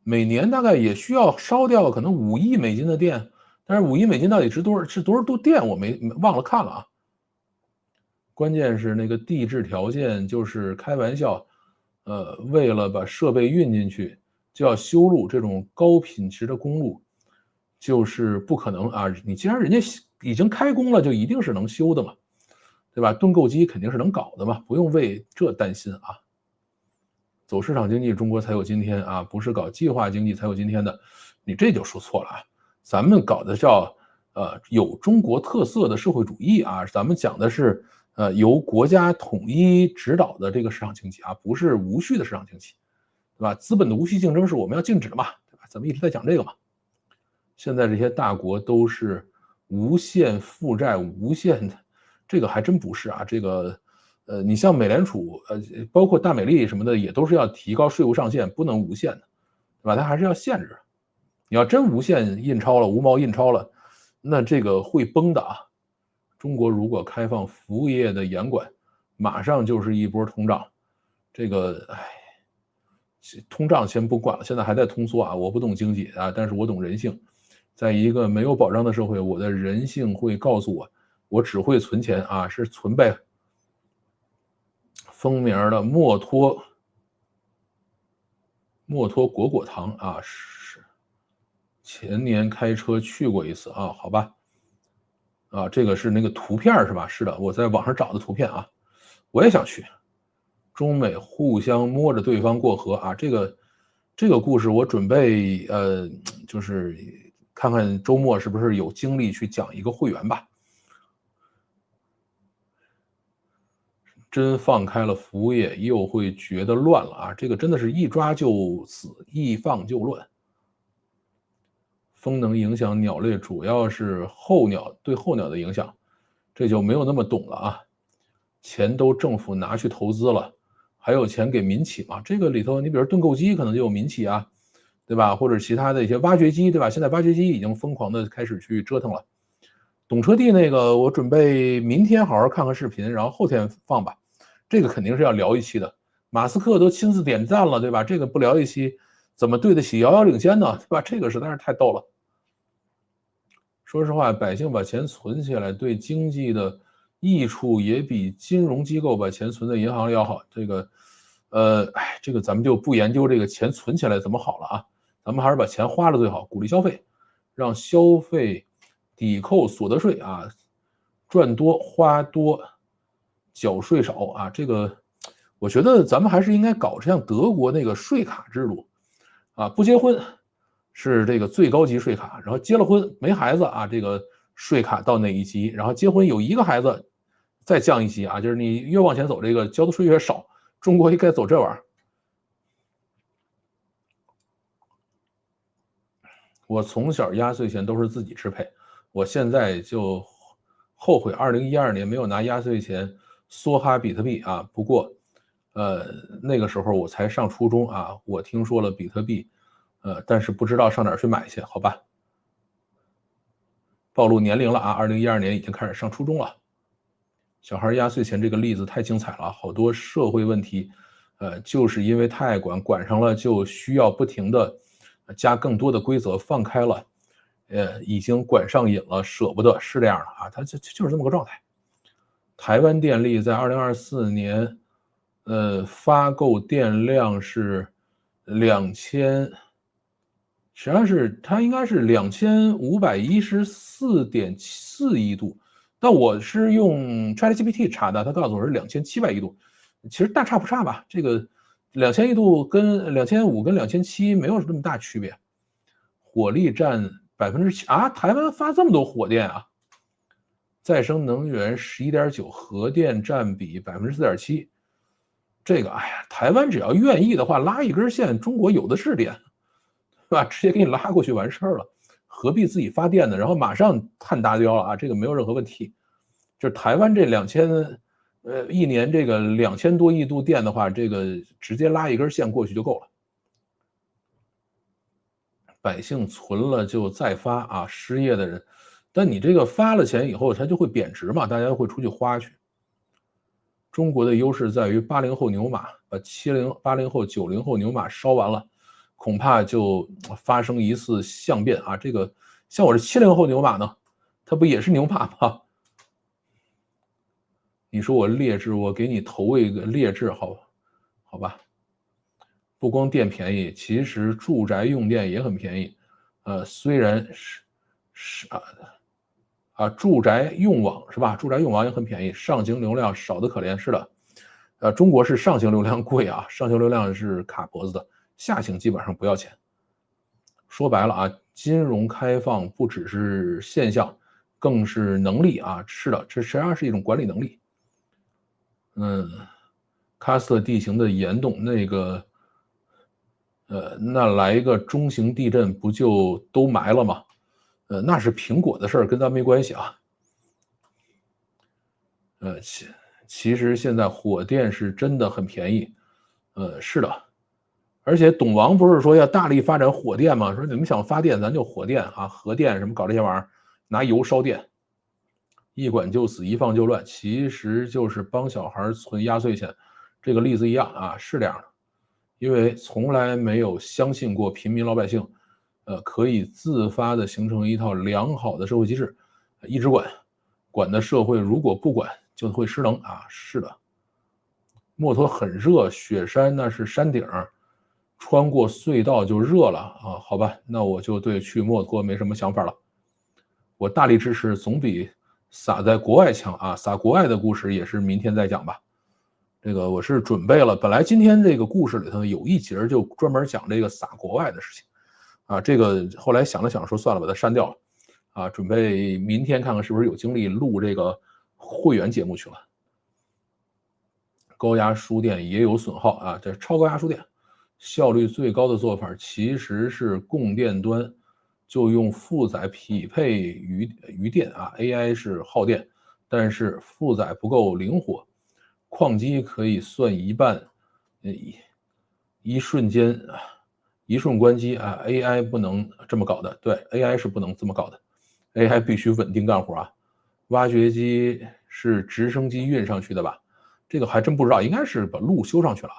每年大概也需要烧掉可能5亿美金的电，但是5亿美金到底值多少？是多少度电？我忘了看了啊。关键是那个地质条件就是开玩笑，为了把设备运进去，就要修路，这种高品质的公路，就是不可能啊！你既然人家已经开工了，就一定是能修的嘛，对吧？盾构机肯定是能搞的嘛，不用为这担心啊。走市场经济，中国才有今天啊，不是搞计划经济才有今天的，你这就说错了啊。咱们搞的叫有中国特色的社会主义啊，咱们讲的是由国家统一指导的这个市场经济啊，不是无序的市场经济，对吧？资本的无序竞争是我们要禁止的嘛，对吧？咱们一直在讲这个嘛。现在这些大国都是无限负债、无限的，这个还真不是啊。这个，你像美联储，包括大美利什么的，也都是要提高税务上限，不能无限的，对吧？它还是要限制的。你要真无限印钞了，无毛印钞了，那这个会崩的啊。中国如果开放服务业的严管，马上就是一波通胀。这个，哎，通胀先不管了，现在还在通缩啊。我不懂经济啊，但是我懂人性。在一个没有保障的社会，我的人性会告诉我，我只会存钱啊，是存呗。风名的墨脱果果糖啊，是前年开车去过一次啊，好吧。啊，这个是那个图片是吧？是的，我在网上找的图片啊，我也想去。中美互相摸着对方过河啊，这个故事我准备就是看看周末是不是有精力去讲一个会员吧。真放开了服务业，又会觉得乱了啊！这个真的是一抓就死，一放就乱。风能影响鸟类，主要是候鸟对候鸟的影响，这就没有那么懂了啊。钱都政府拿去投资了，还有钱给民企嘛？这个里头，你比如盾构机可能就有民企啊，对吧？或者其他的一些挖掘机，对吧？现在挖掘机已经疯狂的开始去折腾了。懂车帝那个，我准备明天好好看看视频，然后后天放吧。这个肯定是要聊一期的，马斯克都亲自点赞了，对吧？这个不聊一期，怎么对得起遥遥领先呢？对吧？这个实在是太逗了。说实话，百姓把钱存起来，对经济的益处也比金融机构把钱存在银行里要好。这个，这个咱们就不研究这个钱存起来怎么好了啊，咱们还是把钱花了最好，鼓励消费，让消费抵扣所得税啊，赚多花多，缴税少啊。这个，我觉得咱们还是应该搞像德国那个税卡制度啊，不结婚是这个最高级税卡，然后结了婚没孩子啊，这个税卡到哪一级，然后结婚有一个孩子再降一级啊，就是你越往前走，这个交的税越少。中国应该走这玩意儿。我从小压岁钱都是自己支配，我现在就后悔2012年没有拿压岁钱梭哈比特币啊。不过，那个时候我才上初中啊，我听说了比特币，但是不知道上哪儿去买去，好吧。暴露年龄了啊，2012年已经开始上初中了。小孩压岁钱这个例子太精彩了，好多社会问题，就是因为太管上了，就需要不停的加更多的规则，放开了，已经管上瘾了，舍不得，是这样的啊，它就是这么个状态。台湾电力在2024年，发购电量是2000，实际上是它应该是2514.4亿度，但我是用 ChatGPT 查的，它告诉我是2700亿度，其实大差不差吧。这个2000亿度跟2500跟2700没有这么大区别。火力占7%啊，台湾发这么多火电啊。再生能源11.9%，核电占比4.7%。这个，哎呀，台湾只要愿意的话，拉一根线，中国有的是电，对吧？直接给你拉过去完事儿了，何必自己发电呢？然后马上碳达标了啊，这个没有任何问题。就是台湾这一年这个2000多亿度电的话，这个直接拉一根线过去就够了。百姓存了就再发啊，失业的人，但你这个发了钱以后，它就会贬值嘛，大家会出去花去。中国的优势在于80后牛马，把80后、90后牛马烧完了，恐怕就发生一次相变啊。这个像我这70后牛马呢，它不也是牛马吗？你说我劣质，我给你投一个劣质，好吧？不光电便宜，其实住宅用电也很便宜。虽然是住宅用网是吧？住宅用网也很便宜，上行流量少得可怜。是的，中国是上行流量贵啊，上行流量是卡脖子的，下行基本上不要钱。说白了啊，金融开放不只是现象，更是能力啊。是的，这实际上是一种管理能力。喀斯特地形的岩洞那个，那来一个中型地震不就都埋了吗？那是苹果的事儿，跟咱没关系啊。其实现在火电是真的很便宜，是的，而且董王不是说要大力发展火电吗？说你们想发电，咱就火电啊，核电什么搞这些玩意儿，拿油烧电，一管就死，一放就乱，其实就是帮小孩存压岁钱，这个例子一样啊，是这样的，因为从来没有相信过平民老百姓，可以自发的形成一套良好的社会机制，一直管的社会如果不管就会失能啊，是的。墨脱很热，雪山那是山顶，穿过隧道就热了啊。好吧，那我就对去墨脱没什么想法了。我大力支持，总比撒在国外强啊。撒国外的故事也是明天再讲吧。这个我是准备了，本来今天这个故事里头有一节就专门讲这个撒国外的事情啊。这个后来想了想说算了，把它删掉了啊。准备明天看看是不是有精力录这个会员节目去了。高压输电也有损耗啊，这超高压输电效率最高的做法其实是供电端就用负载匹配余电啊 ，AI 是耗电，但是负载不够灵活，矿机可以算一半，一瞬间一瞬关机啊 ，AI 不能这么搞的，对 AI 是不能这么搞的 ，AI 必须稳定干活啊，挖掘机是直升机运上去的吧？这个还真不知道，应该是把路修上去了。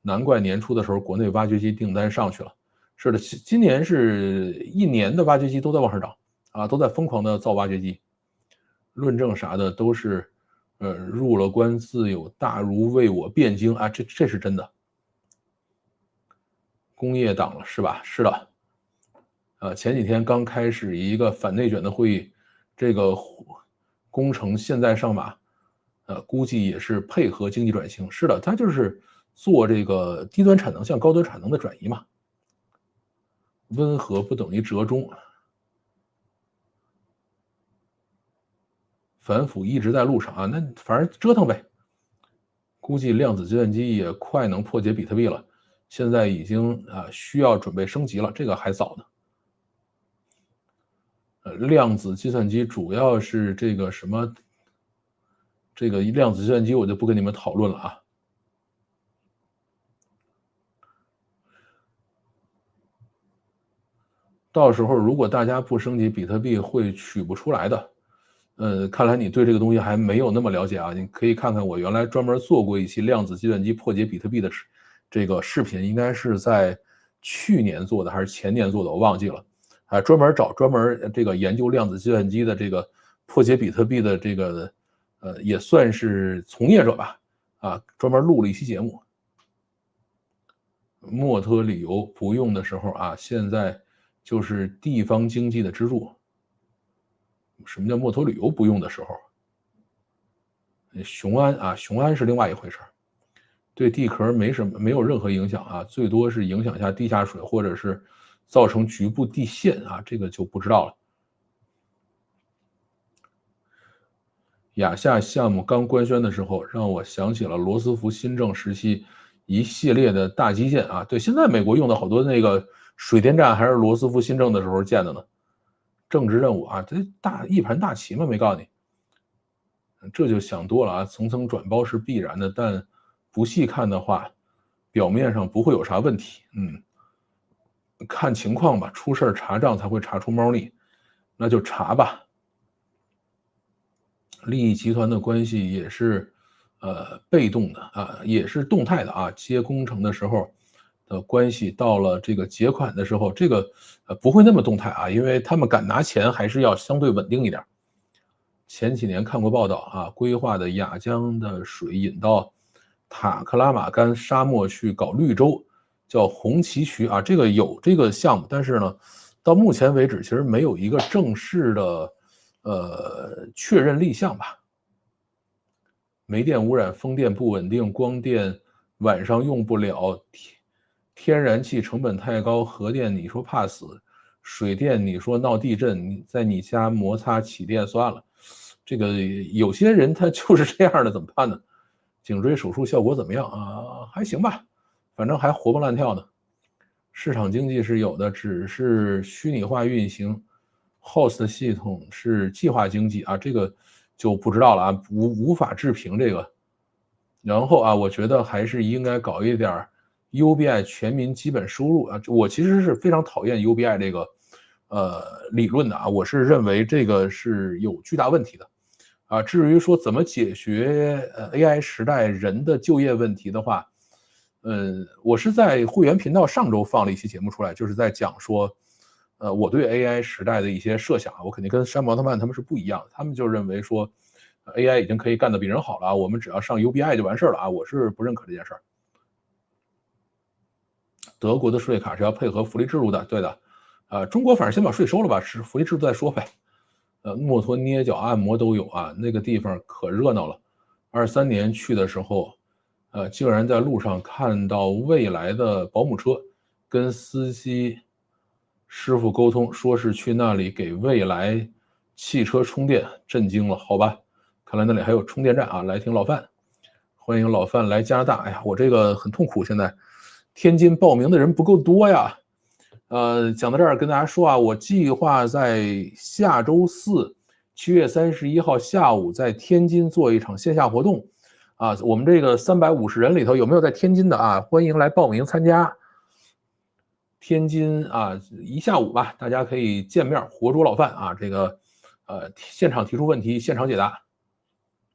难怪年初的时候，国内挖掘机订单上去了。是的，今年是一年的挖掘机都在往上涨啊，都在疯狂的造挖掘机。论证啥的都是，入了关自有大儒为我辩经啊，这是真的。工业党了是吧？是的。前几天刚开始一个反内卷的会议，这个工程现在上马。估计也是配合经济转型。是的，它就是做这个低端产能向高端产能的转移嘛。温和不等于折中，反腐一直在路上啊，那反正折腾呗。估计量子计算机也快能破解比特币了，现在已经需要准备升级了，这个还早呢。量子计算机主要是这个什么？这个量子计算机我就不跟你们讨论了啊。到时候如果大家不升级，比特币会取不出来的。看来你对这个东西还没有那么了解啊！你可以看看我原来专门做过一期量子计算机破解比特币的这个视频，应该是在去年做的还是前年做的，我忘记了。专门这个研究量子计算机的这个破解比特币的这个也算是从业者吧专门录了一期节目。墨脱旅游不用的时候啊，现在就是地方经济的支柱。什么叫墨脱旅游不用的时候？雄安是另外一回事，对地壳没有任何影响啊，最多是影响一下地下水，或者是造成局部地陷啊，这个就不知道了。亚夏项目刚官宣的时候，让我想起了罗斯福新政时期一系列的大基建啊。对，现在美国用的好多那个水电站还是罗斯福新政的时候建的呢。政治任务啊，这一盘大棋嘛，没告诉你。这就想多了啊，层层转包是必然的，但不细看的话，表面上不会有啥问题。看情况吧，出事查账才会查出猫腻，那就查吧。利益集团的关系也是被动的啊，也是动态的啊。接工程的时候的关系到了这个结款的时候，这个不会那么动态啊，因为他们敢拿钱还是要相对稳定一点。前几年看过报道啊，规划的雅江的水引到塔克拉玛干沙漠去搞绿洲，叫红旗渠啊，这个有这个项目，但是呢，到目前为止其实没有一个正式的确认立项吧。煤电污染、风电不稳定、光电晚上用不了，天然气成本太高，核电你说怕死，水电你说闹地震，你在你家摩擦起电算了。这个有些人他就是这样的，怎么办呢？颈椎手术效果怎么样啊？还行吧，反正还活蹦乱跳的。市场经济是有的，只是虚拟化运行，host 系统是计划经济啊，这个就不知道了啊，无法置评这个。然后啊，我觉得还是应该搞一点 UBI 全民基本收入啊，我其实是非常讨厌 UBI 这个理论的啊，我是认为这个是有巨大问题的啊。至于说怎么解决AI 时代人的就业问题的话，我是在会员频道上周放了一期节目出来，就是在讲说，我对 AI 时代的一些设想啊，我肯定跟山姆奥特曼他们是不一样的，他们就认为说AI 已经可以干得比人好了，我们只要上 UBI 就完事儿了啊，我是不认可这件事儿。德国的税卡是要配合福利制度的，对的，中国反正先把税收了吧，是福利制度再说呗。骆驼捏脚按摩都有啊，那个地方可热闹了。23年去的时候，竟然在路上看到未来的保姆车，跟司机师傅沟通，说是去那里给未来汽车充电，震惊了，好吧？看来那里还有充电站啊！来听老范，欢迎老范来加拿大。哎呀，我这个很痛苦，现在天津报名的人不够多呀。讲到这儿跟大家说啊，我计划在下周四7月31号下午在天津做一场线下活动啊，我们这个350人里头有没有在天津的啊？欢迎来报名参加。天津啊，一下午吧，大家可以见面活捉老范啊，这个现场提出问题，现场解答，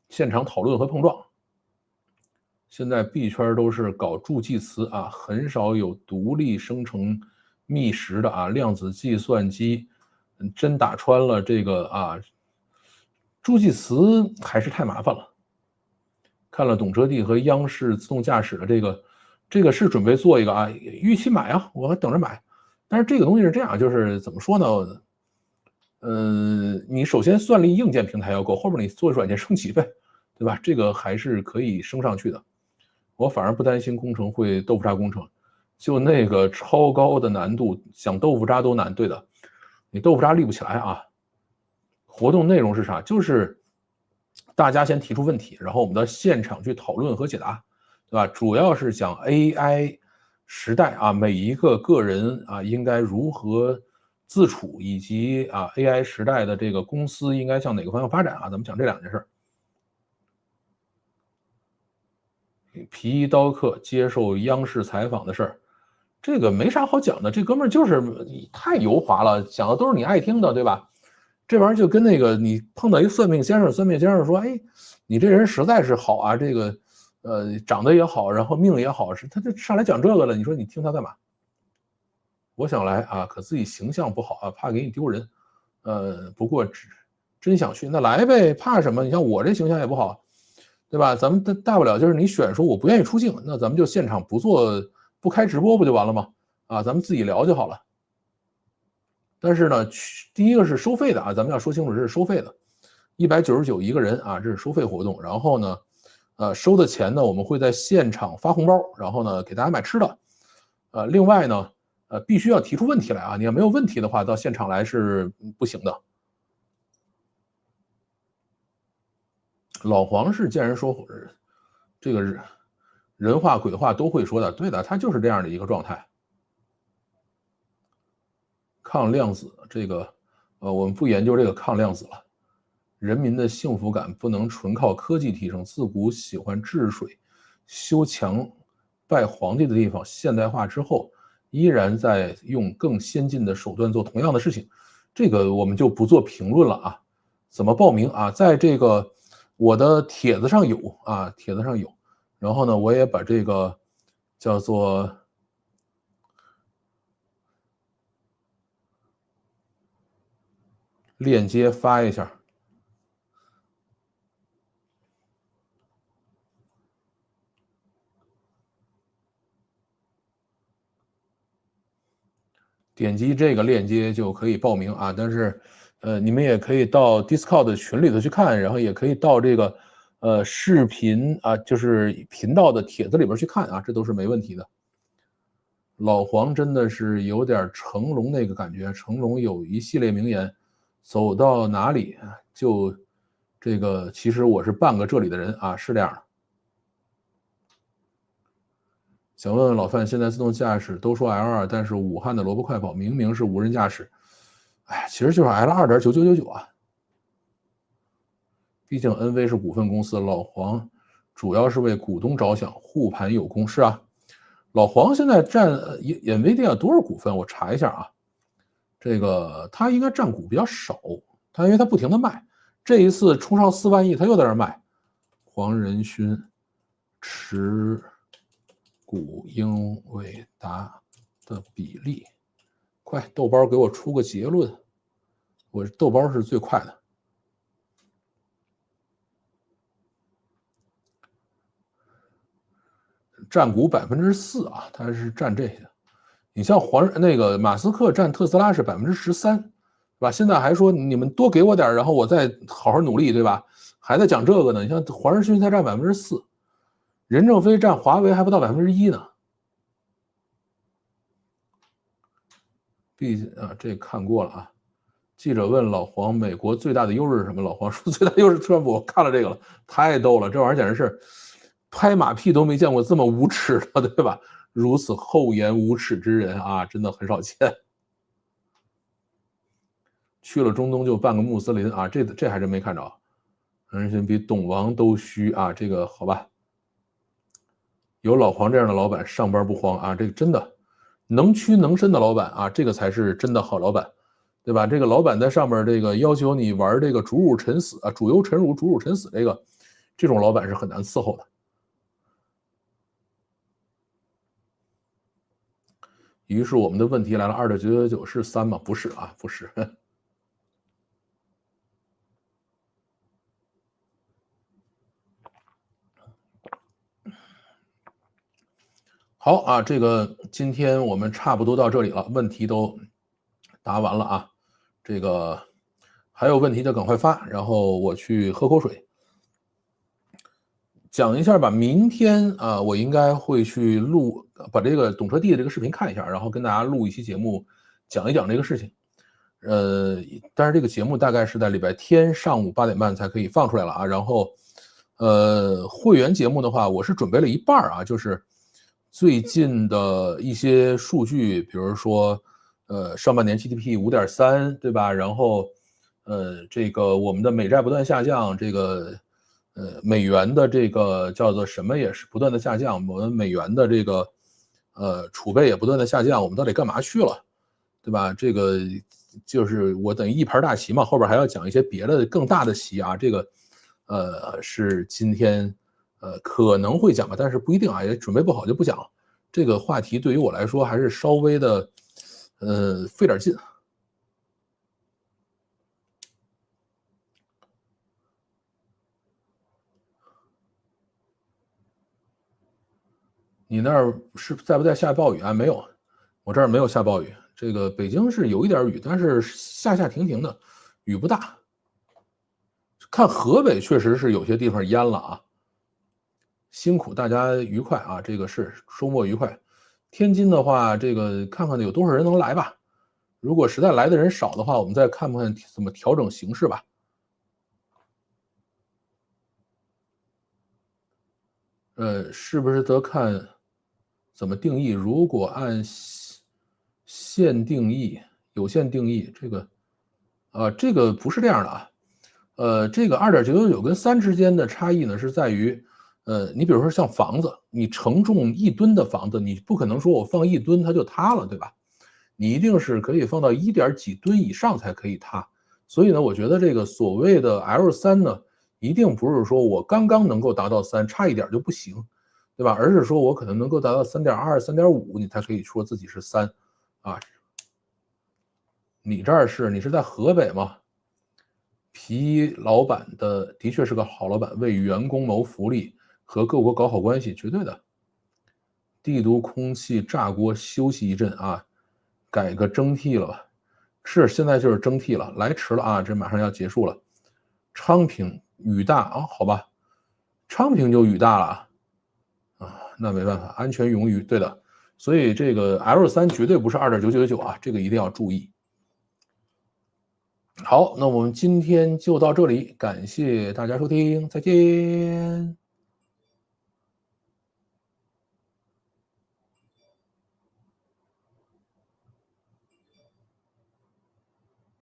现场讨论和碰撞。现在币圈都是搞助记词啊，很少有独立生成密匙的啊，量子计算机真打穿了这个啊，助记词还是太麻烦了。看了懂车帝和央视自动驾驶的这个是准备做一个啊，预期买啊，我还等着买。但是这个东西是这样，就是怎么说呢？你首先算力硬件平台要够，后面你做软件升级呗，对吧？这个还是可以升上去的。我反而不担心工程会豆腐渣工程，就那个超高的难度，想豆腐渣都难。对的，你豆腐渣立不起来啊。活动内容是啥？就是大家先提出问题，然后我们到现场去讨论和解答，对吧？主要是讲 AI 时代啊，每一个个人啊应该如何自处，以及啊 AI 时代的这个公司应该向哪个方向发展啊？咱们讲这两件事。皮衣刀客接受央视采访的事儿，这个没啥好讲的，这哥们儿就是太油滑了，讲的都是你爱听的，对吧？这玩意儿就跟那个你碰到一算命先生，算命先生说：“哎，你这人实在是好啊，这个长得也好，然后命也好，是他就上来讲这个了。你说你听他干嘛？我想来啊，可自己形象不好啊，怕给你丢人。不过真想去，那来呗，怕什么？你像我这形象也不好，对吧？咱们大不了就是你选说我不愿意出镜，那咱们就现场不做不开直播不就完了吗？啊，咱们自己聊就好了。但是呢，第一个是收费的啊，咱们要说清楚这是收费的，199一个人啊，这是收费活动。然后呢，收的钱呢，我们会在现场发红包，然后呢给大家买吃的。另外呢，必须要提出问题来啊，你要没有问题的话，到现场来是不行的。老黄是见人说这个人话鬼话都会说的，对的，他就是这样的一个状态。抗量子这个，我们不研究这个抗量子了。人民的幸福感不能纯靠科技提升，自古喜欢治水、修墙、拜皇帝的地方，现代化之后依然在用更先进的手段做同样的事情，这个我们就不做评论了啊。怎么报名啊？在这个我的帖子上有啊，帖子上有。然后呢，我也把这个叫做链接发一下。点击这个链接就可以报名啊，但是，你们也可以到 Discord 群里头去看，然后也可以到这个视频啊，就是频道的帖子里边去看啊，这都是没问题的。老黄真的是有点成龙那个感觉，成龙有一系列名言，走到哪里就这个，其实我是半个这里的人啊，是这样的。想问问老范，现在自动驾驶都说 L2，但是武汉的萝卜快跑明明是无人驾驶，哎，其实就是 L2.9999啊。毕竟 NV 是股份公司，老黄主要是为股东着想，护盘有功。是啊，老黄现在占NVIDIA多少股份？我查一下啊。这个他应该占股比较少，因为他不停的卖，这一次冲上4万亿，他又在这卖。黄仁勋持股英伟达的比例，快，豆包给我出个结论，我豆包是最快的。占股4%啊，他是占这个。你像那个马斯克占特斯拉是13%，是吧？现在还说你们多给我点，然后我再好好努力，对吧？还在讲这个呢。你像黄仁勋才占4%，任正非占华为还不到1%呢。毕竟啊，这看过了啊。记者问老黄，美国最大的优势是什么？老黄说最大优势川普。我看了这个了，太逗了，这玩意儿简直是拍马屁都没见过这么无耻的，对吧？如此厚颜无耻之人啊，真的很少见。去了中东就扮个穆斯林啊，这还真没看着。人心比董王都虚啊，这个好吧。有老黄这样的老板，上班不慌啊，这个真的能屈能伸的老板啊，这个才是真的好老板，对吧？这个老板在上面这个要求你玩这个主辱臣死啊，主忧臣辱，主辱臣死，这种老板是很难伺候的。于是我们的问题来了，2.999是3吗？不是啊，不是。好啊，这个今天我们差不多到这里了，问题都答完了啊。这个还有问题就赶快发，然后我去喝口水。讲一下吧，明天啊，我应该会去录，把这个懂车帝的这个视频看一下，然后跟大家录一期节目，讲一讲这个事情。但是这个节目大概是在礼拜天上午8点半才可以放出来了啊。然后，会员节目的话，我是准备了一半啊，就是最近的一些数据，比如说，上半年 GDP 5.3，对吧？然后，这个我们的美债不断下降，这个。美元的这个叫做什么也是不断的下降，我们美元的这个储备也不断的下降，我们到底干嘛去了，对吧？这个就是我等于一盘大棋嘛，后边还要讲一些别的更大的棋啊，这个是今天可能会讲吧，但是不一定啊，也准备不好就不讲了。这个话题对于我来说还是稍微的费点劲。你那儿是在不在下暴雨啊？没有，我这儿没有下暴雨。这个北京是有一点雨，但是下停停的，雨不大。看河北确实是有些地方淹了啊，辛苦大家愉快啊，这个是周末愉快。天津的话，这个看看有多少人能来吧。如果实在来的人少的话，我们再看看怎么调整形势吧。是不是得看怎么定义？如果按限定义、有限定义，这个不是这样的啊。这个2.999跟3之间的差异呢，是在于，你比如说像房子，你承重1吨的房子，你不可能说我放1吨它就塌了，对吧？你一定是可以放到1点几吨以上才可以塌。所以呢，我觉得这个所谓的 L3呢，一定不是说我刚刚能够达到3，差一点就不行，对吧？而是说我可能能够达到3.2、3.5，你才可以说自己是3啊。你这儿你是在河北吗？皮老板的确是个好老板，为员工谋福利，和各国搞好关系，绝对的。帝都空气炸锅休息一阵啊，改个蒸屉了吧？是，现在就是蒸屉了，来迟了啊，这马上要结束了。昌平雨大啊，好吧，昌平就雨大了啊，那没办法，安全永雨，对的。所以这个 L3绝对不是2.999啊，这个一定要注意。好，那我们今天就到这里，感谢大家收听，再见。